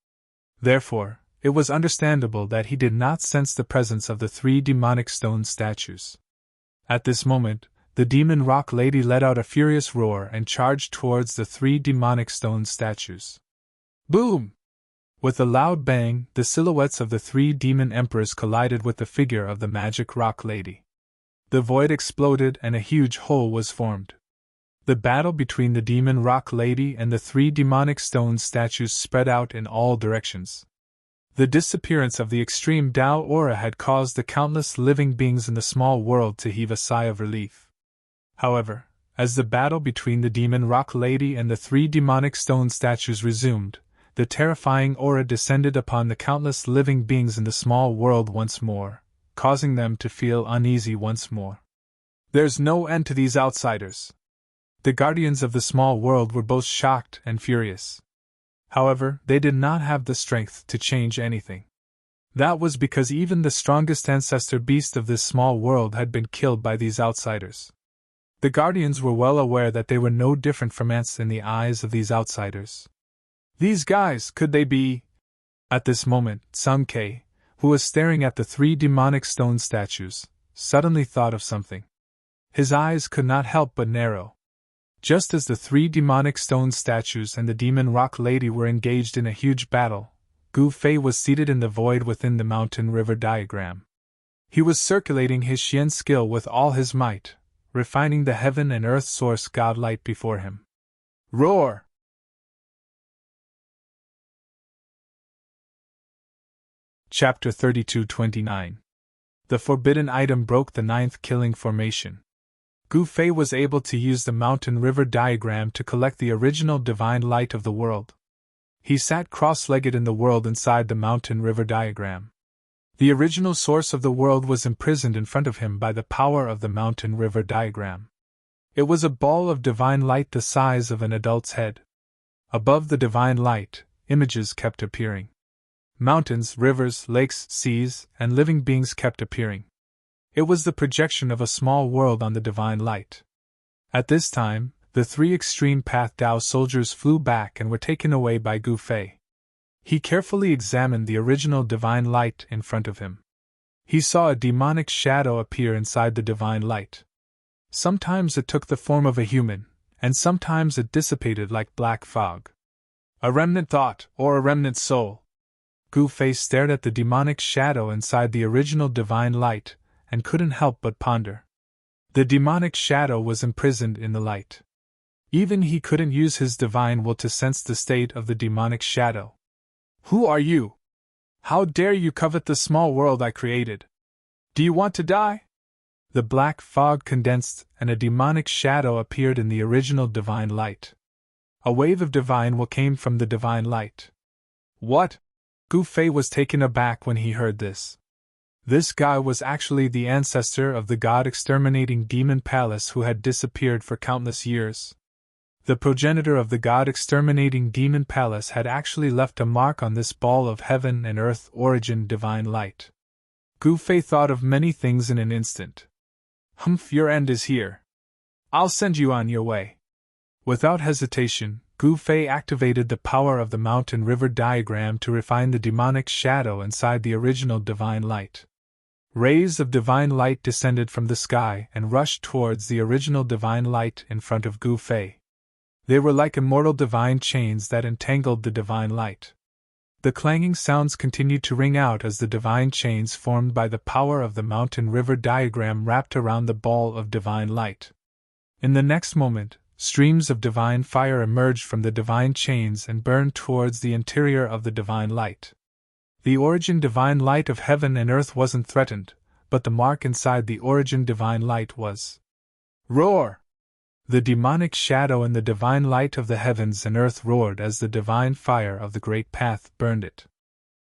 Therefore, it was understandable that he did not sense the presence of the three demonic stone statues. At this moment, the demon rock lady let out a furious roar and charged towards the three demonic stone statues. Boom! With a loud bang, the silhouettes of the three demon emperors collided with the figure of the magic rock lady. The void exploded and a huge hole was formed. The battle between the demon rock lady and the three demonic stone statues spread out in all directions. The disappearance of the extreme Tao aura had caused the countless living beings in the small world to heave a sigh of relief. However, as the battle between the demon rock lady and the three demonic stone statues resumed, the terrifying aura descended upon the countless living beings in the small world once more, causing them to feel uneasy once more. There's no end to these outsiders. The guardians of the small world were both shocked and furious. However, they did not have the strength to change anything. That was because even the strongest ancestor beast of this small world had been killed by these outsiders. The guardians were well aware that they were no different from ants in the eyes of these outsiders. These guys, could they be? At this moment, Sun Ke, who was staring at the three demonic stone statues, suddenly thought of something. His eyes could not help but narrow. Just as the three demonic stone statues and the demon rock lady were engaged in a huge battle, Gu Fei was seated in the void within the mountain river diagram. He was circulating his Xian skill with all his might, refining the heaven and earth source godlight before him. Roar! Chapter 32-29. The forbidden item broke the ninth killing formation. Gu Fei was able to use the mountain river diagram to collect the original divine light of the world. He sat cross-legged in the world inside the mountain river diagram. The original source of the world was imprisoned in front of him by the power of the mountain river diagram. It was a ball of divine light the size of an adult's head. Above the divine light, images kept appearing. Mountains, rivers, lakes, seas, and living beings kept appearing. It was the projection of a small world on the divine light. At this time, the three extreme path Tao soldiers flew back and were taken away by Gu Fei. He carefully examined the original divine light in front of him. He saw a demonic shadow appear inside the divine light. Sometimes it took the form of a human, and sometimes it dissipated like black fog. A remnant thought, or a remnant soul. Gu Fei stared at the demonic shadow inside the original divine light, and couldn't help but ponder. The demonic shadow was imprisoned in the light. Even he couldn't use his divine will to sense the state of the demonic shadow. Who are you? How dare you covet the small world I created? Do you want to die? The black fog condensed, and a demonic shadow appeared in the original divine light. A wave of divine will came from the divine light. What? Gu Fei was taken aback when he heard this. This guy was actually the ancestor of the god-exterminating demon palace who had disappeared for countless years. The progenitor of the god-exterminating demon palace had actually left a mark on this ball of heaven and earth origin divine light. Gu Fei thought of many things in an instant. Humph, your end is here. I'll send you on your way. Without hesitation, Gu Fei activated the power of the mountain river diagram to refine the demonic shadow inside the original divine light. Rays of divine light descended from the sky and rushed towards the original divine light in front of Gu Fei. They were like immortal divine chains that entangled the divine light. The clanging sounds continued to ring out as the divine chains formed by the power of the mountain river diagram wrapped around the ball of divine light. In the next moment, streams of divine fire emerged from the divine chains and burned towards the interior of the divine light. The origin divine light of heaven and earth wasn't threatened, but the mark inside the origin divine light was. Roar! The demonic shadow in the divine light of the heavens and earth roared as the divine fire of the great path burned it.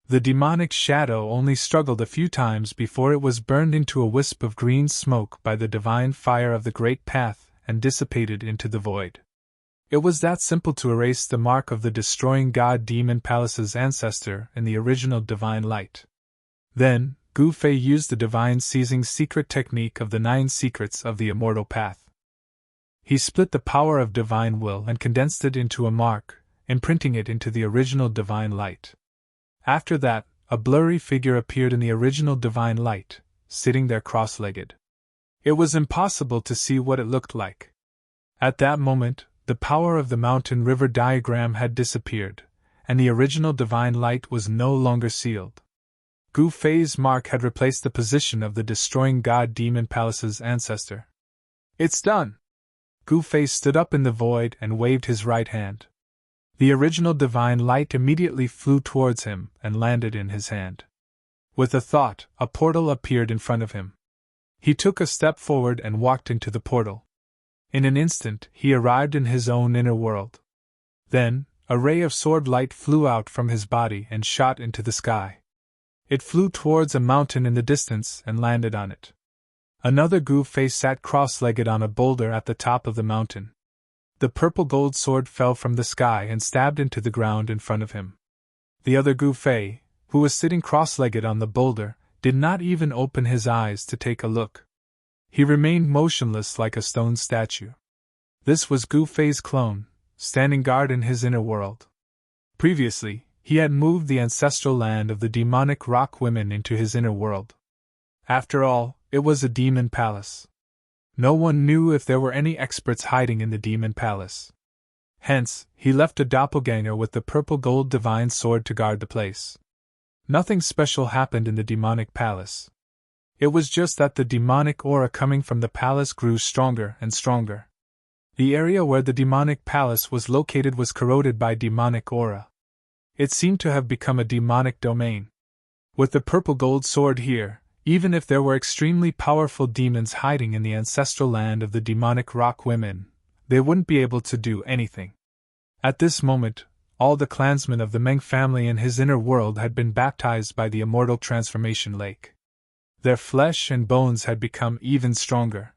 The demonic shadow only struggled a few times before it was burned into a wisp of green smoke by the divine fire of the great path and dissipated into the void. It was that simple to erase the mark of the destroying god Demon Palace's ancestor in the original divine light. Then, Gu Fei used the divine seizing secret technique of the 9 secrets of the immortal path. He split the power of divine will and condensed it into a mark, imprinting it into the original divine light. After that, a blurry figure appeared in the original divine light, sitting there cross-legged. It was impossible to see what it looked like. At that moment, the power of the mountain river diagram had disappeared, and the original divine light was no longer sealed. Gu Fei's mark had replaced the position of the destroying god Demon Palace's ancestor. It's done! Gu Fei stood up in the void and waved his right hand. The original divine light immediately flew towards him and landed in his hand. With a thought, a portal appeared in front of him. He took a step forward and walked into the portal. In an instant, he arrived in his own inner world. Then, a ray of sword light flew out from his body and shot into the sky. It flew towards a mountain in the distance and landed on it. Another Gu Fei sat cross-legged on a boulder at the top of the mountain. The purple gold sword fell from the sky and stabbed into the ground in front of him. The other Gu Fei, who was sitting cross-legged on the boulder, did not even open his eyes to take a look. He remained motionless like a stone statue. This was Gu Fei's clone, standing guard in his inner world. Previously, he had moved the ancestral land of the demonic rock women into his inner world. After all, it was a demon palace. No one knew if there were any experts hiding in the demon palace. Hence, he left a doppelganger with the purple gold divine sword to guard the place. Nothing special happened in the demonic palace. It was just that the demonic aura coming from the palace grew stronger and stronger. The area where the demonic palace was located was corroded by demonic aura. It seemed to have become a demonic domain. With the purple gold sword here, even if there were extremely powerful demons hiding in the ancestral land of the demonic rock women, they wouldn't be able to do anything. At this moment, all the clansmen of the Meng family in his inner world had been baptized by the immortal transformation lake. Their flesh and bones had become even stronger.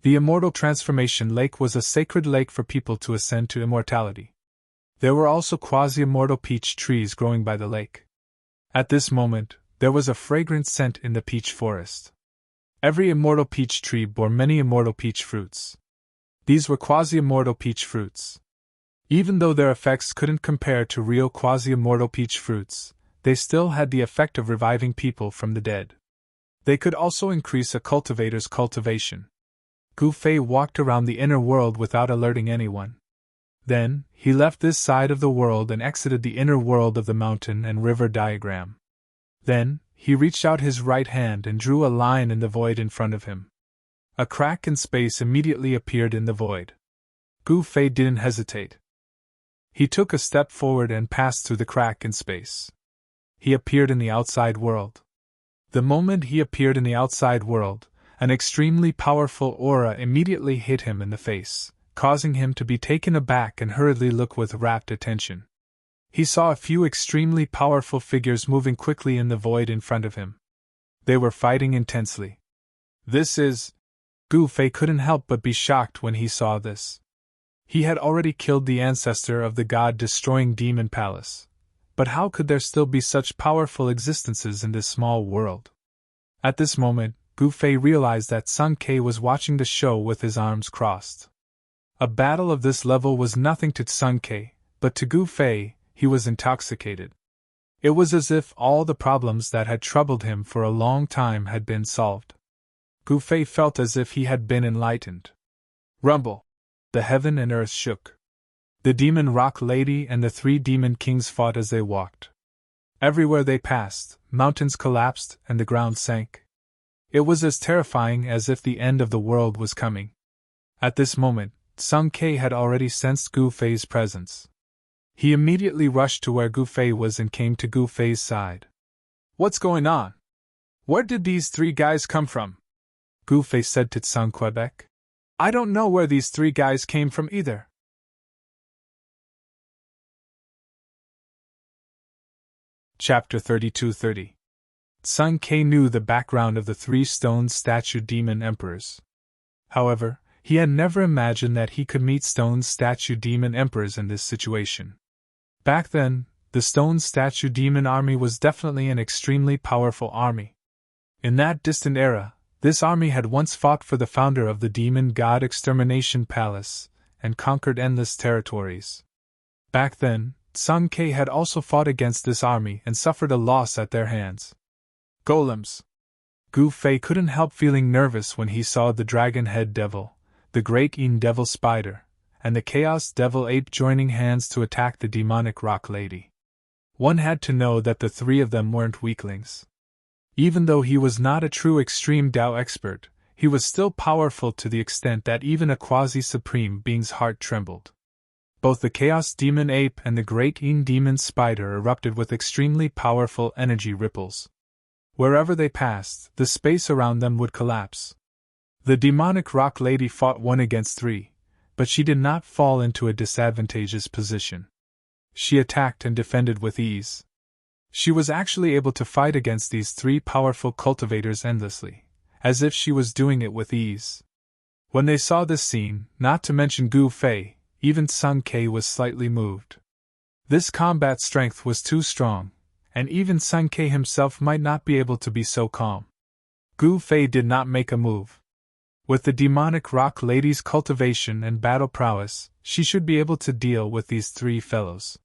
The immortal transformation lake was a sacred lake for people to ascend to immortality. There were also quasi-immortal peach trees growing by the lake. At this moment, there was a fragrant scent in the peach forest. Every immortal peach tree bore many immortal peach fruits. These were quasi-immortal peach fruits. Even though their effects couldn't compare to real quasi-immortal peach fruits, they still had the effect of reviving people from the dead. They could also increase a cultivator's cultivation. Gu Fei walked around the inner world without alerting anyone. Then, he left this side of the world and exited the inner world of the mountain and river diagram. Then, he reached out his right hand and drew a line in the void in front of him. A crack in space immediately appeared in the void. Gu Fei didn't hesitate. He took a step forward and passed through the crack in space. He appeared in the outside world. The moment he appeared in the outside world, an extremely powerful aura immediately hit him in the face, causing him to be taken aback and hurriedly look with rapt attention. He saw a few extremely powerful figures moving quickly in the void in front of him. They were fighting intensely. This is... Gu Fei couldn't help but be shocked when he saw this. He had already killed the ancestor of the god-destroying demon palace. But how could there still be such powerful existences in this small world? At this moment, Gu Fei realized that Sun Ke was watching the show with his arms crossed. A battle of this level was nothing to Sun Ke, but to Gu Fei, he was intoxicated. It was as if all the problems that had troubled him for a long time had been solved. Gu Fei felt as if he had been enlightened. Rumble! The heaven and earth shook. The demon rock lady and the 3 demon kings fought as they walked. Everywhere they passed, mountains collapsed and the ground sank. It was as terrifying as if the end of the world was coming. At this moment, Sung Kei had already sensed Gu Fei's presence. He immediately rushed to where Gu Fei was and came to Gu Fei's side. "What's going on? Where did these three guys come from?" Gu Fei said to Tsang Quebec. "I don't know where these three guys came from either." Chapter 32:30. Sung Kei knew the background of the three stone statue demon emperors. However, he had never imagined that he could meet stone statue demon emperors in this situation. Back then, the stone statue demon army was definitely an extremely powerful army. In that distant era, this army had once fought for the founder of the demon god extermination palace, and conquered endless territories. Back then, Sung Kei had also fought against this army and suffered a loss at their hands. Golems. Gu Fei couldn't help feeling nervous when he saw the dragon head devil, the great Yin devil spider, and the chaos devil ape joining hands to attack the demonic rock lady. One had to know that the three of them weren't weaklings. Even though he was not a true extreme Dao expert, he was still powerful to the extent that even a quasi-supreme being's heart trembled. Both the Chaos Demon Ape and the Great Yin Demon Spider erupted with extremely powerful energy ripples. Wherever they passed, the space around them would collapse. The demonic rock lady fought 1 against 3, but she did not fall into a disadvantageous position. She attacked and defended with ease. She was actually able to fight against these 3 powerful cultivators endlessly, as if she was doing it with ease. When they saw this scene, not to mention Gu Fei, even Sung Kei was slightly moved. This combat strength was too strong, and even Sung Kei himself might not be able to be so calm. Gu Fei did not make a move. With the demonic rock lady's cultivation and battle prowess, she should be able to deal with these 3 fellows.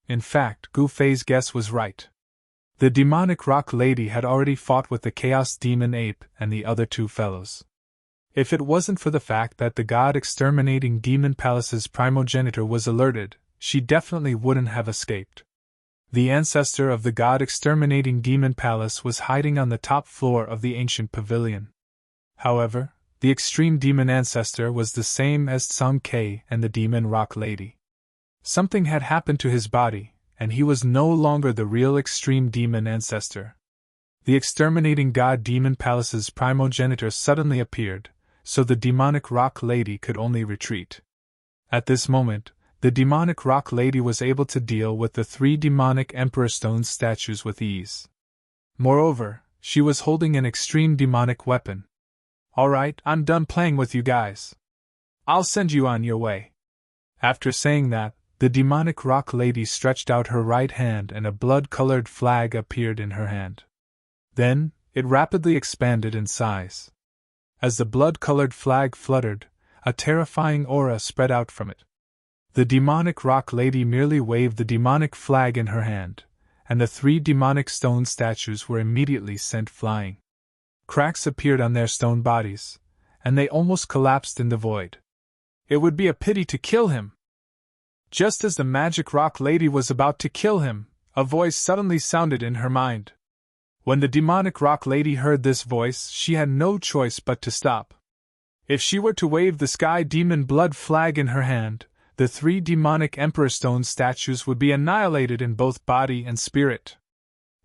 In fact, Gu Fei's guess was right. The demonic rock lady had already fought with the Chaos Demon Ape and the other 2 fellows. If it wasn't for the fact that the god-exterminating demon palace's primogenitor was alerted, she definitely wouldn't have escaped. The ancestor of the god-exterminating demon palace was hiding on the top floor of the ancient pavilion. However, the extreme demon ancestor was the same as Sung Kei and the demon rock lady. Something had happened to his body, and he was no longer the real extreme demon ancestor. The exterminating god demon palace's primogenitor suddenly appeared, so the demonic rock lady could only retreat. At this moment, the demonic rock lady was able to deal with the 3 demonic emperor stone statues with ease. Moreover, she was holding an extreme demonic weapon. "Alright, I'm done playing with you guys. I'll send you on your way." After saying that, the demonic rock lady stretched out her right hand and a blood-colored flag appeared in her hand. Then, it rapidly expanded in size. As the blood-colored flag fluttered, a terrifying aura spread out from it. The demonic rock lady merely waved the demonic flag in her hand, and the 3 demonic stone statues were immediately sent flying. Cracks appeared on their stone bodies, and they almost collapsed in the void. It would be a pity to kill him. Just as the magic rock lady was about to kill him, a voice suddenly sounded in her mind. When the demonic rock lady heard this voice, she had no choice but to stop. If she were to wave the sky demon blood flag in her hand, the 3 demonic emperor stone statues would be annihilated in both body and spirit.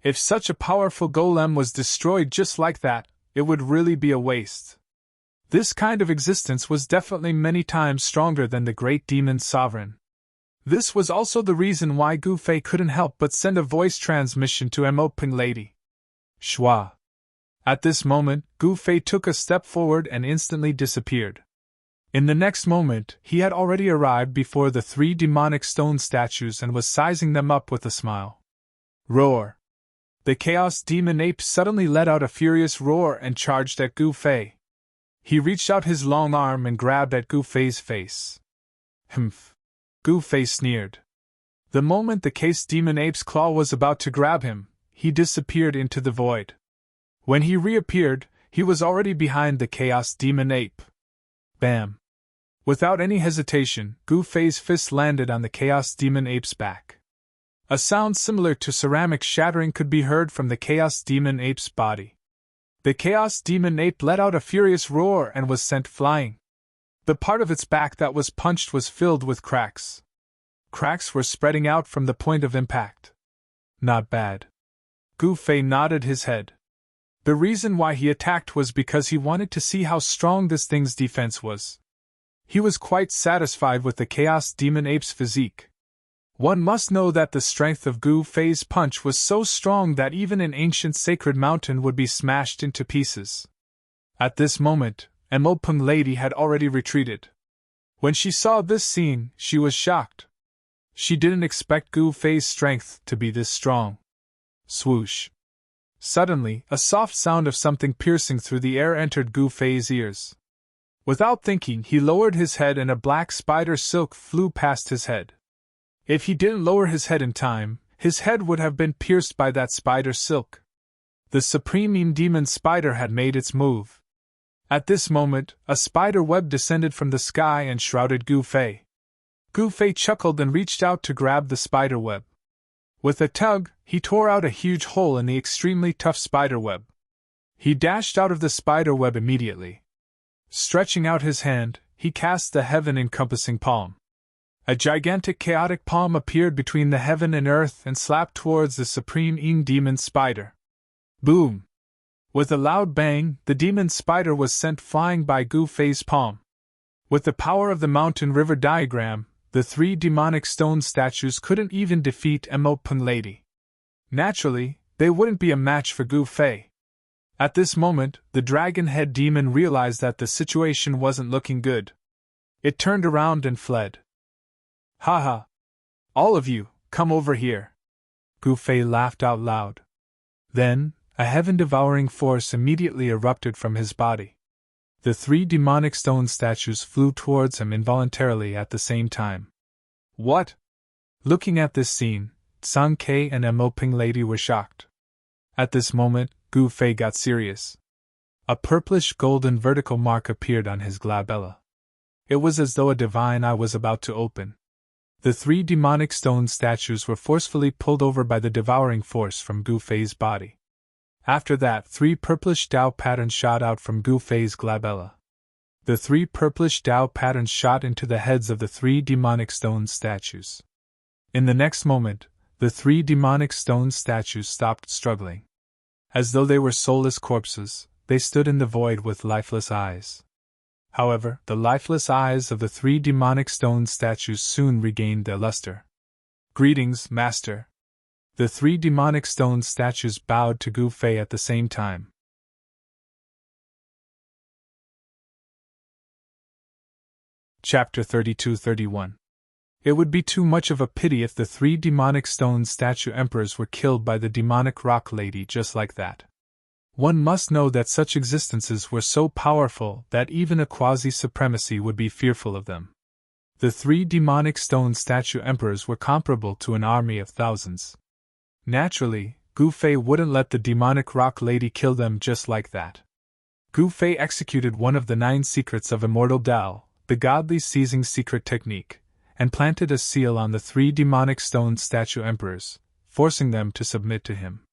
If such a powerful golem was destroyed just like that, it would really be a waste. This kind of existence was definitely many times stronger than the great demon sovereign. This was also the reason why Gu Fei couldn't help but send a voice transmission to Emoping Lady. Schwa. At this moment, Gu Fei took a step forward and instantly disappeared. In the next moment, he had already arrived before the 3 demonic stone statues and was sizing them up with a smile. Roar! The Chaos Demon Ape suddenly let out a furious roar and charged at Gu Fei. He reached out his long arm and grabbed at Gu Fei's face. Humph! Gu Fei sneered. The moment the Chaos Demon Ape's claw was about to grab him, he disappeared into the void. When he reappeared, he was already behind the Chaos Demon Ape. Bam! Without any hesitation, Gu Fei's fist landed on the Chaos Demon Ape's back. A sound similar to ceramic shattering could be heard from the Chaos Demon Ape's body. The Chaos Demon Ape let out a furious roar and was sent flying. The part of its back that was punched was filled with cracks. Cracks were spreading out from the point of impact. Not bad. Gu Fei nodded his head. The reason why he attacked was because he wanted to see how strong this thing's defense was. He was quite satisfied with the Chaos Demon Ape's physique. One must know that the strength of Gu Fei's punch was so strong that even an ancient sacred mountain would be smashed into pieces. At this moment, Emopeng Lady had already retreated. When she saw this scene, she was shocked. She didn't expect Gu Fei's strength to be this strong. Swoosh. Suddenly, a soft sound of something piercing through the air entered Gu Fei's ears. Without thinking, he lowered his head and a black spider silk flew past his head. If he didn't lower his head in time, his head would have been pierced by that spider silk. The supreme demon spider had made its move. At this moment, a spider web descended from the sky and shrouded Gu Fei. Gu Fei chuckled and reached out to grab the spider web. With a tug, he tore out a huge hole in the extremely tough spider web. He dashed out of the spider web immediately. Stretching out his hand, he cast the heaven-encompassing palm. A gigantic chaotic palm appeared between the heaven and earth and slapped towards the supreme demon spider. Boom! With a loud bang, the demon spider was sent flying by Gu Fei's palm. With the power of the mountain river diagram, the three demonic stone statues couldn't even defeat Emopeng Lady. Naturally, they wouldn't be a match for Gu Fei. At this moment, the dragon head demon realized that the situation wasn't looking good. It turned around and fled. Haha! All of you, come over here. Gu Fei laughed out loud. Then, a heaven-devouring force immediately erupted from his body. The three demonic stone statues flew towards him involuntarily at the same time. What? Looking at this scene, Sun Ke and Emopeng Lady were shocked. At this moment, Gu Fei got serious. A purplish-golden vertical mark appeared on his glabella. It was as though a divine eye was about to open. The three demonic stone statues were forcefully pulled over by the devouring force from Gu Fei's body. After that, three purplish Dao patterns shot out from Gu Fei's glabella. The three purplish Dao patterns shot into the heads of the three demonic stone statues. In the next moment, the three demonic stone statues stopped struggling. As though they were soulless corpses, they stood in the void with lifeless eyes. However, the lifeless eyes of the three demonic stone statues soon regained their luster. Greetings, Master. The three demonic stone statues bowed to Gu Fei at the same time. Chapter 32-31. It would be too much of a pity if the three demonic stone statue emperors were killed by the demonic rock lady just like that. One must know that such existences were so powerful that even a quasi-supremacy would be fearful of them. The three demonic stone statue emperors were comparable to an army of thousands. Naturally, Gu Fei wouldn't let the demonic rock lady kill them just like that. Gu Fei executed one of the 9 secrets of Immortal Tao, the godly seizing secret technique, and planted a seal on the three demonic stone statue emperors, forcing them to submit to him.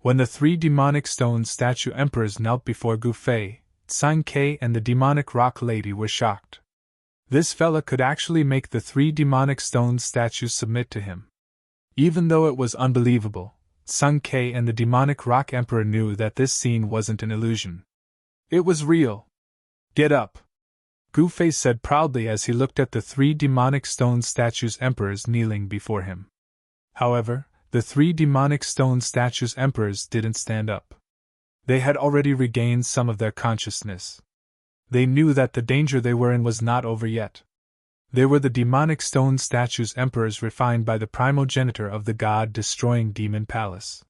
When the three demonic stone statue emperors knelt before Gu Fei, Sun Ke and the demonic rock lady were shocked. This fella could actually make the three demonic stone statues submit to him. Even though it was unbelievable, Sun Ke and the demonic rock emperor knew that this scene wasn't an illusion. It was real. Get up! Gu Fei said proudly as he looked at the three demonic stone statues emperors kneeling before him. However, the three demonic stone statues emperors didn't stand up. They had already regained some of their consciousness. They knew that the danger they were in was not over yet. They were the demonic stone statues emperors refined by the primogenitor of the god-destroying demon palace.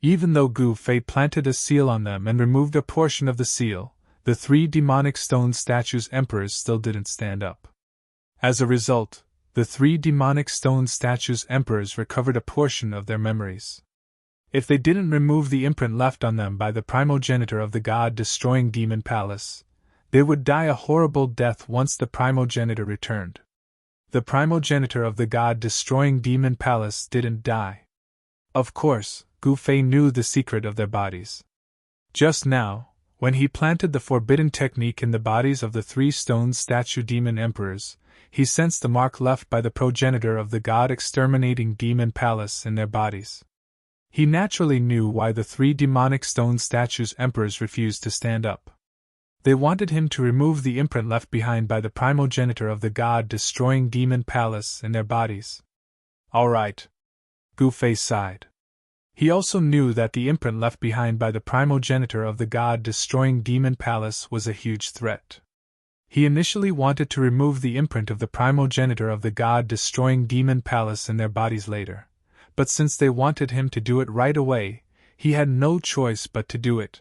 Even though Gu Fei planted a seal on them and removed a portion of the seal, the three demonic stone statues emperors still didn't stand up. As a result, the three demonic stone statues emperors recovered a portion of their memories. If they didn't remove the imprint left on them by the primogenitor of the god-destroying demon palace, they would die a horrible death once the primogenitor returned. The primogenitor of the god-destroying demon palace didn't die. Of course, Gu Fei knew the secret of their bodies. Just now, when he planted the forbidden technique in the bodies of the 3 stone statue demon emperors, he sensed the mark left by the progenitor of the god-exterminating demon palace in their bodies. He naturally knew why the 3 demonic stone statues emperors refused to stand up. They wanted him to remove the imprint left behind by the primogenitor of the god-destroying demon palace in their bodies. All right. Gu Fei sighed. He also knew that the imprint left behind by the primogenitor of the god-destroying demon palace was a huge threat. He initially wanted to remove the imprint of the primogenitor of the god-destroying demon palace in their bodies later, but since they wanted him to do it right away, he had no choice but to do it.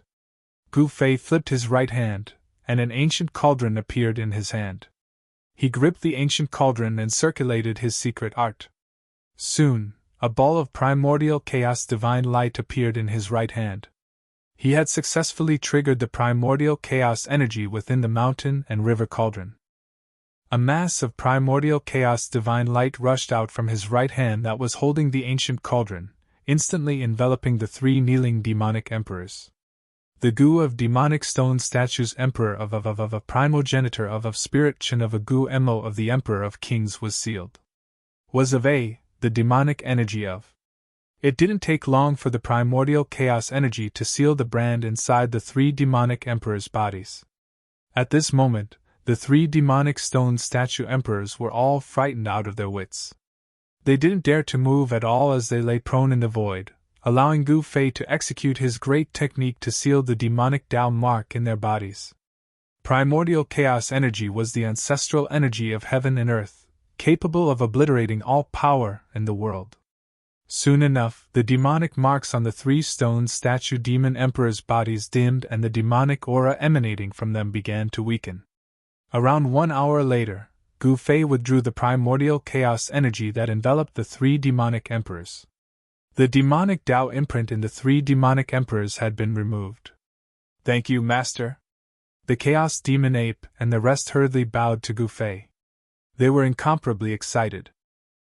Gu Fei flipped his right hand, and an ancient cauldron appeared in his hand. He gripped the ancient cauldron and circulated his secret art. Soon, a ball of primordial chaos divine light appeared in his right hand. He had successfully triggered the primordial chaos energy within the mountain and river cauldron. A mass of primordial chaos divine light rushed out from his right hand that was holding the ancient cauldron, instantly enveloping the 3 kneeling demonic emperors. The Gu of demonic stone statues emperor of a primogenitor of spirit Chen of a Gu Emo of the emperor of kings was sealed. Was of the demonic energy of. It didn't take long for the primordial chaos energy to seal the brand inside the 3 demonic emperors' bodies. At this moment, the 3 demonic stone statue emperors were all frightened out of their wits. They didn't dare to move at all as they lay prone in the void, allowing Gu Fei to execute his great technique to seal the demonic Tao mark in their bodies. Primordial chaos energy was the ancestral energy of heaven and earth, capable of obliterating all power in the world. Soon enough, the demonic marks on the 3 stone statue demon emperors' bodies dimmed and the demonic aura emanating from them began to weaken. Around 1 hour later, Gu Fei withdrew the primordial chaos energy that enveloped the 3 demonic emperors. The demonic Tao imprint in the 3 demonic emperors had been removed. Thank you, Master. The Chaos Demon Ape and the rest hurriedly bowed to Gu Fei. They were incomparably excited.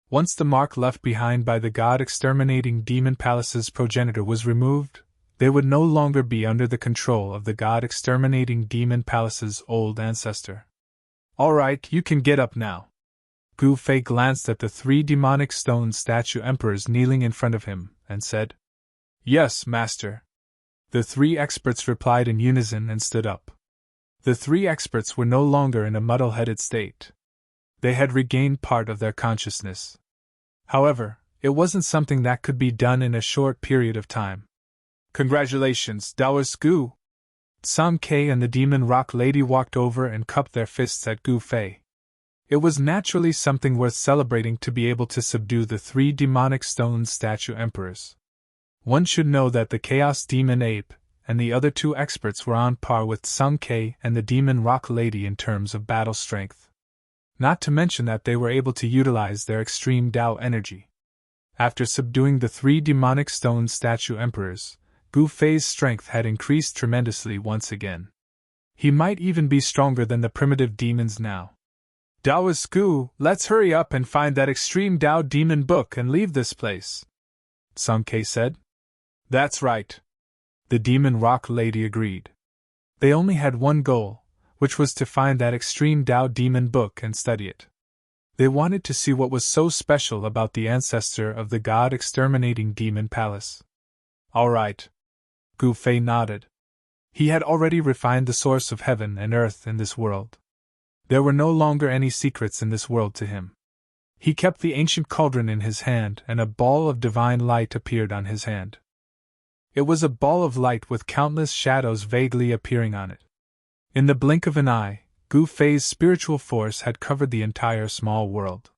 Once the mark left behind by the god-exterminating demon palace's progenitor was removed, they would no longer be under the control of the god-exterminating demon palace's old ancestor. All right, you can get up now. Gu Fei glanced at the 3 demonic stone statue emperors kneeling in front of him, and said, Yes, Master. The 3 experts replied in unison and stood up. The 3 experts were no longer in a muddle-headed state. They had regained part of their consciousness. However, it wasn't something that could be done in a short period of time. Congratulations, Taoist Gu! Song Ke and the Demon Rock Lady walked over and cupped their fists at Gu Fei. It was naturally something worth celebrating to be able to subdue the 3 demonic stone statue emperors. One should know that the Chaos Demon Ape and the other 2 experts were on par with Song Ke and the Demon Rock Lady in terms of battle strength. Not to mention that they were able to utilize their extreme Tao energy. After subduing the 3 demonic stone statue emperors, Gu Fei's strength had increased tremendously once again. He might even be stronger than the primitive demons now. Taoist Gu, let's hurry up and find that extreme Tao demon book and leave this place, Song Ke said. That's right. The Demon Rock Lady agreed. They only had one goal, which was to find that extreme Tao demon book and study it. They wanted to see what was so special about the ancestor of the god-exterminating demon palace. All right. Gu Fei nodded. He had already refined the source of heaven and earth in this world. There were no longer any secrets in this world to him. He kept the ancient cauldron in his hand and a ball of divine light appeared on his hand. It was a ball of light with countless shadows vaguely appearing on it. In the blink of an eye, Gu Fei's spiritual force had covered the entire small world.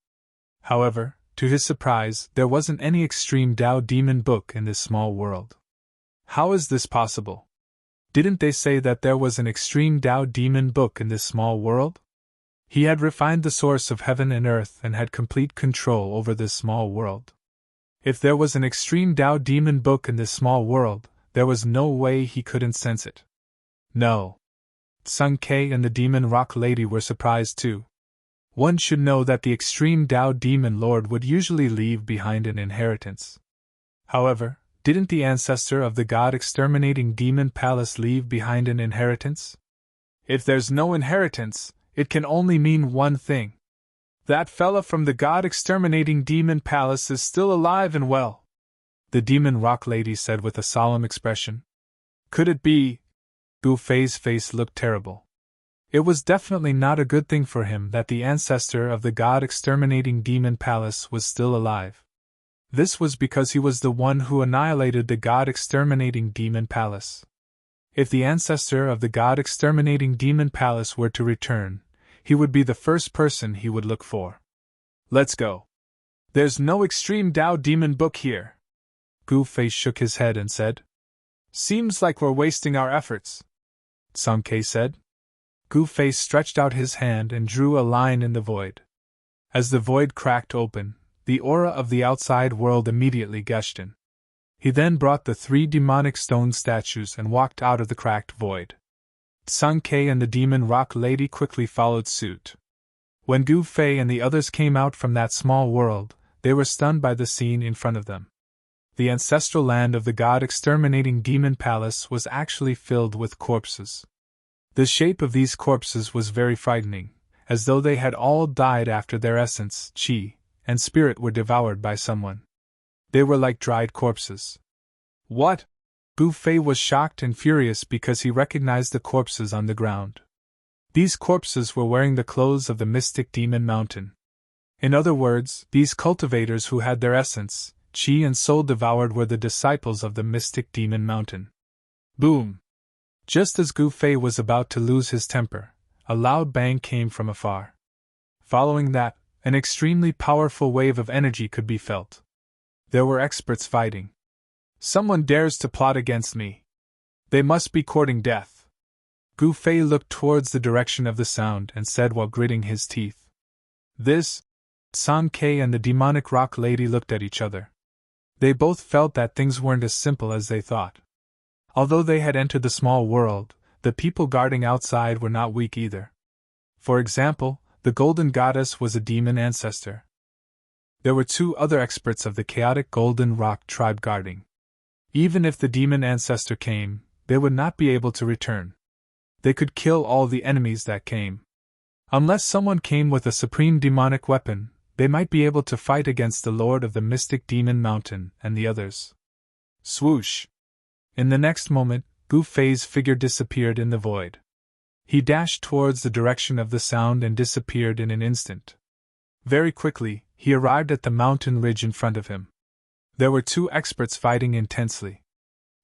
However, to his surprise, there wasn't any extreme Tao demon book in this small world. How is this possible? Didn't they say that there was an extreme Tao demon book in this small world? He had refined the source of heaven and earth and had complete control over this small world. If there was an extreme Tao demon book in this small world, there was no way he couldn't sense it. No. Song Ke and the Demon Rock Lady were surprised too. One should know that the extreme Tao demon lord would usually leave behind an inheritance. However, didn't the ancestor of the god-exterminating demon palace leave behind an inheritance? If there's no inheritance, it can only mean one thing. That fella from the god-exterminating demon palace is still alive and well, the demon rock lady said with a solemn expression. Could it be? Gu Fei's face looked terrible. It was definitely not a good thing for him that the ancestor of the god-exterminating demon palace was still alive. This was because he was the one who annihilated the god-exterminating demon palace. If the ancestor of the god-exterminating demon palace were to return, he would be the first person he would look for. Let's go. There's no extreme Tao demon book here. Gu Fei shook his head and said. Seems like we're wasting our efforts, Song Ke said. Gu Fei stretched out his hand and drew a line in the void. As the void cracked open, the aura of the outside world immediately gushed in. He then brought the 3 demonic stone statues and walked out of the cracked void. Song Ke and the demon rock lady quickly followed suit. When Gu Fei and the others came out from that small world, they were stunned by the scene in front of them. The ancestral land of the god-exterminating demon palace was actually filled with corpses. The shape of these corpses was very frightening, as though they had all died after their essence, qi, and spirit were devoured by someone. They were like dried corpses. What? Gu Fei was shocked and furious because he recognized the corpses on the ground. These corpses were wearing the clothes of the mystic demon mountain. In other words, these cultivators who had their essence, qi and soul devoured were the disciples of the mystic demon mountain. Boom! Just as Gu Fei was about to lose his temper, a loud bang came from afar. Following that, an extremely powerful wave of energy could be felt. There were experts fighting. Someone dares to plot against me. They must be courting death. Gu Fei looked towards the direction of the sound and said while gritting his teeth. This? Song Ke and the demonic rock lady looked at each other. They both felt that things weren't as simple as they thought. Although they had entered the small world, the people guarding outside were not weak either. For example, the Golden Goddess was a demon ancestor. There were 2 other experts of the chaotic Golden Rock tribe guarding. Even if the demon ancestor came, they would not be able to return. They could kill all the enemies that came. Unless someone came with a supreme demonic weapon, they might be able to fight against the Lord of the Mystic Demon Mountain and the others. Swoosh! In the next moment, Gu Fei's figure disappeared in the void. He dashed towards the direction of the sound and disappeared in an instant. Very quickly, he arrived at the mountain ridge in front of him. There were 2 experts fighting intensely.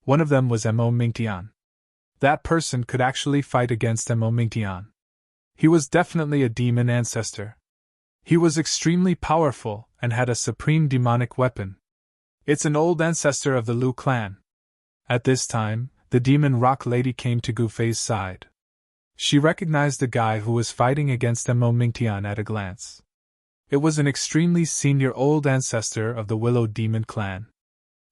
One of them was Mo Mingtian. That person could actually fight against Mo Mingtian. He was definitely a demon ancestor. He was extremely powerful and had a supreme demonic weapon. It's an old ancestor of the Lu clan. At this time, the demon rock lady came to Gu Fei's side. She recognized the guy who was fighting against Mo Mingtian at a glance. It was an extremely senior old ancestor of the Willow Demon clan.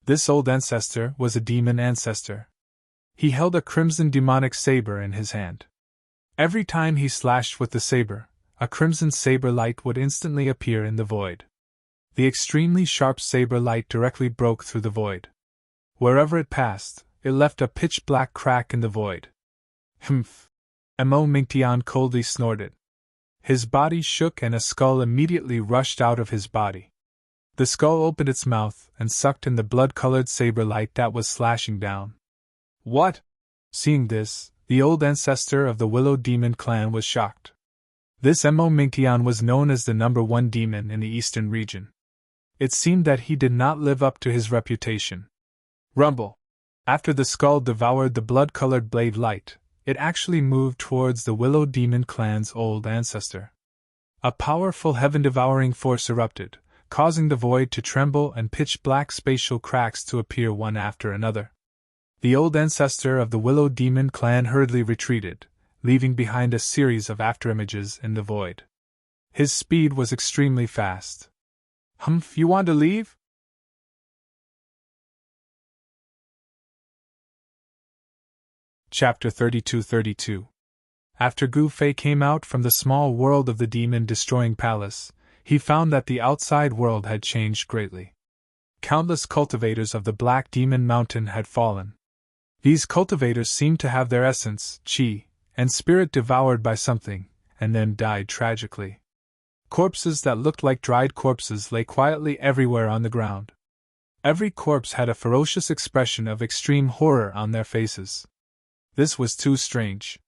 This old ancestor was a demon ancestor. He held a crimson demonic saber in his hand. Every time he slashed with the saber, a crimson saber light would instantly appear in the void. The extremely sharp saber light directly broke through the void. Wherever it passed, it left a pitch-black crack in the void. Humph! Mo Mingtian coldly snorted. His body shook and a skull immediately rushed out of his body. The skull opened its mouth and sucked in the blood-colored saber light that was slashing down. What? Seeing this, the old ancestor of the Willow Demon clan was shocked. This Mo Mingtian was known as the number 1 demon in the eastern region. It seemed that he did not live up to his reputation. Rumble! After the skull devoured the blood-colored blade light, it actually moved towards the Willow Demon clan's old ancestor. A powerful heaven-devouring force erupted, causing the void to tremble and pitch-black spatial cracks to appear one after another. The old ancestor of the Willow Demon clan hurriedly retreated, leaving behind a series of afterimages in the void. His speed was extremely fast. Humph, you want to leave? Chapter 3232. After Gu Fei came out from the small world of the demon-destroying palace, he found that the outside world had changed greatly. Countless cultivators of the Black Demon Mountain had fallen. These cultivators seemed to have their essence, qi, and spirit devoured by something, and then died tragically. Corpses that looked like dried corpses lay quietly everywhere on the ground. Every corpse had a ferocious expression of extreme horror on their faces. This was too strange.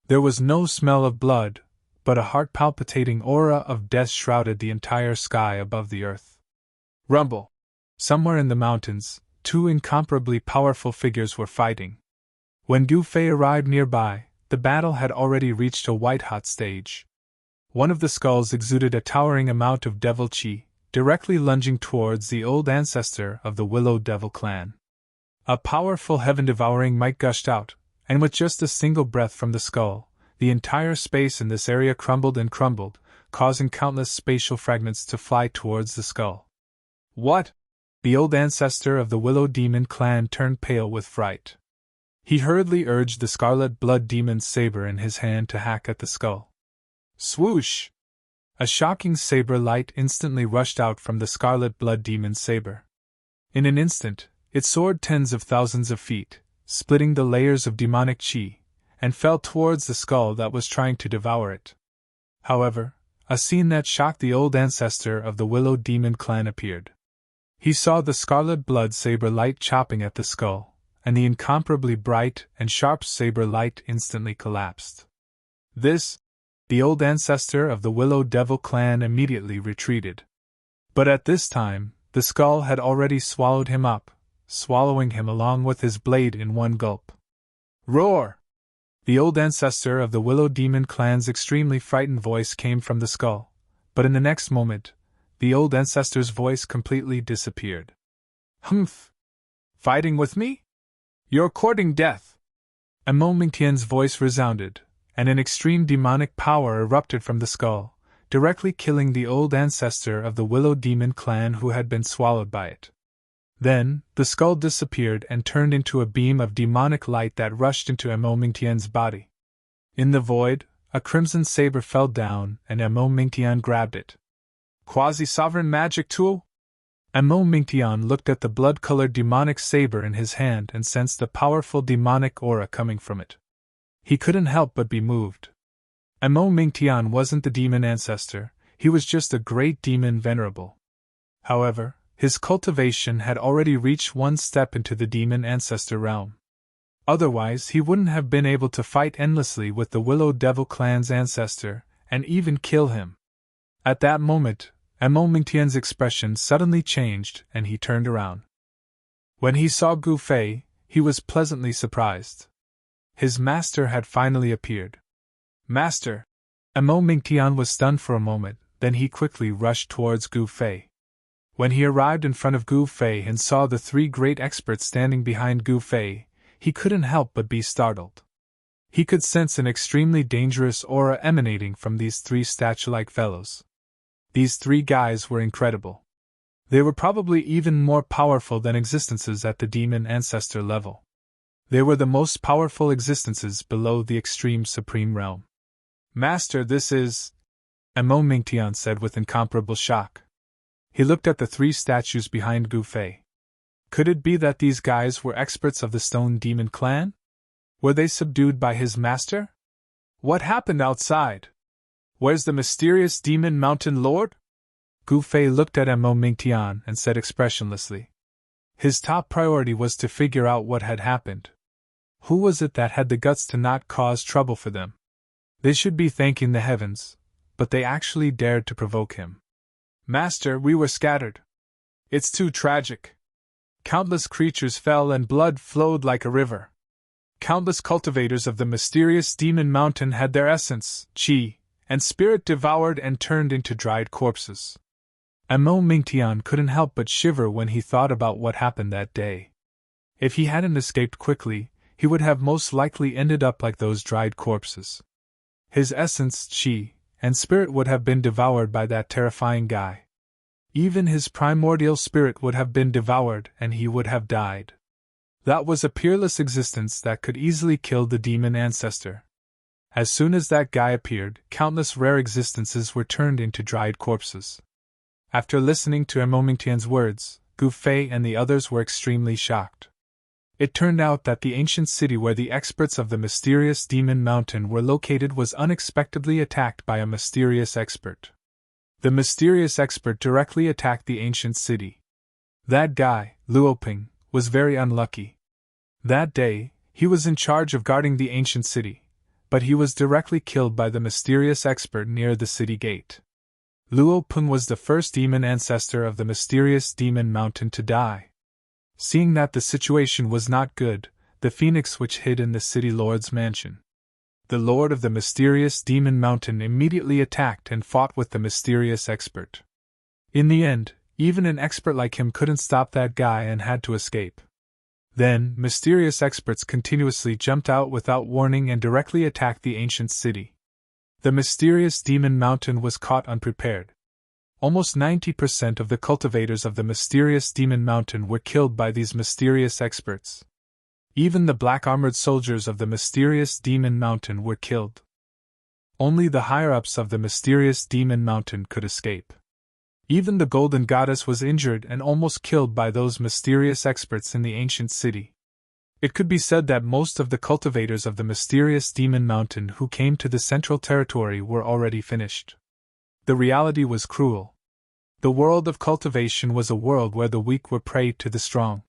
There was no smell of blood, but a heart-palpitating aura of death shrouded the entire sky above the earth. Rumble! Somewhere in the mountains, two incomparably powerful figures were fighting. When Gu Fei arrived nearby, the battle had already reached a white-hot stage. One of the skulls exuded a towering amount of devil qi, directly lunging towards the old ancestor of the Willow Devil clan. A powerful heaven-devouring might gushed out, and with just a single breath from the skull, the entire space in this area crumbled and crumbled, causing countless spatial fragments to fly towards the skull. What? The old ancestor of the Willow Demon clan turned pale with fright. He hurriedly urged the Scarlet Blood Demon's saber in his hand to hack at the skull. Swoosh! A shocking saber light instantly rushed out from the Scarlet Blood Demon's saber. In an instant, it soared tens of thousands of feet, splitting the layers of demonic qi, and fell towards the skull that was trying to devour it. However, a scene that shocked the old ancestor of the Willow Demon clan appeared. He saw the Scarlet Blood saber light chopping at the skull, and the incomparably bright and sharp saber light instantly collapsed. The old ancestor of the Willow Devil clan immediately retreated. But at this time, the skull had already swallowed him up, swallowing him along with his blade in one gulp. Roar! The old ancestor of the Willow Demon clan's extremely frightened voice came from the skull, but in the next moment, the old ancestor's voice completely disappeared. Humph! Fighting with me? You're courting death! Amo Mingtian's voice resounded, and an extreme demonic power erupted from the skull, directly killing the old ancestor of the Willow Demon clan who had been swallowed by it. Then, the skull disappeared and turned into a beam of demonic light that rushed into Amo Mingtian's body. In the void, a crimson saber fell down and Amo Mingtian grabbed it. Quasi-sovereign magic tool? Amo Mingtian looked at the blood-colored demonic saber in his hand and sensed a powerful demonic aura coming from it. He couldn't help but be moved. Amo Mingtian wasn't the demon ancestor, he was just a great demon venerable. However, his cultivation had already reached one step into the demon ancestor realm. Otherwise, he wouldn't have been able to fight endlessly with the Willow Devil clan's ancestor, and even kill him. At that moment, Amo Mingtian's expression suddenly changed and he turned around. When he saw Gu Fei, he was pleasantly surprised. His master had finally appeared. Master! Amo Mingtian was stunned for a moment, then he quickly rushed towards Gu Fei. When he arrived in front of Gu Fei and saw the three great experts standing behind Gu Fei, he couldn't help but be startled. He could sense an extremely dangerous aura emanating from these three statue-like fellows. These three guys were incredible. They were probably even more powerful than existences at the demon ancestor level. They were the most powerful existences below the extreme supreme realm. Master, this is... Amo Mingtian said with incomparable shock. He looked at the three statues behind Gu Fei. Could it be that these guys were experts of the Stone Demon clan? Were they subdued by his master? What happened outside? Where's the mysterious Demon Mountain Lord? Gu Fei looked at Amo Mingtian and said expressionlessly. His top priority was to figure out what had happened. Who was it that had the guts to not cause trouble for them? They should be thanking the heavens, but they actually dared to provoke him. Master, we were scattered. It's too tragic. Countless creatures fell and blood flowed like a river. Countless cultivators of the mysterious Demon Mountain had their essence, qi, and spirit devoured and turned into dried corpses. Amo Mingtian couldn't help but shiver when he thought about what happened that day. If he hadn't escaped quickly, he would have most likely ended up like those dried corpses. His essence, qi, and spirit would have been devoured by that terrifying guy. Even his primordial spirit would have been devoured and he would have died. That was a peerless existence that could easily kill the demon ancestor. As soon as that guy appeared, countless rare existences were turned into dried corpses. After listening to Mingtian's words, Gu Fei and the others were extremely shocked. It turned out that the ancient city where the experts of the mysterious Demon Mountain were located was unexpectedly attacked by a mysterious expert. The mysterious expert directly attacked the ancient city. That guy, Luoping, was very unlucky. That day, he was in charge of guarding the ancient city, but he was directly killed by the mysterious expert near the city gate. Luoping was the first demon ancestor of the mysterious Demon Mountain to die. Seeing that the situation was not good, the phoenix which hid in the city lord's mansion, the lord of the mysterious Demon Mountain immediately attacked and fought with the mysterious expert. In the end, even an expert like him couldn't stop that guy and had to escape. Then, mysterious experts continuously jumped out without warning and directly attacked the ancient city. The mysterious Demon Mountain was caught unprepared. Almost 90% of the cultivators of the mysterious Demon Mountain were killed by these mysterious experts. Even the black-armored soldiers of the mysterious Demon Mountain were killed. Only the higher-ups of the mysterious Demon Mountain could escape. Even the Golden Goddess was injured and almost killed by those mysterious experts in the ancient city. It could be said that most of the cultivators of the mysterious Demon Mountain who came to the Central Territory were already finished. The reality was cruel. The world of cultivation was a world where the weak were prey to the strong.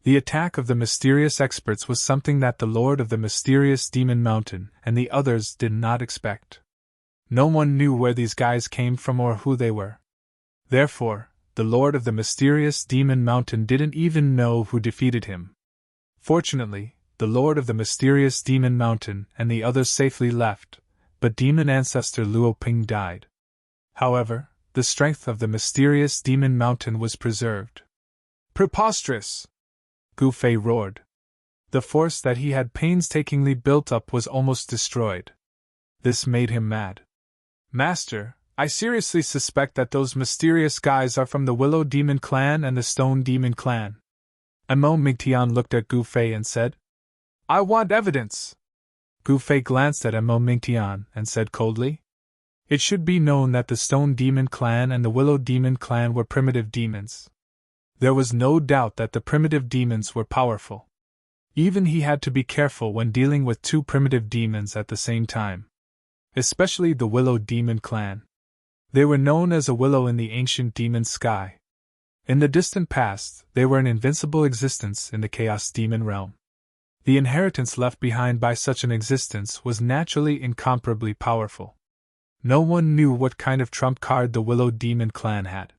The attack of the mysterious experts was something that the lord of the mysterious Demon Mountain and the others did not expect. No one knew where these guys came from or who they were. Therefore, the lord of the mysterious Demon Mountain didn't even know who defeated him. Fortunately, the lord of the mysterious Demon Mountain and the others safely left, but demon ancestor Luoping died. However, the strength of the mysterious Demon Mountain was preserved. Preposterous! Gu Fei roared. The force that he had painstakingly built up was almost destroyed. This made him mad. Master, I seriously suspect that those mysterious guys are from the Willow Demon Clan and the Stone Demon Clan. Mingtian looked at Gu Fei and said, I want evidence. Gu Fei glanced at Mingtian and said coldly, It should be known that the Stone Demon Clan and the Willow Demon Clan were primitive demons. There was no doubt that the primitive demons were powerful. Even he had to be careful when dealing with two primitive demons at the same time. Especially the Willow Demon Clan. They were known as a willow in the ancient demon sky. In the distant past, they were an invincible existence in the Chaos Demon realm. The inheritance left behind by such an existence was naturally incomparably powerful. No one knew what kind of trump card the Willow Demon Clan had.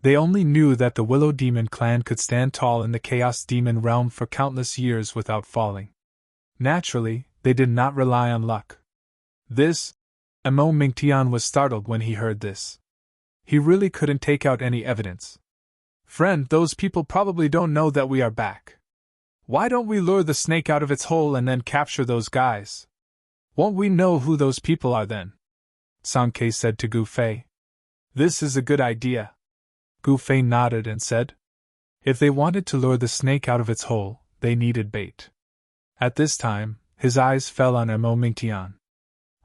They only knew that the Willow Demon Clan could stand tall in the Chaos Demon realm for countless years without falling. Naturally, they did not rely on luck. Mingtian was startled when he heard this. He really couldn't take out any evidence. Friend, those people probably don't know that we are back. Why don't we lure the snake out of its hole and then capture those guys? Won't we know who those people are then? Sankei said to Gu Fei. This is a good idea. Gu Fei nodded and said, If they wanted to lure the snake out of its hole, they needed bait. At this time, his eyes fell on Mingtian.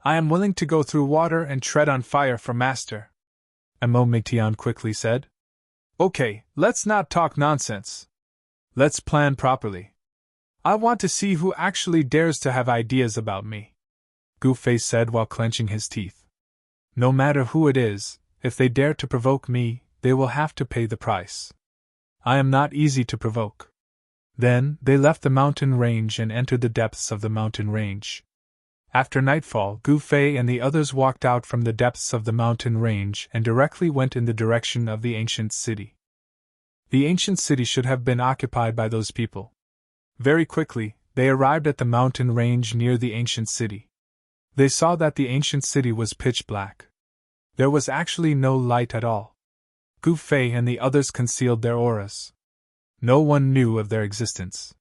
I am willing to go through water and tread on fire for master. Mingtian quickly said. Okay, let's not talk nonsense. Let's plan properly. I want to see who actually dares to have ideas about me. Gu Fei said while clenching his teeth. No matter who it is, if they dare to provoke me, they will have to pay the price. I am not easy to provoke. Then, they left the mountain range and entered the depths of the mountain range. After nightfall, Gu Fei and the others walked out from the depths of the mountain range and directly went in the direction of the ancient city. The ancient city should have been occupied by those people. Very quickly, they arrived at the mountain range near the ancient city. They saw that the ancient city was pitch black. There was actually no light at all. Gu Fei and the others concealed their auras. No one knew of their existence.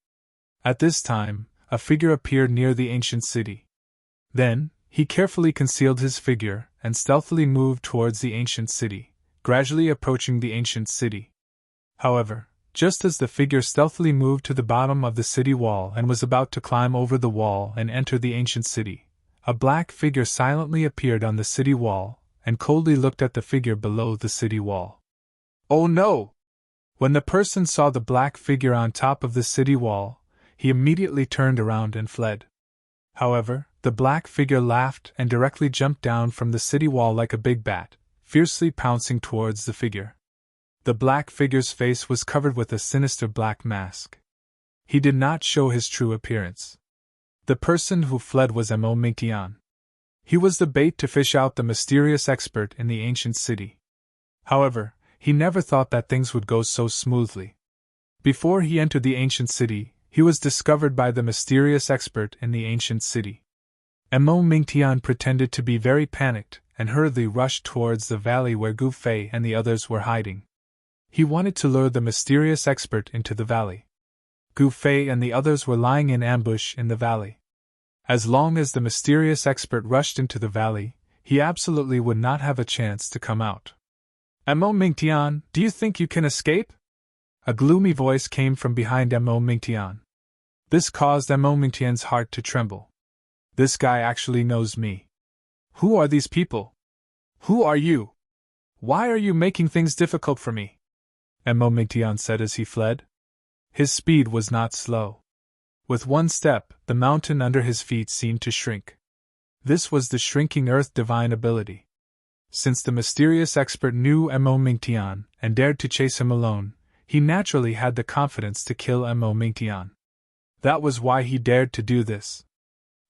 At this time, a figure appeared near the ancient city. Then, he carefully concealed his figure and stealthily moved towards the ancient city, gradually approaching the ancient city. However, just as the figure stealthily moved to the bottom of the city wall and was about to climb over the wall and enter the ancient city, a black figure silently appeared on the city wall, and coldly looked at the figure below the city wall. Oh no! When the person saw the black figure on top of the city wall, he immediately turned around and fled. However, the black figure laughed and directly jumped down from the city wall like a big bat, fiercely pouncing towards the figure. The black figure's face was covered with a sinister black mask. He did not show his true appearance. The person who fled was Mo Mingtian. He was the bait to fish out the mysterious expert in the ancient city. However, he never thought that things would go so smoothly. Before he entered the ancient city, he was discovered by the mysterious expert in the ancient city. Mo Mingtian pretended to be very panicked and hurriedly rushed towards the valley where Gu Fei and the others were hiding. He wanted to lure the mysterious expert into the valley. Gu Fei and the others were lying in ambush in the valley. As long as the mysterious expert rushed into the valley, he absolutely would not have a chance to come out. Mo Mingtian, do you think you can escape? A gloomy voice came from behind Mo Mingtian. This caused Mo Mingtian's heart to tremble. This guy actually knows me. Who are these people? Who are you? Why are you making things difficult for me? Mo Mingtian said as he fled. His speed was not slow. With one step, the mountain under his feet seemed to shrink. This was the shrinking earth divine ability. Since the mysterious expert knew Mo Mingtian and dared to chase him alone, he naturally had the confidence to kill Mo Mingtian. That was why he dared to do this.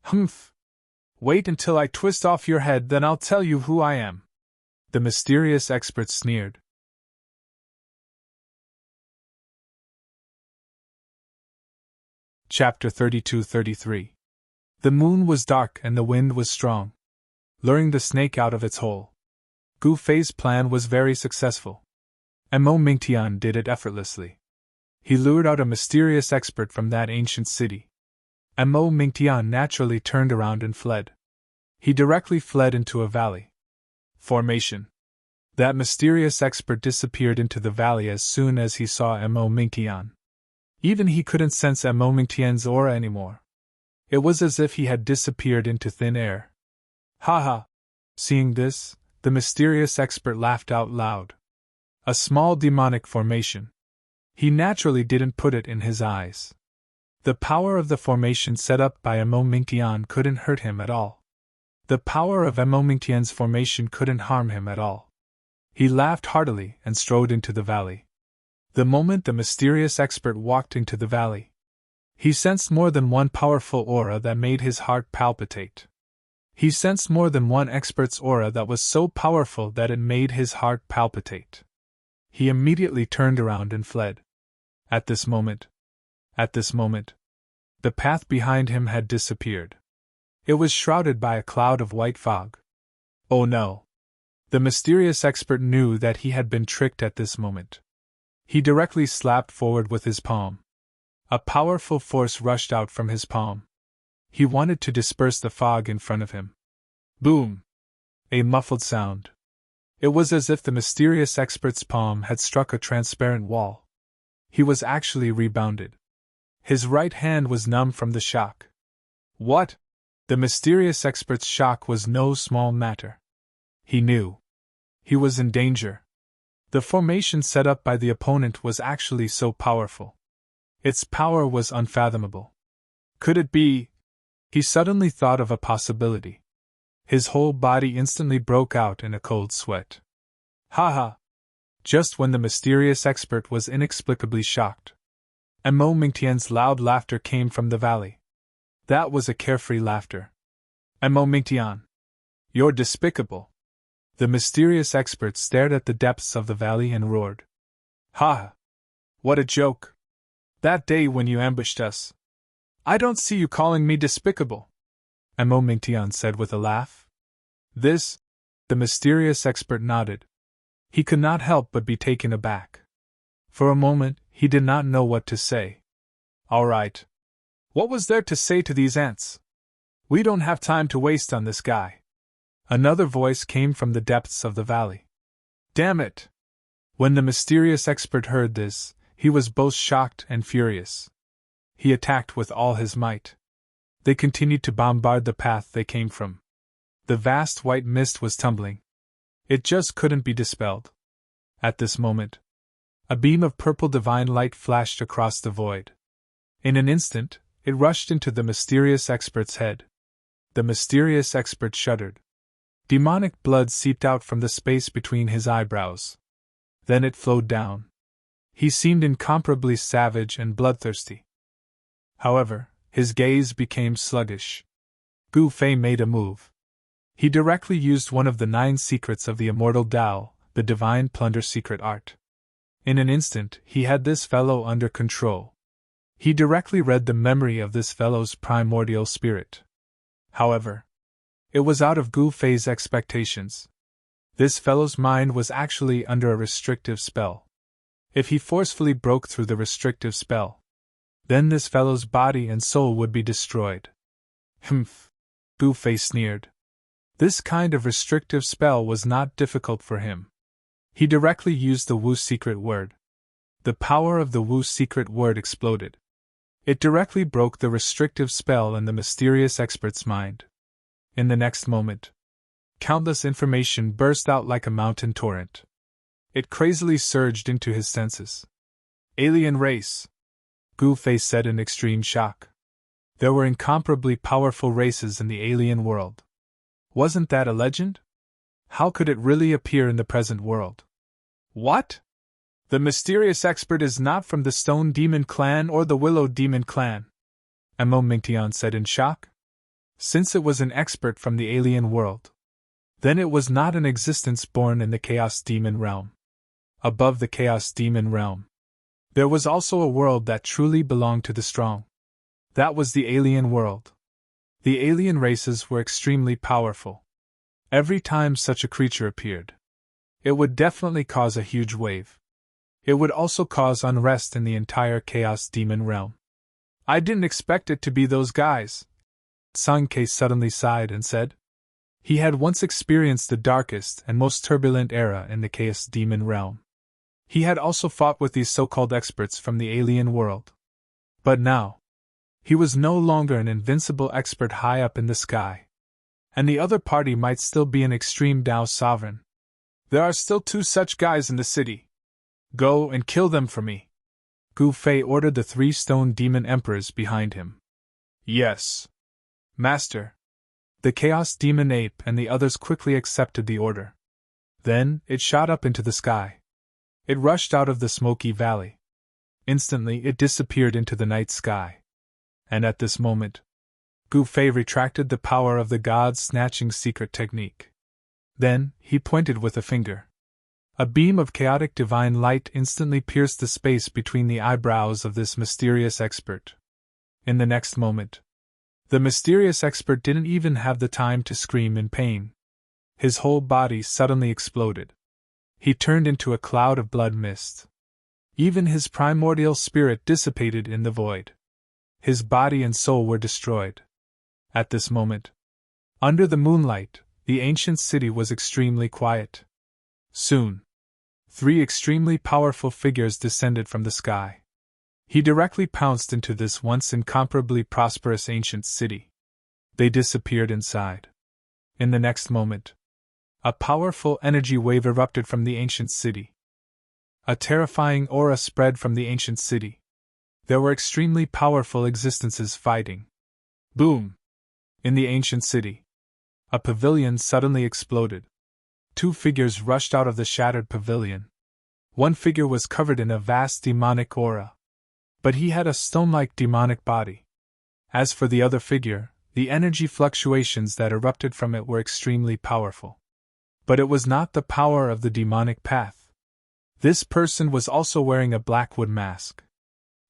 Humph! Wait until I twist off your head, then I'll tell you who I am. The mysterious expert sneered. Chapter 32-33. The moon was dark and the wind was strong, luring the snake out of its hole. Gu Fei's plan was very successful. Mo Mingtian did it effortlessly. He lured out a mysterious expert from that ancient city. Mo Mingtian naturally turned around and fled. He directly fled into a valley. Formation. That mysterious expert disappeared into the valley as soon as he saw Mo Mingtian. Even he couldn't sense Mo Mingtian's aura anymore. It was as if he had disappeared into thin air. Ha ha! Seeing this, the mysterious expert laughed out loud. A small demonic formation. He naturally didn't put it in his eyes. The power of the formation set up by Mo Mingtian couldn't hurt him at all. The power of Mo Mingtian's formation couldn't harm him at all. He laughed heartily and strode into the valley. The moment the mysterious expert walked into the valley, he sensed more than one powerful aura that made his heart palpitate. He sensed more than one expert's aura that was so powerful that it made his heart palpitate. He immediately turned around and fled. At this moment, the path behind him had disappeared. It was shrouded by a cloud of white fog. Oh no! The mysterious expert knew that he had been tricked at this moment. He directly slapped forward with his palm. A powerful force rushed out from his palm. He wanted to disperse the fog in front of him. Boom! A muffled sound. It was as if the mysterious expert's palm had struck a transparent wall. He was actually rebounded. His right hand was numb from the shock. What? The mysterious expert's shock was no small matter. He knew. He was in danger. The formation set up by the opponent was actually so powerful. Its power was unfathomable. Could it be? He suddenly thought of a possibility. His whole body instantly broke out in a cold sweat. Ha ha! Just when the mysterious expert was inexplicably shocked, Mo Mingtian's loud laughter came from the valley. That was a carefree laughter. Mo Mingtian! You're despicable! The mysterious expert stared at the depths of the valley and roared. Ha! What a joke! That day when you ambushed us. I don't see you calling me despicable, Mo Mingtian said with a laugh. This? The mysterious expert nodded. He could not help but be taken aback. For a moment, he did not know what to say. All right. What was there to say to these ants? We don't have time to waste on this guy. Another voice came from the depths of the valley. Damn it! When the mysterious expert heard this, he was both shocked and furious. He attacked with all his might. They continued to bombard the path they came from. The vast white mist was tumbling. It just couldn't be dispelled. At this moment, a beam of purple divine light flashed across the void. In an instant, it rushed into the mysterious expert's head. The mysterious expert shuddered. Demonic blood seeped out from the space between his eyebrows. Then it flowed down. He seemed incomparably savage and bloodthirsty. However, his gaze became sluggish. Gu Fei made a move. He directly used one of the 9 secrets of the immortal Tao, the divine plunder secret art. In an instant, he had this fellow under control. He directly read the memory of this fellow's primordial spirit. However, it was out of Gu Fei's expectations. This fellow's mind was actually under a restrictive spell. If he forcefully broke through the restrictive spell, then this fellow's body and soul would be destroyed. Humph! Gu Fei sneered. This kind of restrictive spell was not difficult for him. He directly used the Wu secret word. The power of the Wu secret word exploded. It directly broke the restrictive spell in the mysterious expert's mind. In the next moment, countless information burst out like a mountain torrent. It crazily surged into his senses. Alien race, Gu Fei said in extreme shock. There were incomparably powerful races in the alien world. Wasn't that a legend? How could it really appear in the present world? What? The mysterious expert is not from the Stone Demon Clan or the Willow Demon Clan, Mo Mingtian said in shock. Since it was an expert from the alien world, then it was not an existence born in the Chaos Demon realm. Above the Chaos Demon realm, there was also a world that truly belonged to the strong. That was the alien world. The alien races were extremely powerful. Every time such a creature appeared, it would definitely cause a huge wave. It would also cause unrest in the entire Chaos Demon realm. I didn't expect it to be those guys, Sang Ke suddenly sighed and said. He had once experienced the darkest and most turbulent era in the Chaos Demon realm. He had also fought with these so-called experts from the alien world. But now, he was no longer an invincible expert high up in the sky. And the other party might still be an extreme Tao sovereign. There are still 2 such guys in the city. Go and kill them for me. Gu Fei ordered the 3 stone demon emperors behind him. Yes, Master. The Chaos Demon Ape and the others quickly accepted the order. Then, it shot up into the sky. It rushed out of the smoky valley. Instantly, it disappeared into the night sky. And at this moment, Gu Fei retracted the power of the god's snatching secret technique. Then, he pointed with a finger. A beam of chaotic divine light instantly pierced the space between the eyebrows of this mysterious expert. In the next moment, the mysterious expert didn't even have the time to scream in pain. His whole body suddenly exploded. He turned into a cloud of blood mist. Even his primordial spirit dissipated in the void. His body and soul were destroyed. At this moment, under the moonlight, the ancient city was extremely quiet. Soon, 3 extremely powerful figures descended from the sky. He directly pounced into this once incomparably prosperous ancient city. They disappeared inside. In the next moment, a powerful energy wave erupted from the ancient city. A terrifying aura spread from the ancient city. There were extremely powerful existences fighting. Boom! In the ancient city, a pavilion suddenly exploded. 2 figures rushed out of the shattered pavilion. One figure was covered in a vast demonic aura, but he had a stone-like demonic body. As for the other figure, the energy fluctuations that erupted from it were extremely powerful. But it was not the power of the demonic path. This person was also wearing a blackwood mask.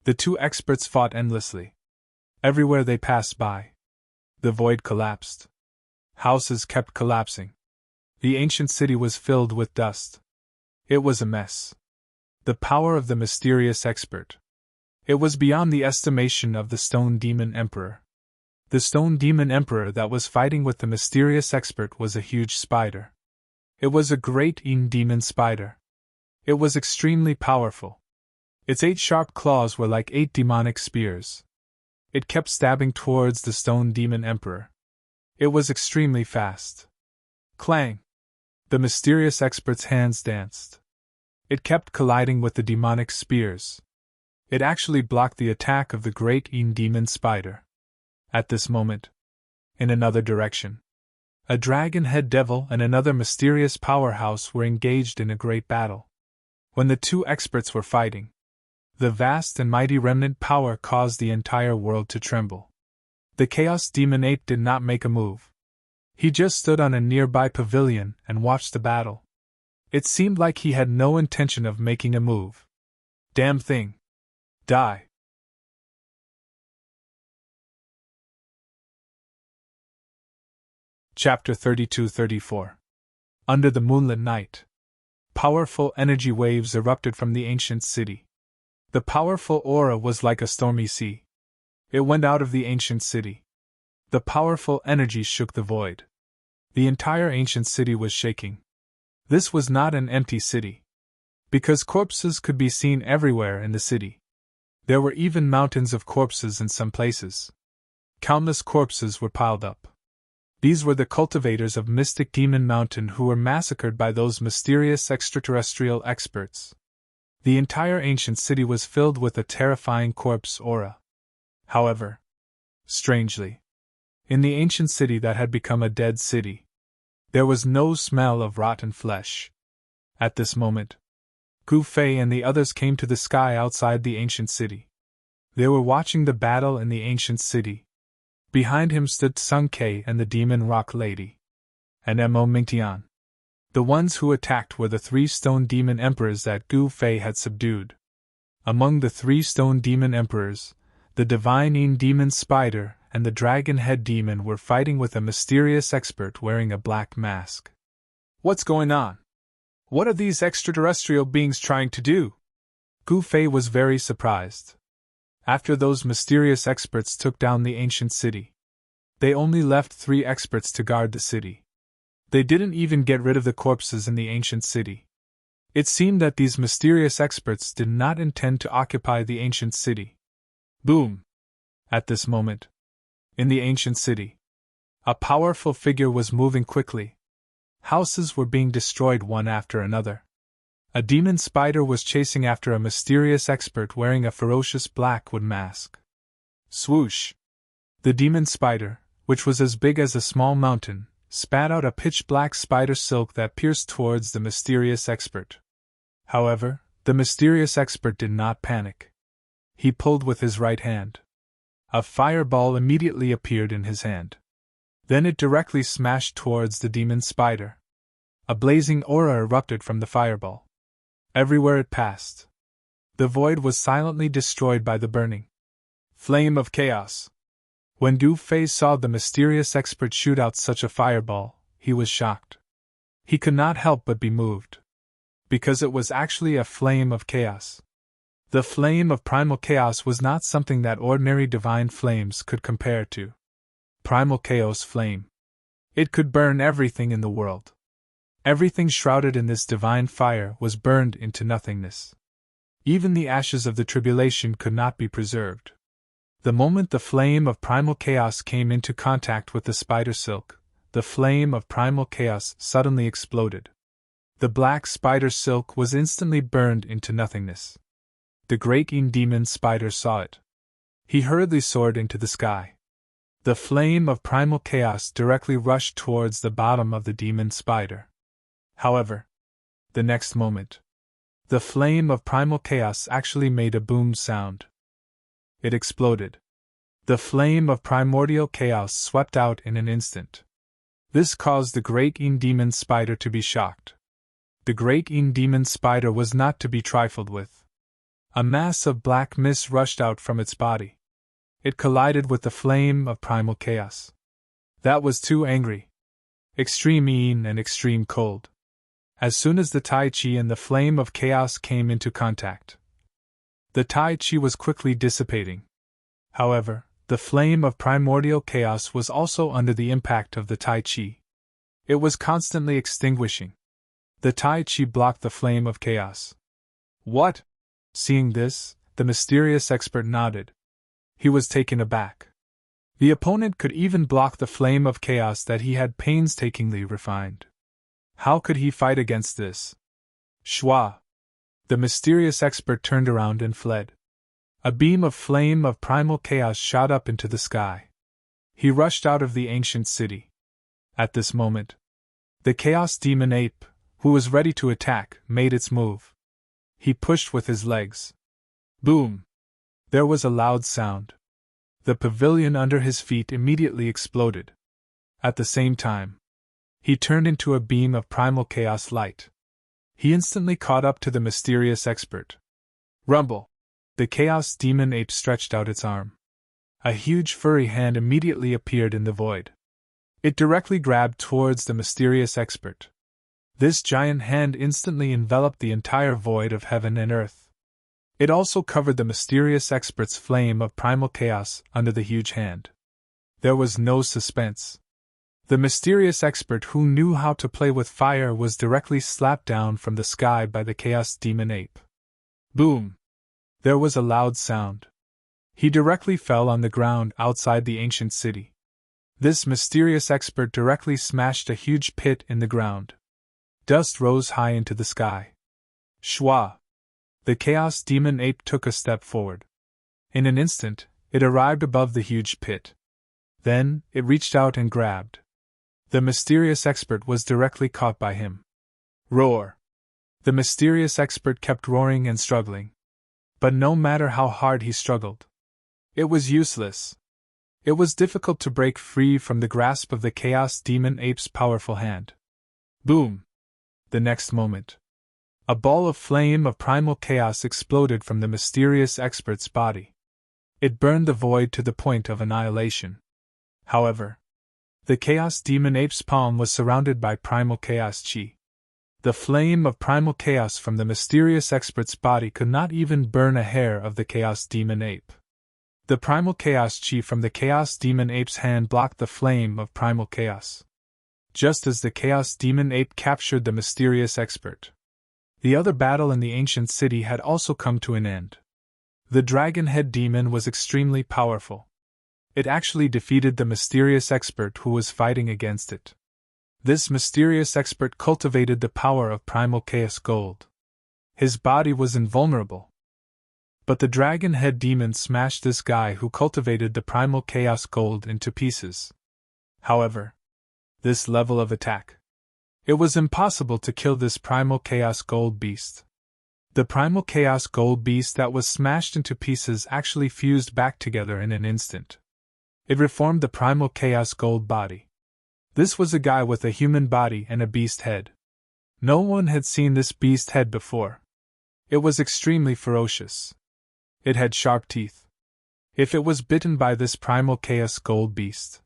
The 2 experts fought endlessly. Everywhere they passed by, the void collapsed. Houses kept collapsing. The ancient city was filled with dust. It was a mess. The power of the mysterious expert. It was beyond the estimation of the Stone Demon Emperor. The Stone Demon Emperor that was fighting with the mysterious expert was a huge spider. It was a great demon spider. It was extremely powerful. Its 8 sharp claws were like 8 demonic spears. It kept stabbing towards the stone demon emperor. It was extremely fast. Clang! The mysterious expert's hands danced. It kept colliding with the demonic spears. It actually blocked the attack of the great demon spider. At this moment, in another direction, a dragon-head devil and another mysterious powerhouse were engaged in a great battle. When the two experts were fighting, the vast and mighty remnant power caused the entire world to tremble. The Chaos Demon Ape did not make a move. He just stood on a nearby pavilion and watched the battle. It seemed like he had no intention of making a move. Damn thing. Die. Chapter 32-34. Under the moonlit night. Powerful energy waves erupted from the ancient city. The powerful aura was like a stormy sea. It went out of the ancient city. The powerful energy shook the void. The entire ancient city was shaking. This was not an empty city. Because corpses could be seen everywhere in the city. There were even mountains of corpses in some places. Countless corpses were piled up. These were the cultivators of Mystic Demon Mountain who were massacred by those mysterious extraterrestrial experts. The entire ancient city was filled with a terrifying corpse aura. However, strangely, in the ancient city that had become a dead city, there was no smell of rotten flesh. At this moment, Gu Fei and the others came to the sky outside the ancient city. They were watching the battle in the ancient city. Behind him stood Sun Ke and the Demon Rock Lady. And Mo Mingtian. The ones who attacked were the 3 stone demon emperors that Gu Fei had subdued. Among the 3 stone demon emperors, the divine demon spider and the dragon head demon were fighting with a mysterious expert wearing a black mask. What's going on? What are these extraterrestrial beings trying to do? Gu Fei was very surprised. After those mysterious experts took down the ancient city, they only left 3 experts to guard the city. They didn't even get rid of the corpses in the ancient city. It seemed that these mysterious experts did not intend to occupy the ancient city. Boom! At this moment, in the ancient city, a powerful figure was moving quickly. Houses were being destroyed one after another. A demon spider was chasing after a mysterious expert wearing a ferocious blackwood mask. Swoosh! The demon spider, which was as big as a small mountain, spat out a pitch-black spider silk that pierced towards the mysterious expert. However, the mysterious expert did not panic. He pulled with his right hand. A fireball immediately appeared in his hand. Then it directly smashed towards the demon spider. A blazing aura erupted from the fireball. Everywhere it passed, the void was silently destroyed by the burning flame of chaos. When Gu Fei saw the mysterious expert shoot out such a fireball, he was shocked. He could not help but be moved. Because it was actually a flame of chaos. The flame of primal chaos was not something that ordinary divine flames could compare to. Primal chaos flame. It could burn everything in the world. Everything shrouded in this divine fire was burned into nothingness. Even the ashes of the tribulation could not be preserved. The moment the flame of primal chaos came into contact with the spider silk, the flame of primal chaos suddenly exploded. The black spider silk was instantly burned into nothingness. The great demon spider saw it. He hurriedly soared into the sky. The flame of primal chaos directly rushed towards the bottom of the demon spider. However, the next moment, the flame of primal chaos actually made a boom sound. It exploded. The flame of primordial chaos swept out in an instant. This caused the great demon spider to be shocked. The great demon spider was not to be trifled with. A mass of black mist rushed out from its body. It collided with the flame of primal chaos. That was too angry. Extreme and extreme cold. As soon as the Tai Chi and the flame of chaos came into contact, the Tai Chi was quickly dissipating. However, the flame of primordial chaos was also under the impact of the Tai Chi. It was constantly extinguishing. The Tai Chi blocked the flame of chaos. What? Seeing this, the mysterious expert nodded. He was taken aback. The opponent could even block the flame of chaos that he had painstakingly refined. How could he fight against this? Shwa! The mysterious expert turned around and fled. A beam of flame of primal chaos shot up into the sky. He rushed out of the ancient city. At this moment, the chaos demon ape, who was ready to attack, made its move. He pushed with his legs. Boom! There was a loud sound. The pavilion under his feet immediately exploded. At the same time, he turned into a beam of primal chaos light. He instantly caught up to the mysterious expert. Rumble! The chaos demon ape stretched out its arm. A huge furry hand immediately appeared in the void. It directly grabbed towards the mysterious expert. This giant hand instantly enveloped the entire void of heaven and earth. It also covered the mysterious expert's flame of primal chaos under the huge hand. There was no suspense. The mysterious expert who knew how to play with fire was directly slapped down from the sky by the chaos demon ape. Boom! There was a loud sound. He directly fell on the ground outside the ancient city. This mysterious expert directly smashed a huge pit in the ground. Dust rose high into the sky. Shwa! The chaos demon ape took a step forward. In an instant, it arrived above the huge pit. Then, it reached out and grabbed. The mysterious expert was directly caught by him. Roar! The mysterious expert kept roaring and struggling. But no matter how hard he struggled, it was useless. It was difficult to break free from the grasp of the chaos demon ape's powerful hand. Boom! The next moment, a ball of flame of primal chaos exploded from the mysterious expert's body. It burned the void to the point of annihilation. However, the chaos demon ape's palm was surrounded by primal chaos chi. The flame of primal chaos from the mysterious expert's body could not even burn a hair of the chaos demon ape. The primal chaos chi from the chaos demon ape's hand blocked the flame of primal chaos. Just as the chaos demon ape captured the mysterious expert, the other battle in the ancient city had also come to an end. The dragon head demon was extremely powerful. It actually defeated the mysterious expert who was fighting against it. This mysterious expert cultivated the power of primal chaos gold. His body was invulnerable. But the dragon head demon smashed this guy who cultivated the primal chaos gold into pieces. However, this level of attack, it was impossible to kill this primal chaos gold beast. The primal chaos gold beast that was smashed into pieces actually fused back together in an instant. It reformed the primal chaos gold body. This was a guy with a human body and a beast head. No one had seen this beast head before. It was extremely ferocious. It had sharp teeth. If it was bitten by this primal chaos gold beast,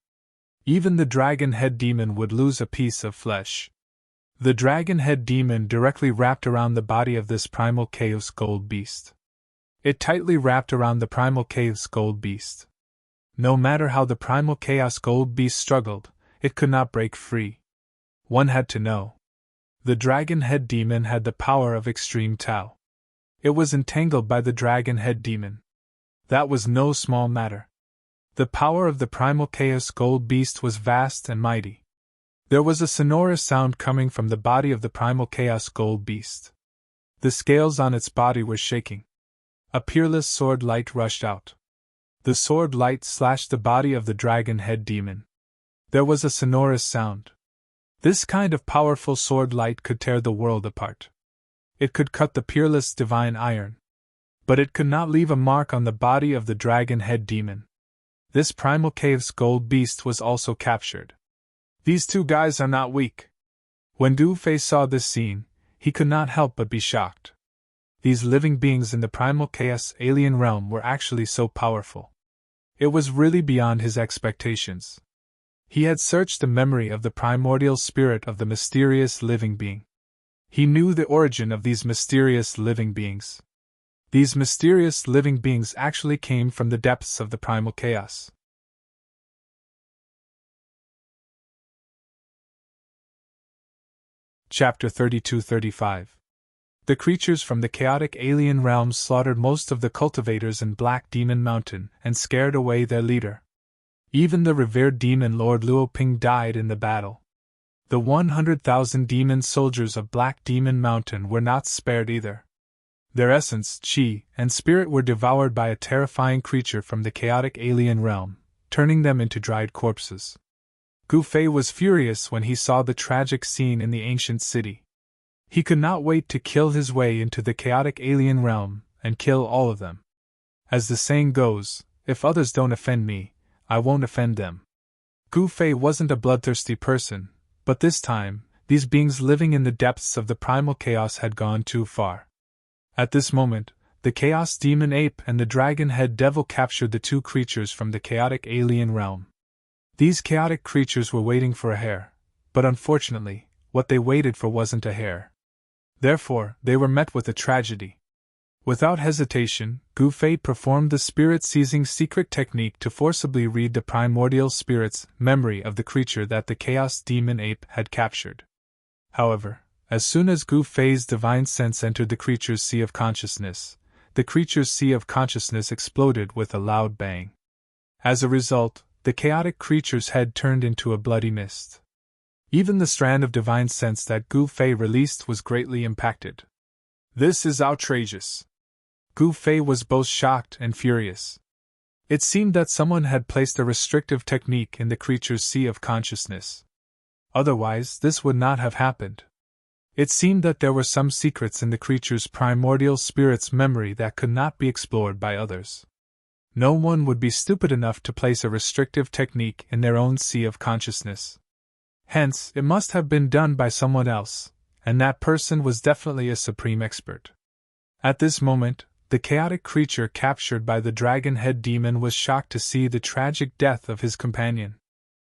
even the dragon head demon would lose a piece of flesh. The dragon head demon directly wrapped around the body of this primal chaos gold beast. It tightly wrapped around the primal chaos gold beast. No matter how the primal chaos gold beast struggled, it could not break free. One had to know. The dragon head demon had the power of extreme Tao. It was entangled by the dragon head demon. That was no small matter. The power of the primal chaos gold beast was vast and mighty. There was a sonorous sound coming from the body of the primal chaos gold beast. The scales on its body were shaking. A peerless sword light rushed out. The sword light slashed the body of the dragon head demon. There was a sonorous sound. This kind of powerful sword light could tear the world apart. It could cut the peerless divine iron. But it could not leave a mark on the body of the dragon head demon. This primal chaos gold beast was also captured. These two guys are not weak. When Gu Fei saw this scene, he could not help but be shocked. These living beings in the primal chaos alien realm were actually so powerful. It was really beyond his expectations. He had searched the memory of the primordial spirit of the mysterious living being. He knew the origin of these mysterious living beings. These mysterious living beings actually came from the depths of the primal chaos. Chapter 32-35 The creatures from the chaotic alien realms slaughtered most of the cultivators in Black Demon Mountain and scared away their leader. Even the revered demon Lord Luoping died in the battle. The 100,000 demon soldiers of Black Demon Mountain were not spared either. Their essence, chi, and spirit were devoured by a terrifying creature from the chaotic alien realm, turning them into dried corpses. Gu Fei was furious when he saw the tragic scene in the ancient city. He could not wait to kill his way into the chaotic alien realm and kill all of them. As the saying goes, if others don't offend me, I won't offend them. Gu Fei wasn't a bloodthirsty person, but this time, these beings living in the depths of the primal chaos had gone too far. At this moment, the Chaos Demon Ape and the Dragon Head Devil captured the two creatures from the chaotic alien realm. These chaotic creatures were waiting for a hare, but unfortunately, what they waited for wasn't a hare. Therefore, they were met with a tragedy. Without hesitation, Gu Fei performed the spirit-seizing secret technique to forcibly read the primordial spirit's memory of the creature that the Chaos Demon Ape had captured. However, as soon as Gu Fei's divine sense entered the creature's sea of consciousness, the creature's sea of consciousness exploded with a loud bang. As a result, the chaotic creature's head turned into a bloody mist. Even the strand of divine sense that Gu Fei released was greatly impacted. This is outrageous. Gu Fei was both shocked and furious. It seemed that someone had placed a restrictive technique in the creature's sea of consciousness. Otherwise, this would not have happened. It seemed that there were some secrets in the creature's primordial spirit's memory that could not be explored by others. No one would be stupid enough to place a restrictive technique in their own sea of consciousness. Hence, it must have been done by someone else, and that person was definitely a supreme expert. At this moment, the chaotic creature captured by the Dragon Head Demon was shocked to see the tragic death of his companion.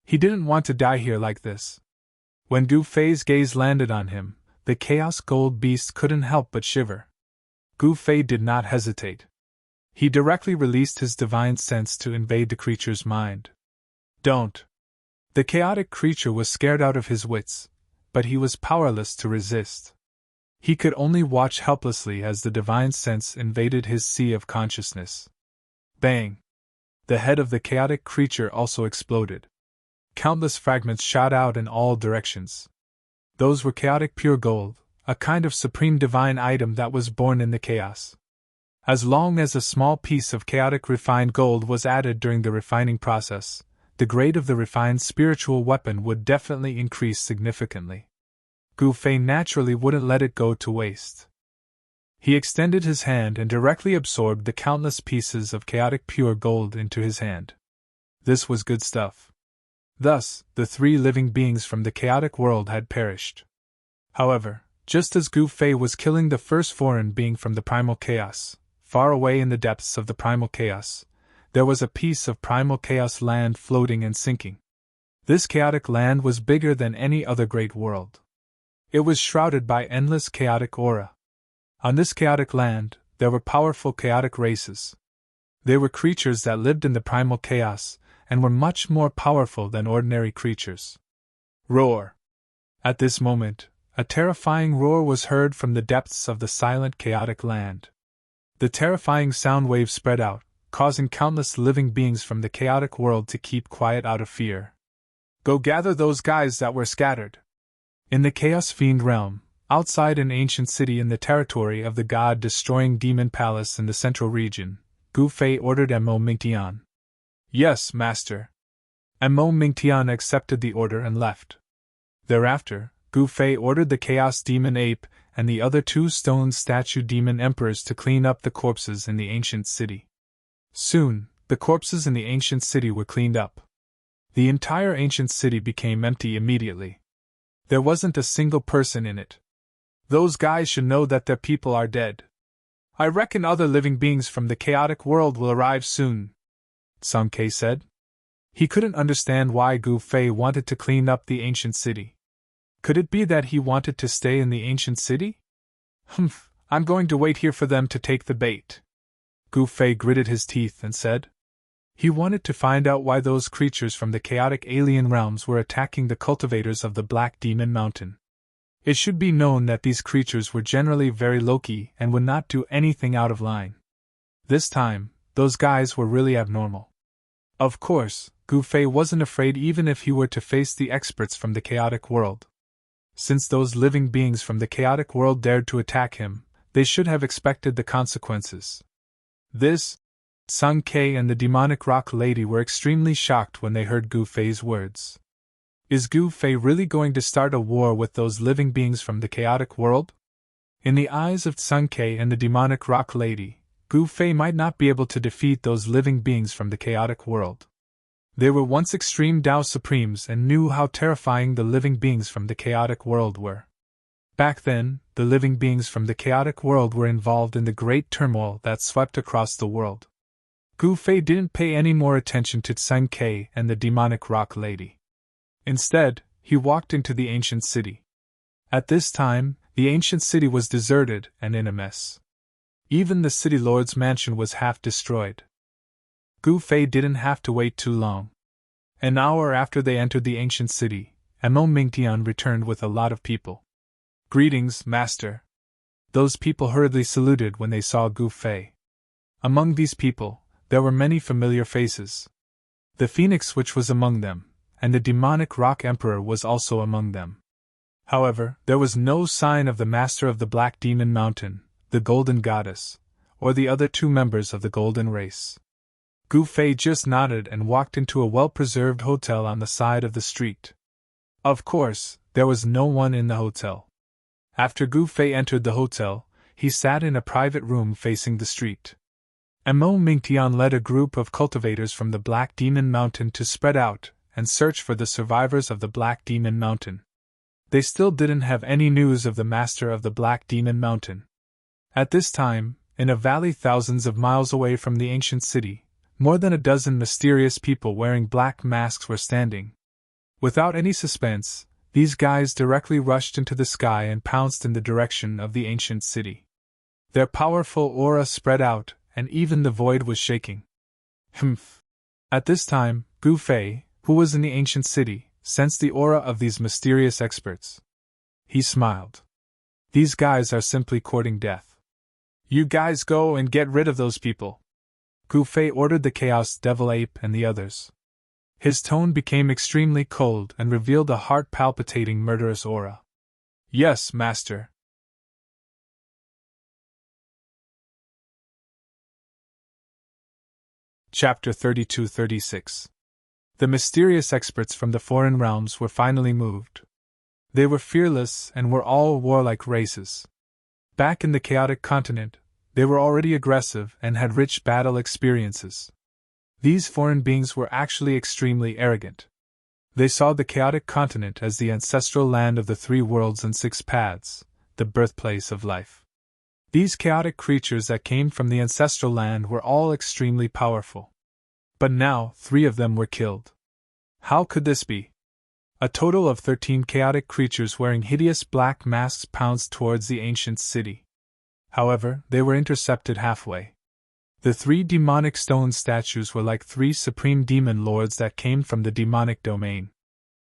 He didn't want to die here like this. When Gu Fei's gaze landed on him, the Chaos Gold Beast couldn't help but shiver. Gu Fei did not hesitate. He directly released his divine sense to invade the creature's mind. Don't! The chaotic creature was scared out of his wits, but he was powerless to resist. He could only watch helplessly as the divine sense invaded his sea of consciousness. Bang! The head of the chaotic creature also exploded. Countless fragments shot out in all directions. Those were chaotic pure gold, a kind of supreme divine item that was born in the chaos. As long as a small piece of chaotic refined gold was added during the refining process, the grade of the refined spiritual weapon would definitely increase significantly. Gu Fei naturally wouldn't let it go to waste. He extended his hand and directly absorbed the countless pieces of chaotic pure gold into his hand. This was good stuff. Thus, the three living beings from the chaotic world had perished. However, just as Gu Fei was killing the first foreign being from the primal chaos, far away in the depths of the primal chaos, there was a piece of primal chaos land floating and sinking. This chaotic land was bigger than any other great world. It was shrouded by endless chaotic aura. On this chaotic land, there were powerful chaotic races. They were creatures that lived in the primal chaos, and were much more powerful than ordinary creatures. Roar! At this moment, a terrifying roar was heard from the depths of the silent chaotic land. The terrifying sound waves spread out, causing countless living beings from the chaotic world to keep quiet out of fear. Go gather those guys that were scattered. In the Chaos Fiend realm, outside an ancient city in the territory of the god-destroying demon palace in the central region, Gu Fei ordered Mo Mingtian. Yes, master. Mo Mingtian accepted the order and left. Thereafter, Gu Fei ordered the Chaos Demon Ape and the other two stone statue demon emperors to clean up the corpses in the ancient city. Soon, the corpses in the ancient city were cleaned up. The entire ancient city became empty immediately. There wasn't a single person in it. Those guys should know that their people are dead. I reckon other living beings from the chaotic world will arrive soon, Song Ke said. He couldn't understand why Gu Fei wanted to clean up the ancient city. Could it be that he wanted to stay in the ancient city? I'm going to wait here for them to take the bait. Gu Fei gritted his teeth and said. He wanted to find out why those creatures from the chaotic alien realms were attacking the cultivators of the Black Demon Mountain. It should be known that these creatures were generally very low-key and would not do anything out of line. This time, those guys were really abnormal. Of course, Gu Fei wasn't afraid even if he were to face the experts from the chaotic world. Since those living beings from the chaotic world dared to attack him, they should have expected the consequences. Sun Ke and the demonic rock lady were extremely shocked when they heard Gu Fei's words. Is Gu Fei really going to start a war with those living beings from the chaotic world? In the eyes of Sun Ke and the demonic rock lady, Gu Fei might not be able to defeat those living beings from the chaotic world. They were once extreme Tao Supremes and knew how terrifying the living beings from the chaotic world were. Back then, the living beings from the chaotic world were involved in the great turmoil that swept across the world. Gu Fei didn't pay any more attention to Sun Ke and the demonic rock lady. Instead, he walked into the ancient city. At this time, the ancient city was deserted and in a mess. Even the city lord's mansion was half destroyed. Gu Fei didn't have to wait too long. An hour after they entered the ancient city, Mo Mingtian returned with a lot of people. "Greetings, master." Those people hurriedly saluted when they saw Gu Fei. Among these people, there were many familiar faces. The Phoenix Witch was among them, and the demonic rock emperor was also among them. However, there was no sign of the master of the Black Demon Mountain, the Golden Goddess, or the other two members of the Golden Race. Gu Fei just nodded and walked into a well-preserved hotel on the side of the street. Of course, there was no one in the hotel. After Gu Fei entered the hotel, he sat in a private room facing the street. Mo Mingtian led a group of cultivators from the Black Demon Mountain to spread out and search for the survivors of the Black Demon Mountain. They still didn't have any news of the master of the Black Demon Mountain. At this time, in a valley thousands of miles away from the ancient city, more than a dozen mysterious people wearing black masks were standing. Without any suspense, these guys directly rushed into the sky and pounced in the direction of the ancient city. Their powerful aura spread out, and even the void was shaking. Humph! At this time, Gu Fei, who was in the ancient city, sensed the aura of these mysterious experts. He smiled. These guys are simply courting death. You guys go and get rid of those people. Gu Fei ordered the Chaos Devil Ape and the others. His tone became extremely cold and revealed a heart-palpitating murderous aura. Yes, master. Chapter 32-36. The mysterious experts from the foreign realms were finally moved. They were fearless and were all warlike races. Back in the chaotic continent, they were already aggressive and had rich battle experiences. These foreign beings were actually extremely arrogant. They saw the chaotic continent as the ancestral land of the 3 worlds and 6 paths, the birthplace of life. These chaotic creatures that came from the ancestral land were all extremely powerful. But now, 3 of them were killed. How could this be? A total of 13 chaotic creatures wearing hideous black masks pounced towards the ancient city. However, they were intercepted halfway. The 3 demonic stone statues were like 3 supreme demon lords that came from the demonic domain.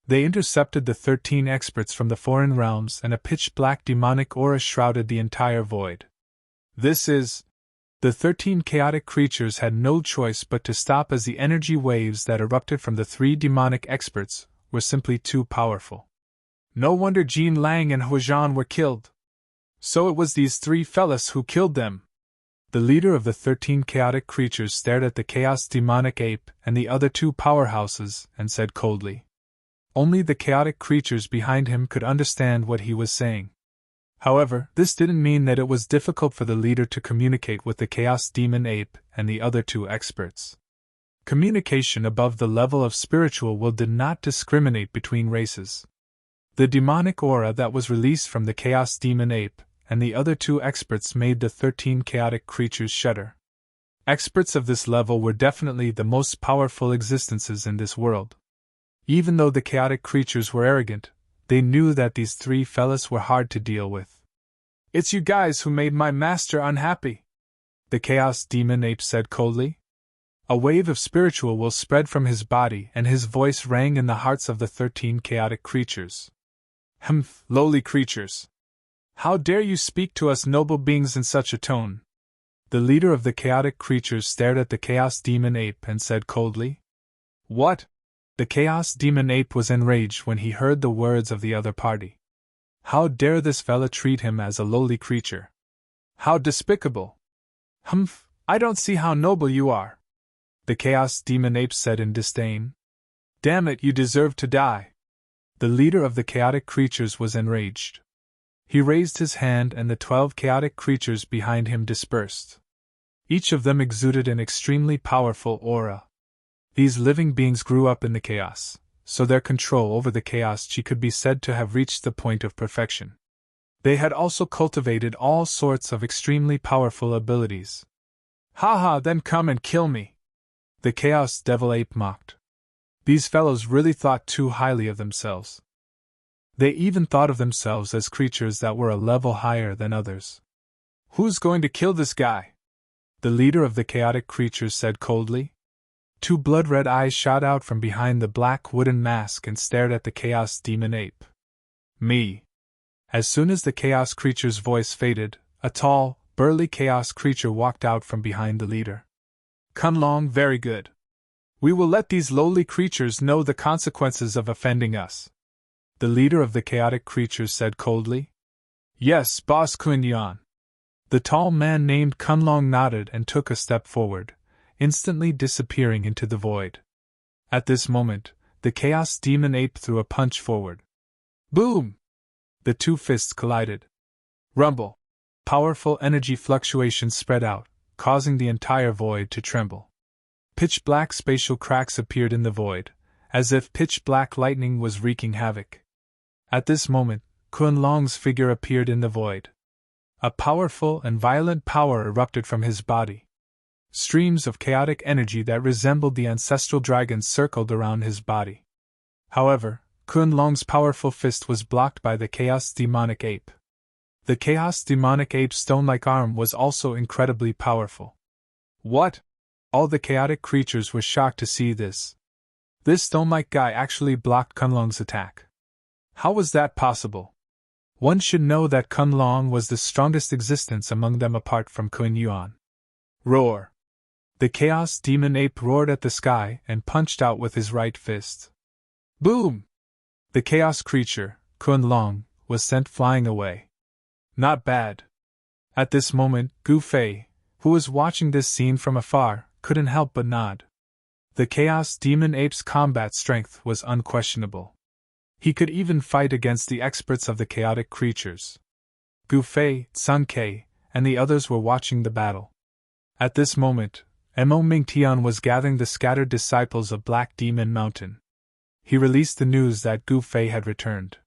They intercepted the 13 experts from the foreign realms, and a pitch-black demonic aura shrouded the entire void. The 13 chaotic creatures had no choice but to stop as the energy waves that erupted from the 3 demonic experts were simply too powerful. No wonder Jin Lang and Huazhan were killed. So it was these 3 fellas who killed them. The leader of the 13 chaotic creatures stared at the Chaos Demonic Ape and the other 2 powerhouses and said coldly. Only the chaotic creatures behind him could understand what he was saying. However, this didn't mean that it was difficult for the leader to communicate with the Chaos Demon Ape and the other 2 experts. Communication above the level of spiritual will did not discriminate between races. The demonic aura that was released from the Chaos Demon Ape and the other 2 experts made the 13 chaotic creatures shudder. Experts of this level were definitely the most powerful existences in this world. Even though the chaotic creatures were arrogant, they knew that these 3 fellas were hard to deal with. It's you guys who made my master unhappy, the Chaos Demon Ape said coldly. A wave of spiritual will spread from his body and his voice rang in the hearts of the 13 chaotic creatures. Humph, lowly creatures! How dare you speak to us noble beings in such a tone? The leader of the chaotic creatures stared at the Chaos Demon Ape and said coldly. What? The Chaos Demon Ape was enraged when he heard the words of the other party. How dare this fella treat him as a lowly creature? How despicable! Humph, I don't see how noble you are, the Chaos Demon Ape said in disdain. Damn it, you deserve to die. The leader of the chaotic creatures was enraged. He raised his hand and the 12 chaotic creatures behind him dispersed. Each of them exuded an extremely powerful aura. These living beings grew up in the chaos, so their control over the chaos chi could be said to have reached the point of perfection. They had also cultivated all sorts of extremely powerful abilities. Ha, then come and kill me! The Chaos Devil Ape mocked. These fellows really thought too highly of themselves. They even thought of themselves as creatures that were a level higher than others. Who's going to kill this guy? The leader of the chaotic creatures said coldly. 2 blood-red eyes shot out from behind the black wooden mask and stared at the Chaos Demon Ape. Me. As soon as the chaos creature's voice faded, a tall, burly chaos creature walked out from behind the leader. Kunlong, very good. We will let these lowly creatures know the consequences of offending us. The leader of the chaotic creatures said coldly. Yes, Boss Kunyan. The tall man named Kunlong nodded and took a step forward, instantly disappearing into the void. At this moment, the Chaos Demon Ape threw a punch forward. Boom! The 2 fists collided. Rumble! Powerful energy fluctuations spread out, causing the entire void to tremble. Pitch-black spatial cracks appeared in the void, as if pitch-black lightning was wreaking havoc. At this moment, Kunlong's figure appeared in the void. A powerful and violent power erupted from his body. Streams of chaotic energy that resembled the ancestral dragons circled around his body. However, Kunlong's powerful fist was blocked by the Chaos Demonic Ape. The Chaos Demonic Ape's stone-like arm was also incredibly powerful. What? All the chaotic creatures were shocked to see this. This stone-like guy actually blocked Kunlong's attack. How was that possible? One should know that Kunlong was the strongest existence among them apart from Kun Yuan. Roar! The Chaos Demon Ape roared at the sky and punched out with his right fist. Boom! The chaos creature, Kunlong, was sent flying away. Not bad. At this moment, Gu Fei, who was watching this scene from afar, couldn't help but nod. The Chaos Demon Ape's combat strength was unquestionable. He could even fight against the experts of the chaotic creatures. Gu Fei, Sun Ke, and the others were watching the battle. At this moment, Mo Mingtian was gathering the scattered disciples of Black Demon Mountain. He released the news that Gu Fei had returned.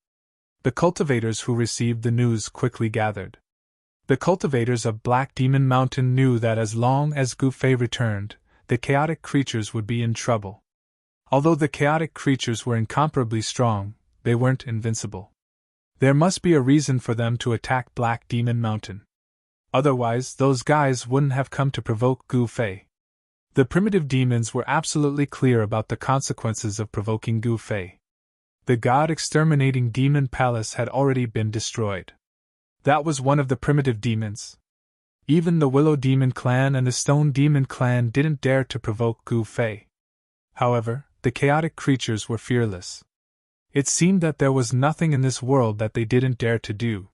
The cultivators who received the news quickly gathered. The cultivators of Black Demon Mountain knew that as long as Gu Fei returned, the chaotic creatures would be in trouble. Although the chaotic creatures were incomparably strong, they weren't invincible. There must be a reason for them to attack Black Demon Mountain. Otherwise, those guys wouldn't have come to provoke Gu Fei. The primitive demons were absolutely clear about the consequences of provoking Gu Fei. The god-exterminating demon palace had already been destroyed. That was one of the primitive demons. Even the Willow Demon Clan and the Stone Demon Clan didn't dare to provoke Gu Fei. However, the chaotic creatures were fearless. It seemed that there was nothing in this world that they didn't dare to do.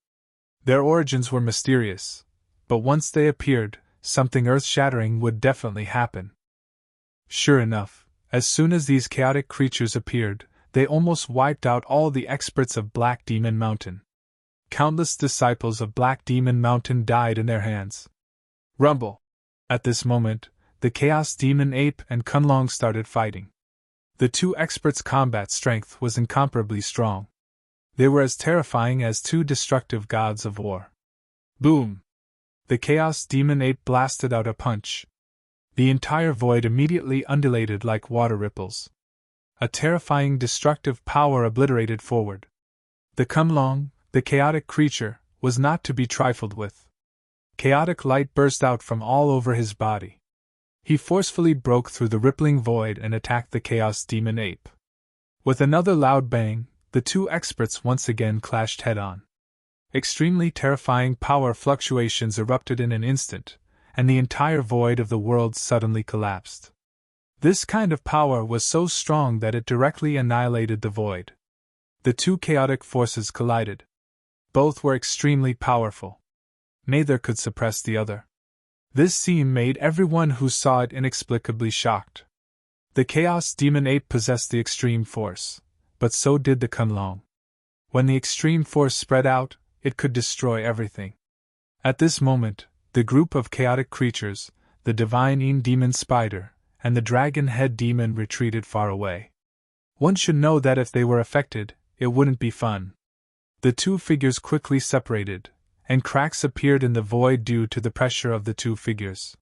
Their origins were mysterious, but once they appeared, something earth-shattering would definitely happen. Sure enough, as soon as these chaotic creatures appeared, they almost wiped out all the experts of Black Demon Mountain. Countless disciples of Black Demon Mountain died in their hands. Rumble! At this moment, the Chaos Demon Ape and Kunlong started fighting. The 2 experts' combat strength was incomparably strong. They were as terrifying as 2 destructive gods of war. Boom! The Chaos Demon Ape blasted out a punch. The entire void immediately undulated like water ripples. A terrifying destructive power obliterated forward. The Kunlong, the chaotic creature, was not to be trifled with. Chaotic light burst out from all over his body. He forcefully broke through the rippling void and attacked the Chaos Demon Ape. With another loud bang, The two experts once again clashed head-on. Extremely terrifying power fluctuations erupted in an instant, and the entire void of the world suddenly collapsed. This kind of power was so strong that it directly annihilated the void. The two chaotic forces collided. Both were extremely powerful. Neither could suppress the other. This scene made everyone who saw it inexplicably shocked. The Chaos Demon Ape possessed the extreme force, but so did the Kunlong. When the extreme force spread out, it could destroy everything. At this moment, the group of chaotic creatures, the Divine Een Demon Spider, and the Dragon Head Demon retreated far away. One should know that if they were affected, it wouldn't be fun. The two figures quickly separated, and cracks appeared in the void due to the pressure of the two figures.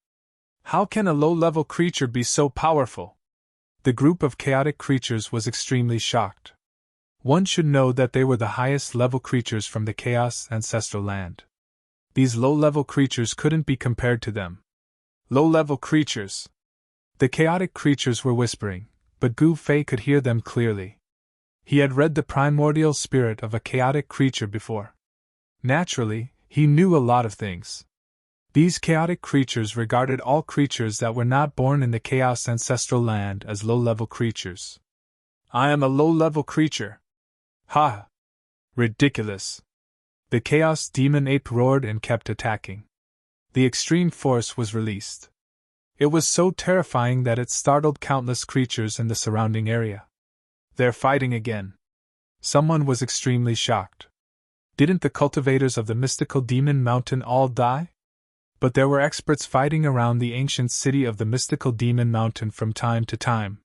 How can a low-level creature be so powerful? The group of chaotic creatures was extremely shocked. One should know that they were the highest-level creatures from the Chaos Ancestral Land. These low-level creatures couldn't be compared to them. Low-level creatures! The chaotic creatures were whispering, but Gu Fei could hear them clearly. He had read the primordial spirit of a chaotic creature before. Naturally, he knew a lot of things. These chaotic creatures regarded all creatures that were not born in the Chaos Ancestral Land as low-level creatures. I am a low-level creature. Ha! Ridiculous! The Chaos Demon Ape roared and kept attacking. The extreme force was released. It was so terrifying that it startled countless creatures in the surrounding area. They're fighting again. Someone was extremely shocked. Didn't the cultivators of the mystical demon mountain all die? But there were experts fighting around the ancient city of the mystical demon mountain from time to time.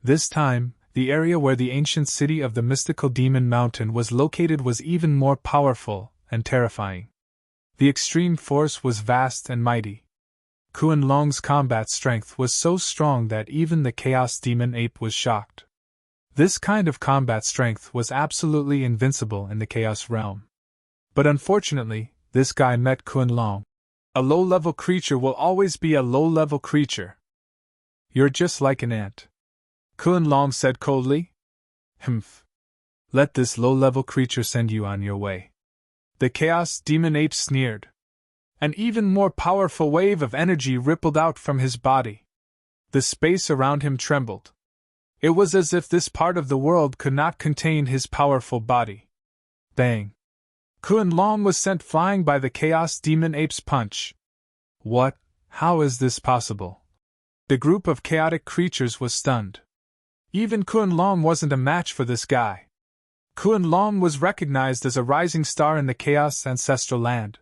This time, the area where the ancient city of the mystical demon mountain was located was even more powerful and terrifying. The extreme force was vast and mighty. Kuan Long's combat strength was so strong that even the Chaos Demon Ape was shocked. This kind of combat strength was absolutely invincible in the Chaos realm. But unfortunately, this guy met Kuan Long. A low-level creature will always be a low-level creature. You're just like an ant. Kuan Long said coldly. Humph. Let this low-level creature send you on your way. The Chaos Demon Ape sneered. An even more powerful wave of energy rippled out from his body. The space around him trembled. It was as if this part of the world could not contain his powerful body. Bang! Kuan Long was sent flying by the Chaos Demon Ape's punch. What? How is this possible? The group of chaotic creatures was stunned. Even Kuan Long wasn't a match for this guy. Kuan Long was recognized as a rising star in the Chaos Ancestral Land.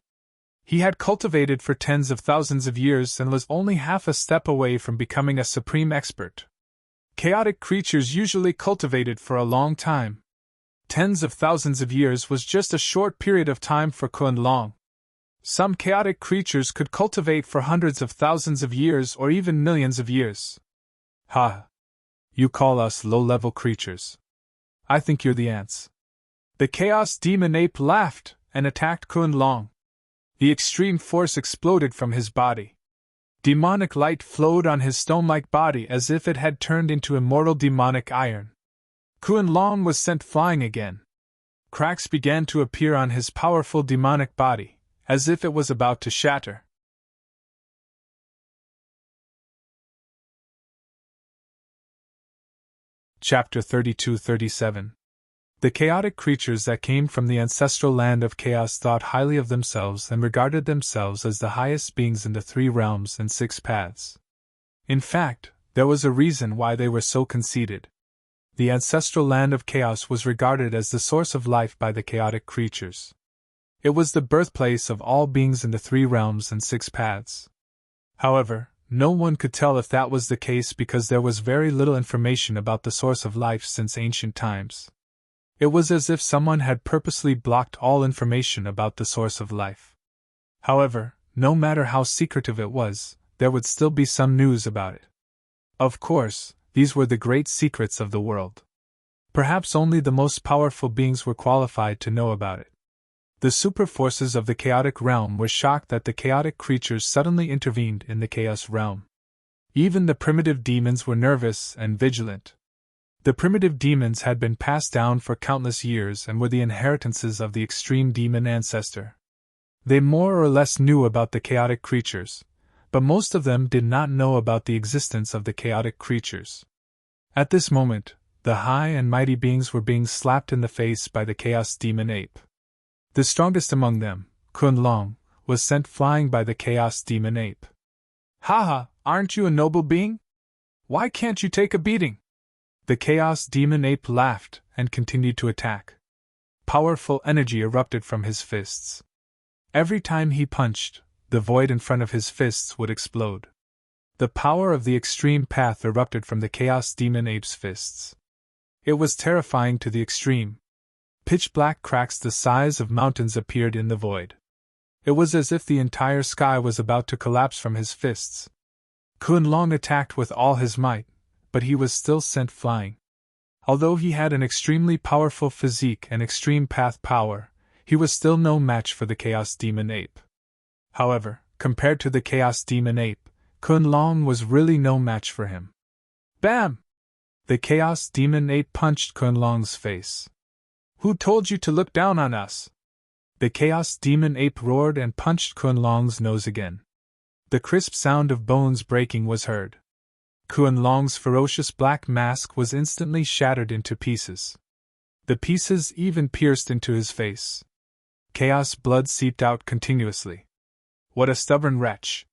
He had cultivated for tens of thousands of years and was only half a step away from becoming a supreme expert. Chaotic creatures usually cultivated for a long time. Tens of thousands of years was just a short period of time for Kuan Long. Some chaotic creatures could cultivate for hundreds of thousands of years or even millions of years. Ha! You call us low-level creatures. I think you're the ants. The Chaos Demon Ape laughed and attacked Kuan Long. The extreme force exploded from his body. Demonic light flowed on his stone-like body as if it had turned into immortal demonic iron. Kuan Long was sent flying again. Cracks began to appear on his powerful demonic body, as if it was about to shatter. Chapter 32-37. The chaotic creatures that came from the ancestral land of chaos thought highly of themselves and regarded themselves as the highest beings in the 3 realms and 6 paths. In fact, there was a reason why they were so conceited. The ancestral land of chaos was regarded as the source of life by the chaotic creatures. It was the birthplace of all beings in the 3 realms and 6 paths. However, no one could tell if that was the case because there was very little information about the source of life since ancient times. It was as if someone had purposely blocked all information about the source of life. However, no matter how secretive it was, there would still be some news about it. Of course, these were the great secrets of the world. Perhaps only the most powerful beings were qualified to know about it. The super forces of the chaotic realm were shocked that the chaotic creatures suddenly intervened in the chaos realm. Even the primitive demons were nervous and vigilant. The primitive demons had been passed down for countless years and were the inheritances of the extreme demon ancestor. They more or less knew about the chaotic creatures, but most of them did not know about the existence of the chaotic creatures. At this moment, the high and mighty beings were being slapped in the face by the Chaos Demon Ape. The strongest among them, Kun Long, was sent flying by the Chaos Demon Ape. "Haha, aren't you a noble being? Why can't you take a beating?" The Chaos Demon Ape laughed and continued to attack. Powerful energy erupted from his fists. Every time he punched, the void in front of his fists would explode. The power of the extreme path erupted from the Chaos Demon Ape's fists. It was terrifying to the extreme. Pitch-black cracks the size of mountains appeared in the void. It was as if the entire sky was about to collapse from his fists. Kun Long attacked with all his might, but he was still sent flying. Although he had an extremely powerful physique and extreme path power, he was still no match for the Chaos Demon Ape. However, compared to the Chaos Demon Ape, Kun Long was really no match for him. Bam! The Chaos Demon Ape punched Kun Long's face. "Who told you to look down on us?" The Chaos Demon Ape roared and punched Kun Long's nose again. The crisp sound of bones breaking was heard. Kun Long's ferocious black mask was instantly shattered into pieces. The pieces even pierced into his face. Chaos blood seeped out continuously. What a stubborn wretch!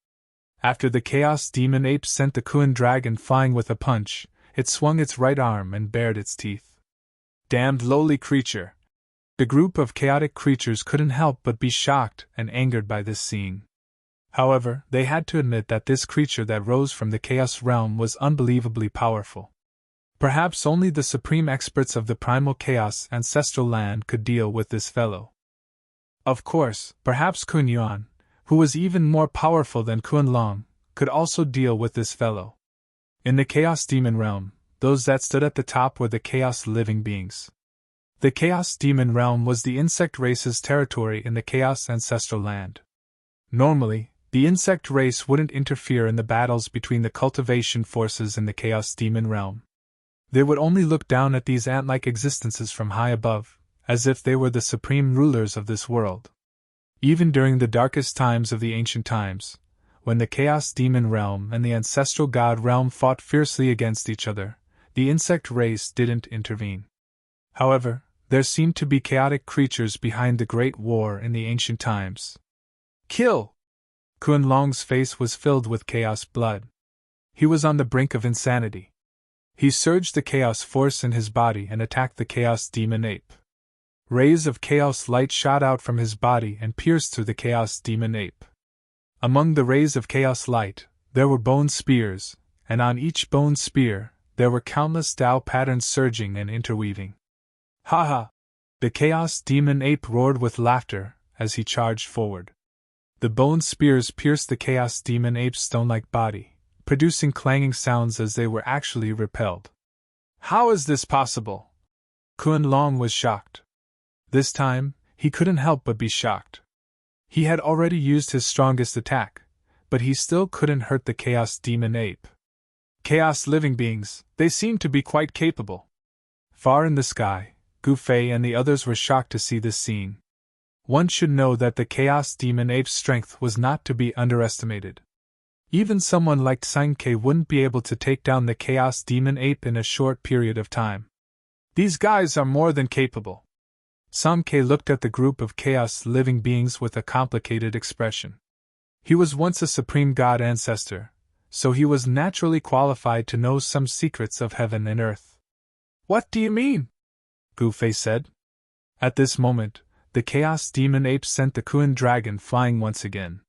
After the Chaos Demon Ape sent the Kun dragon flying with a punch, it swung its right arm and bared its teeth. Damned lowly creature! The group of chaotic creatures couldn't help but be shocked and angered by this scene. However, they had to admit that this creature that rose from the Chaos realm was unbelievably powerful. Perhaps only the supreme experts of the primal Chaos ancestral land could deal with this fellow. Of course, perhaps Kun Yuan, who was even more powerful than Kun Long, could also deal with this fellow. In the Chaos Demon realm, those that stood at the top were the Chaos living beings. The Chaos Demon realm was the insect race's territory in the Chaos ancestral land. Normally, the insect race wouldn't interfere in the battles between the cultivation forces in the Chaos Demon realm. They would only look down at these ant-like existences from high above, as if they were the supreme rulers of this world. Even during the darkest times of the ancient times, when the Chaos Demon realm and the ancestral god realm fought fiercely against each other, the insect race didn't intervene. However, there seemed to be chaotic creatures behind the Great War in the ancient times. Kill! Kun Long's face was filled with chaos blood. He was on the brink of insanity. He surged the chaos force in his body and attacked the Chaos Demon Ape. Rays of chaos light shot out from his body and pierced through the Chaos Demon Ape. Among the rays of chaos light, there were bone spears, and on each bone spear, there were countless Tao patterns surging and interweaving. Ha ha! The Chaos Demon Ape roared with laughter as he charged forward. The bone spears pierced the Chaos Demon Ape's stone-like body, producing clanging sounds as they were actually repelled. How is this possible? Kun Long was shocked. This time, he couldn't help but be shocked. He had already used his strongest attack, but he still couldn't hurt the Chaos Demon Ape. Chaos living beings, they seemed to be quite capable. Far in the sky, Gu Fei and the others were shocked to see this scene. One should know that the Chaos Demon Ape's strength was not to be underestimated. Even someone like Tsang Ke wouldn't be able to take down the Chaos Demon Ape in a short period of time. These guys are more than capable. Tsang Ke looked at the group of chaos living beings with a complicated expression. He was once a supreme god ancestor, so he was naturally qualified to know some secrets of heaven and earth. What do you mean? Gu Fei said. At this moment, the Chaos Demon Ape sent the Kun dragon flying once again.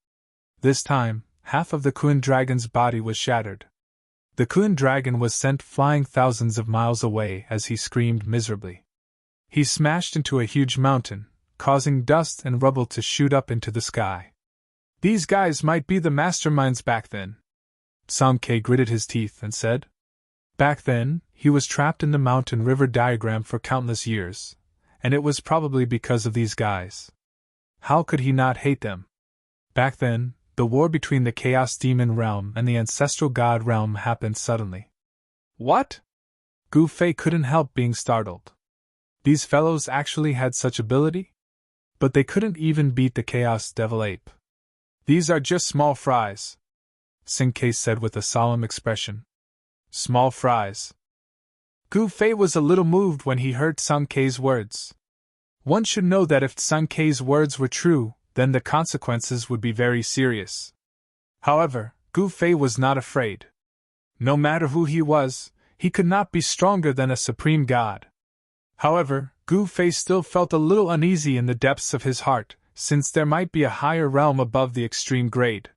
This time, half of the Kun dragon's body was shattered. The Kun dragon was sent flying thousands of miles away as he screamed miserably. He smashed into a huge mountain, causing dust and rubble to shoot up into the sky. These guys might be the masterminds back then. Tsang Ke gritted his teeth and said. Back then, he was trapped in the mountain river diagram for countless years, and it was probably because of these guys. How could he not hate them? Back then, the war between the Chaos Demon realm and the ancestral god realm happened suddenly. What? Gu Fei couldn't help being startled. These fellows actually had such ability? But they couldn't even beat the Chaos Devil Ape. These are just small fries, Sing Ke said with a solemn expression. Small fries. Gu Fei was a little moved when he heard Sung Ke's words. One should know that if Sung Ke's words were true, then the consequences would be very serious. However, Gu Fei was not afraid. No matter who he was, he could not be stronger than a supreme god. However, Gu Fei still felt a little uneasy in the depths of his heart, since there might be a higher realm above the extreme grade.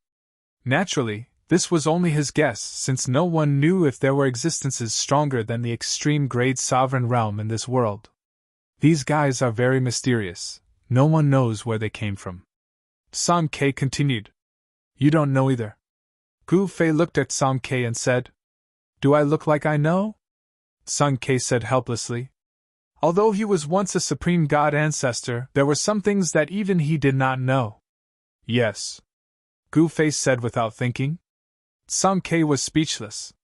Naturally, this was only his guess, since no one knew if there were existences stronger than the extreme grade sovereign realm in this world. These guys are very mysterious. No one knows where they came from. Song Ke continued. You don't know either. Gu Fei looked at Song Ke and said, Do I look like I know? Song Ke said helplessly. Although he was once a supreme god ancestor, there were some things that even he did not know. Yes. Gu Fei said without thinking. Song Ke was speechless.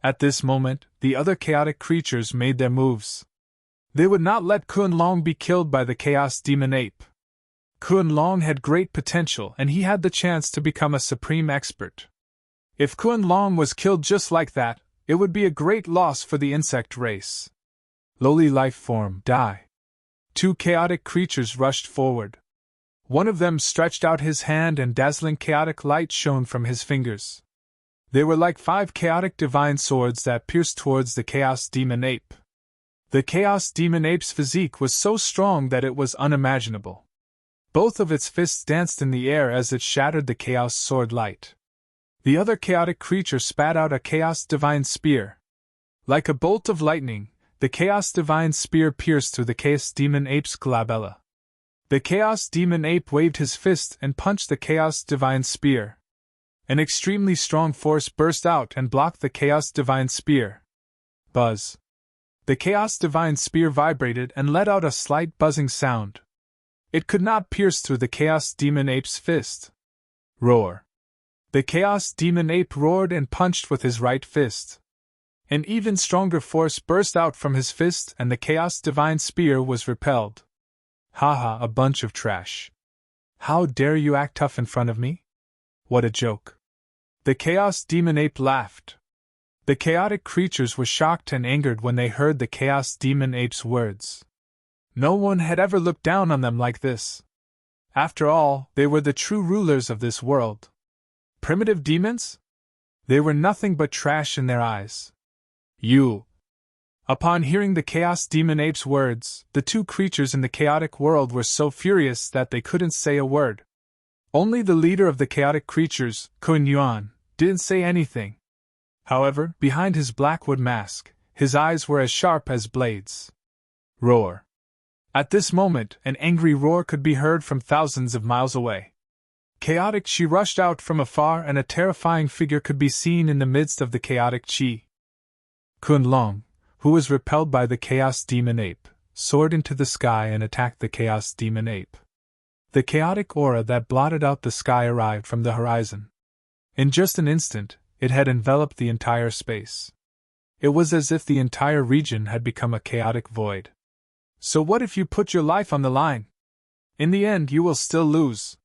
At this moment, the other chaotic creatures made their moves. They would not let Kun Long be killed by the Chaos Demon Ape. Kun Long had great potential and he had the chance to become a supreme expert. If Kun Long was killed just like that, it would be a great loss for the insect race. Lowly life form, die. Two chaotic creatures rushed forward. One of them stretched out his hand and dazzling chaotic light shone from his fingers. They were like 5 chaotic divine swords that pierced towards the Chaos Demon Ape. The Chaos Demon Ape's physique was so strong that it was unimaginable. Both of its fists danced in the air as it shattered the Chaos Sword light. The other chaotic creature spat out a Chaos Divine Spear. Like a bolt of lightning, the Chaos Divine Spear pierced through the Chaos Demon Ape's glabella. The Chaos Demon Ape waved his fist and punched the Chaos Divine Spear. An extremely strong force burst out and blocked the Chaos Divine Spear. Buzz. The Chaos Divine Spear vibrated and let out a slight buzzing sound. It could not pierce through the Chaos Demon Ape's fist. Roar. The Chaos Demon Ape roared and punched with his right fist. An even stronger force burst out from his fist and the Chaos Divine Spear was repelled. Haha, a bunch of trash. How dare you act tough in front of me? What a joke. The Chaos Demon Ape laughed. The chaotic creatures were shocked and angered when they heard the Chaos Demon Ape's words. No one had ever looked down on them like this. After all, they were the true rulers of this world. Primitive demons? They were nothing but trash in their eyes. You. Upon hearing the Chaos Demon Ape's words, the two creatures in the chaotic world were so furious that they couldn't say a word. Only the leader of the chaotic creatures, Kun Yuan, didn't say anything. However, behind his blackwood mask, his eyes were as sharp as blades. Roar. At this moment, an angry roar could be heard from thousands of miles away. Chaotic Chi rushed out from afar and a terrifying figure could be seen in the midst of the chaotic Chi. Kun Long, who was repelled by the Chaos Demon Ape, soared into the sky and attacked the Chaos Demon Ape. The chaotic aura that blotted out the sky arrived from the horizon. In just an instant, it had enveloped the entire space. It was as if the entire region had become a chaotic void. So what if you put your life on the line? In the end, you will still lose.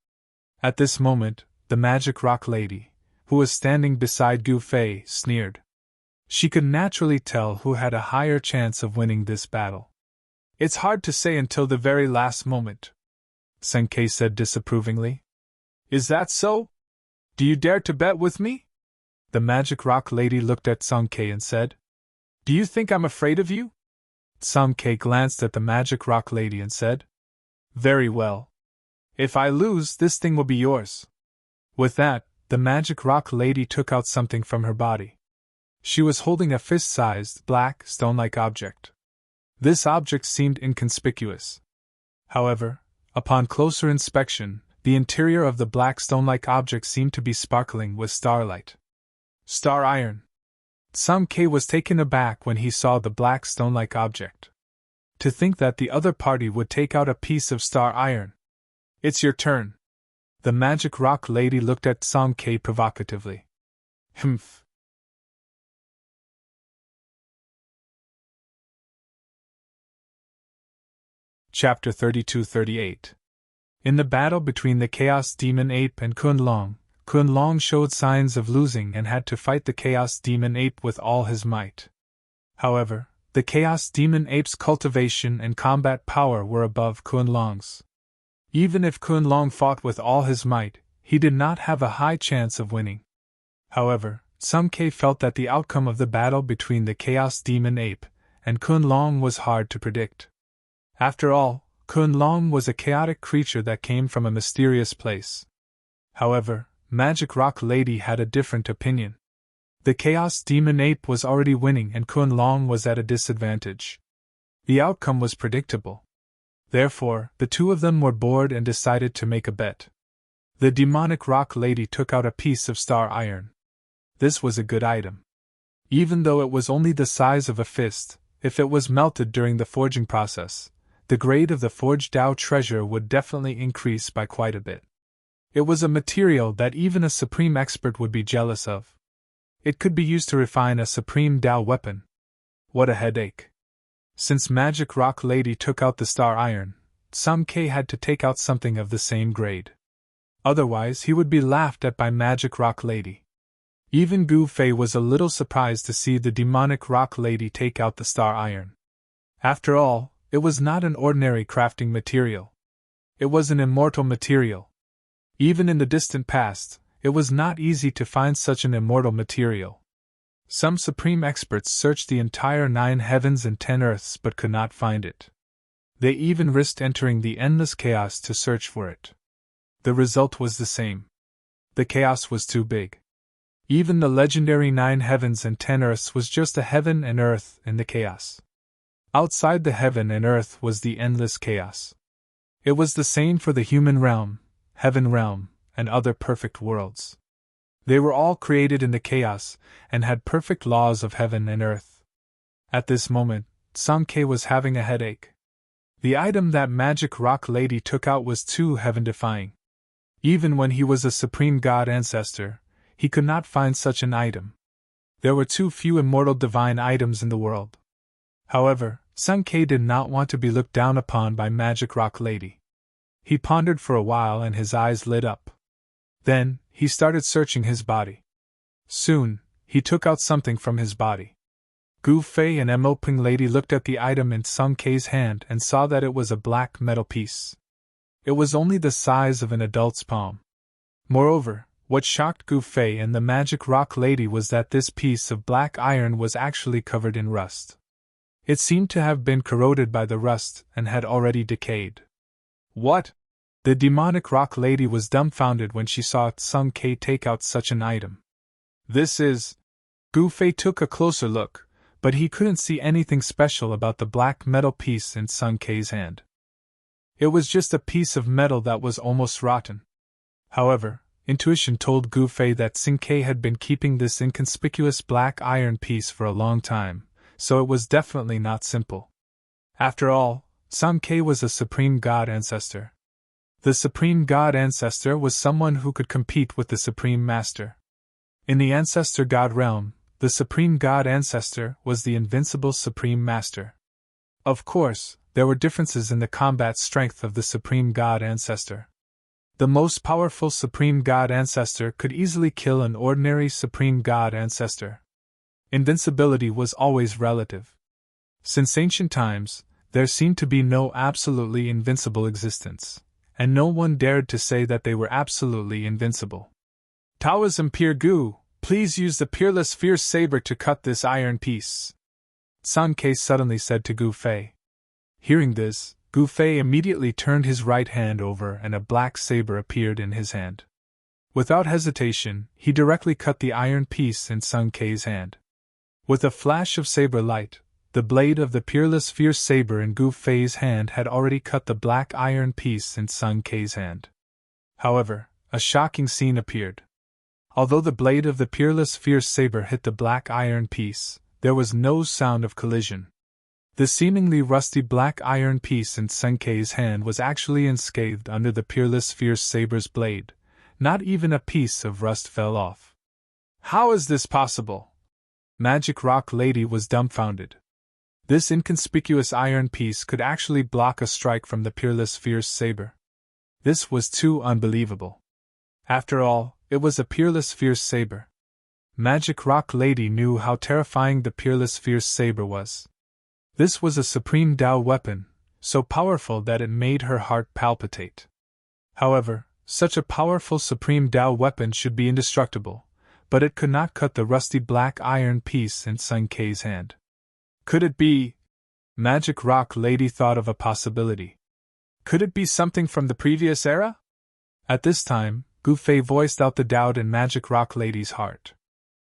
At this moment, the Magic Rock Lady, who was standing beside Gu Fei, sneered. She could naturally tell who had a higher chance of winning this battle. It's hard to say until the very last moment, Seng Ke said disapprovingly. Is that so? Do you dare to bet with me? The Magic Rock Lady looked at Song Ke and said, Do you think I'm afraid of you? Song Ke glanced at the Magic Rock Lady and said, Very well. If I lose, this thing will be yours. With that, the Magic Rock Lady took out something from her body. She was holding a fist-sized, black, stone-like object. This object seemed inconspicuous. However, upon closer inspection, the interior of the black stone-like object seemed to be sparkling with starlight. Star iron. Song Ke was taken aback when he saw the black stone-like object. To think that the other party would take out a piece of star iron. It's your turn. The Magic Rock Lady looked at Song Ke provocatively. Humph. Chapter 32-38. In the battle between the Chaos Demon Ape and Kunlong showed signs of losing and had to fight the Chaos Demon Ape with all his might. However, the Chaos Demon Ape's cultivation and combat power were above Kunlong's. Even if Kunlong fought with all his might, he did not have a high chance of winning. However, Sung Kei felt that the outcome of the battle between the Chaos Demon Ape and Kunlong was hard to predict. After all, Kunlong was a chaotic creature that came from a mysterious place. However, Magic Rock Lady had a different opinion. The Chaos Demon Ape was already winning and Kunlong was at a disadvantage. The outcome was predictable. Therefore, the two of them were bored and decided to make a bet. The Demonic Rock Lady took out a piece of star iron. This was a good item. Even though it was only the size of a fist, if it was melted during the forging process, the grade of the forged Dao treasure would definitely increase by quite a bit. It was a material that even a supreme expert would be jealous of. It could be used to refine a supreme Dao weapon. What a headache. Since Magic Rock Lady took out the star iron, Sung Kei had to take out something of the same grade. Otherwise he would be laughed at by Magic Rock Lady. Even Gu Fei was a little surprised to see the Demonic Rock Lady take out the star iron. After all, it was not an ordinary crafting material. It was an immortal material. Even in the distant past, it was not easy to find such an immortal material. Some supreme experts searched the entire 9 heavens and 10 earths but could not find it. They even risked entering the endless chaos to search for it. The result was the same. The chaos was too big. Even the legendary 9 heavens and 10 earths was just a heaven and earth in the chaos. Outside the heaven and earth was the endless chaos. It was the same for the human realm, heaven realm, and other perfect worlds. They were all created in the chaos, and had perfect laws of heaven and earth. At this moment, Sung Kei was having a headache. The item that Magic Rock Lady took out was too heaven-defying. Even when he was a supreme god ancestor, he could not find such an item. There were too few immortal divine items in the world. However, Sung Kei did not want to be looked down upon by Magic Rock Lady. He pondered for a while and his eyes lit up. Then, he started searching his body. Soon, he took out something from his body. Gu Fei and Mo Ping Lady looked at the item in Sung Kei's hand and saw that it was a black metal piece. It was only the size of an adult's palm. Moreover, what shocked Gu Fei and the Magic Rock Lady was that this piece of black iron was actually covered in rust. It seemed to have been corroded by the rust and had already decayed. What? The Demonic Rock Lady was dumbfounded when she saw Sung Kei take out such an item. This is... Gu Fei took a closer look, but he couldn't see anything special about the black metal piece in Sung Kei's hand. It was just a piece of metal that was almost rotten. However, intuition told Gu Fei that Sung Kei had been keeping this inconspicuous black iron piece for a long time, so it was definitely not simple. After all, Sung Kei was a supreme god ancestor. The supreme god ancestor was someone who could compete with the supreme master. In the ancestor god realm, the supreme god ancestor was the invincible supreme master. Of course, there were differences in the combat strength of the supreme god ancestor. The most powerful supreme god ancestor could easily kill an ordinary supreme god ancestor. Invincibility was always relative. Since ancient times, there seemed to be no absolutely invincible existence, and no one dared to say that they were absolutely invincible. Taoism Peer Gu, please use the Peerless Fierce Saber to cut this iron piece, Sung Kei suddenly said to Gu Fei. Hearing this, Gu Fei immediately turned his right hand over and a black saber appeared in his hand. Without hesitation, he directly cut the iron piece in Sung Kei's hand. With a flash of saber light, the blade of the Peerless Fierce Saber in Gu Fei's hand had already cut the black iron piece in Sung Kei's hand. However, a shocking scene appeared. Although the blade of the Peerless Fierce Saber hit the black iron piece, there was no sound of collision. The seemingly rusty black iron piece in Sung Kei's hand was actually unscathed under the Peerless Fierce Saber's blade. Not even a piece of rust fell off. How is this possible? Magic Rock Lady was dumbfounded. This inconspicuous iron piece could actually block a strike from the peerless fierce saber. This was too unbelievable. After all, it was a peerless fierce saber. Magic Rock Lady knew how terrifying the peerless fierce saber was. This was a supreme Tao weapon, so powerful that it made her heart palpitate. However, such a powerful supreme Tao weapon should be indestructible, but it could not cut the rusty black iron piece in Sun Kei's hand. Could it be? Magic Rock Lady thought of a possibility. Could it be something from the previous era? At this time, Gu Fei voiced out the doubt in Magic Rock Lady's heart.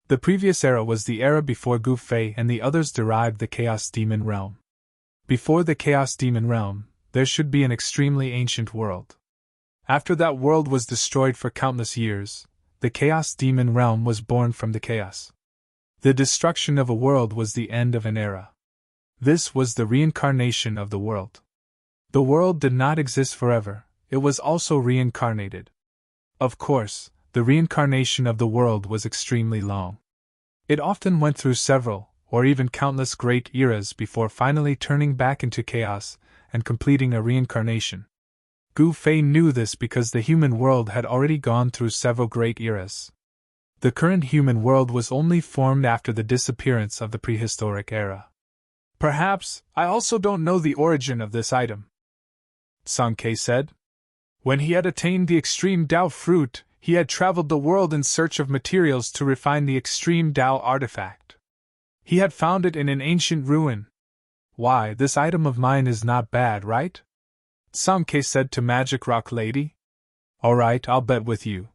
The previous era was the era before Gu Fei and the others derived the Chaos Demon Realm. Before the Chaos Demon Realm, there should be an extremely ancient world. After that world was destroyed for countless years, the Chaos Demon Realm was born from the chaos. The destruction of a world was the end of an era. This was the reincarnation of the world. The world did not exist forever, it was also reincarnated. Of course, the reincarnation of the world was extremely long. It often went through several, or even countless great eras before finally turning back into chaos and completing a reincarnation. Gu Fei knew this because the human world had already gone through several great eras. The current human world was only formed after the disappearance of the prehistoric era. Perhaps, I also don't know the origin of this item, Sun Kei said. When he had attained the extreme Tao fruit, he had traveled the world in search of materials to refine the extreme Tao artifact. He had found it in an ancient ruin. Why, this item of mine is not bad, right? Sun Kei said to Magic Rock Lady. All right, I'll bet with you,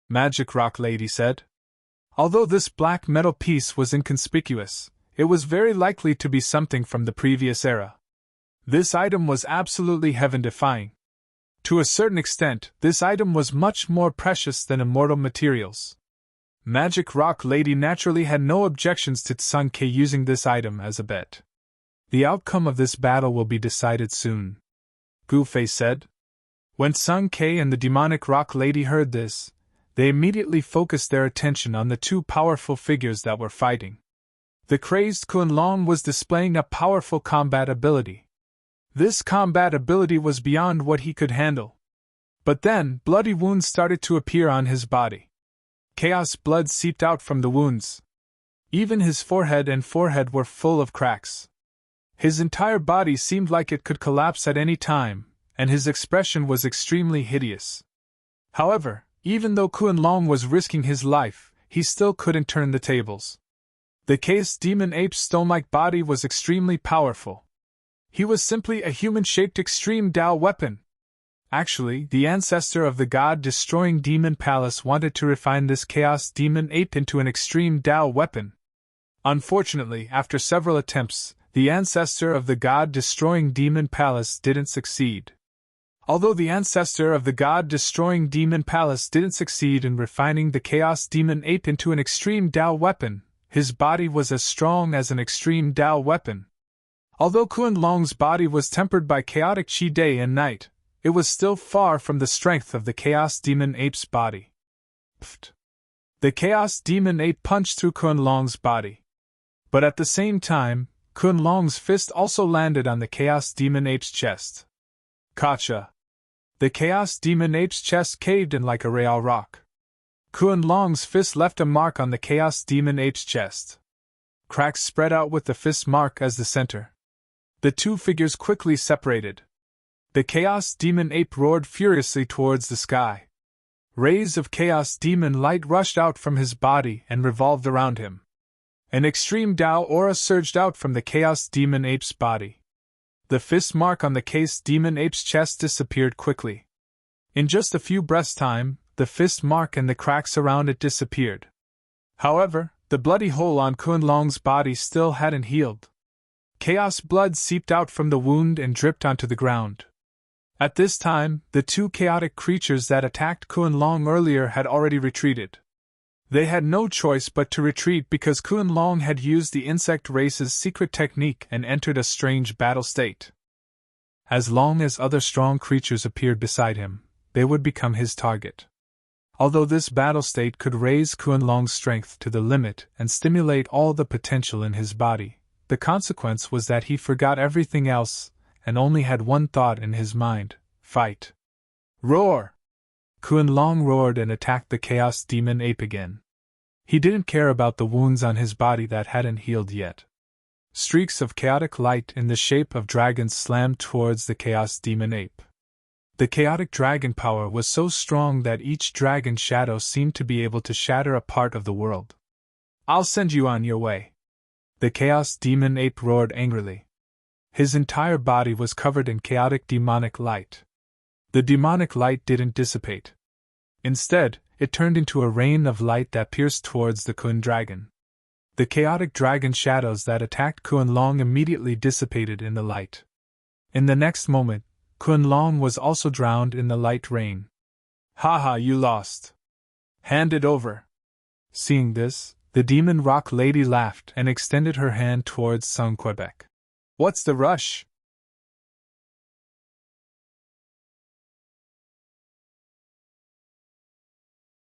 Magic Rock Lady said. Although this black metal piece was inconspicuous, it was very likely to be something from the previous era. This item was absolutely heaven-defying. To a certain extent, this item was much more precious than immortal materials. Magic Rock Lady naturally had no objections to Sun Kei using this item as a bet. The outcome of this battle will be decided soon, Gu Fei said. When Sun Kei and the demonic Rock Lady heard this, they immediately focused their attention on the two powerful figures that were fighting. The crazed Kun Long was displaying a powerful combat ability. This combat ability was beyond what he could handle. But then, bloody wounds started to appear on his body. Chaos blood seeped out from the wounds. Even his forehead were full of cracks. His entire body seemed like it could collapse at any time, and his expression was extremely hideous. However, even though Kun Long was risking his life, he still couldn't turn the tables. The Chaos Demon Ape's stone-like body was extremely powerful. He was simply a human-shaped extreme Tao weapon. Actually, the ancestor of the god-destroying demon palace wanted to refine this Chaos Demon Ape into an extreme Tao weapon. Unfortunately, after several attempts, the ancestor of the god-destroying demon palace didn't succeed. Although the ancestor of the god-destroying demon palace didn't succeed in refining the Chaos Demon Ape into an extreme Tao weapon, his body was as strong as an extreme Tao weapon. Although Kun Long's body was tempered by chaotic chi day and night, it was still far from the strength of the Chaos Demon Ape's body. Pfft. The Chaos Demon Ape punched through Kun Long's body. But at the same time, Kun Long's fist also landed on the Chaos Demon Ape's chest. Gotcha! The Chaos Demon Ape's chest caved in like a real rock. Kun Long's fist left a mark on the Chaos Demon Ape's chest. Cracks spread out with the fist mark as the center. The two figures quickly separated. The Chaos Demon Ape roared furiously towards the sky. Rays of Chaos Demon light rushed out from his body and revolved around him. An extreme Tao aura surged out from the Chaos Demon Ape's body. The fist mark on the Chaos Demon Ape's chest disappeared quickly. In just a few breaths' time, the fist mark and the cracks around it disappeared. However, the bloody hole on Kun Long's body still hadn't healed. Chaos blood seeped out from the wound and dripped onto the ground. At this time, the two chaotic creatures that attacked Kun Long earlier had already retreated. They had no choice but to retreat because Kun Long had used the insect race's secret technique and entered a strange battle state. As long as other strong creatures appeared beside him, they would become his target. Although this battle state could raise Kun Long's strength to the limit and stimulate all the potential in his body, The consequence was that he forgot everything else and only had one thought in his mind: fight. Roar! Kun Long roared and attacked the Chaos Demon Ape again. He didn't care about the wounds on his body that hadn't healed yet. Streaks of chaotic light in the shape of dragons slammed towards the Chaos Demon Ape. The chaotic dragon power was so strong that each dragon shadow seemed to be able to shatter a part of the world. I'll send you on your way. The Chaos Demon Ape roared angrily. His entire body was covered in chaotic demonic light. The demonic light didn't dissipate. Instead, it turned into a rain of light that pierced towards the Kun dragon. The chaotic dragon shadows that attacked Kun Long immediately dissipated in the light. In the next moment, Kun Long was also drowned in the light rain. Haha, you lost. Hand it over. Seeing this, the Demon Rock Lady laughed and extended her hand towards Sung Quebec. What's the rush?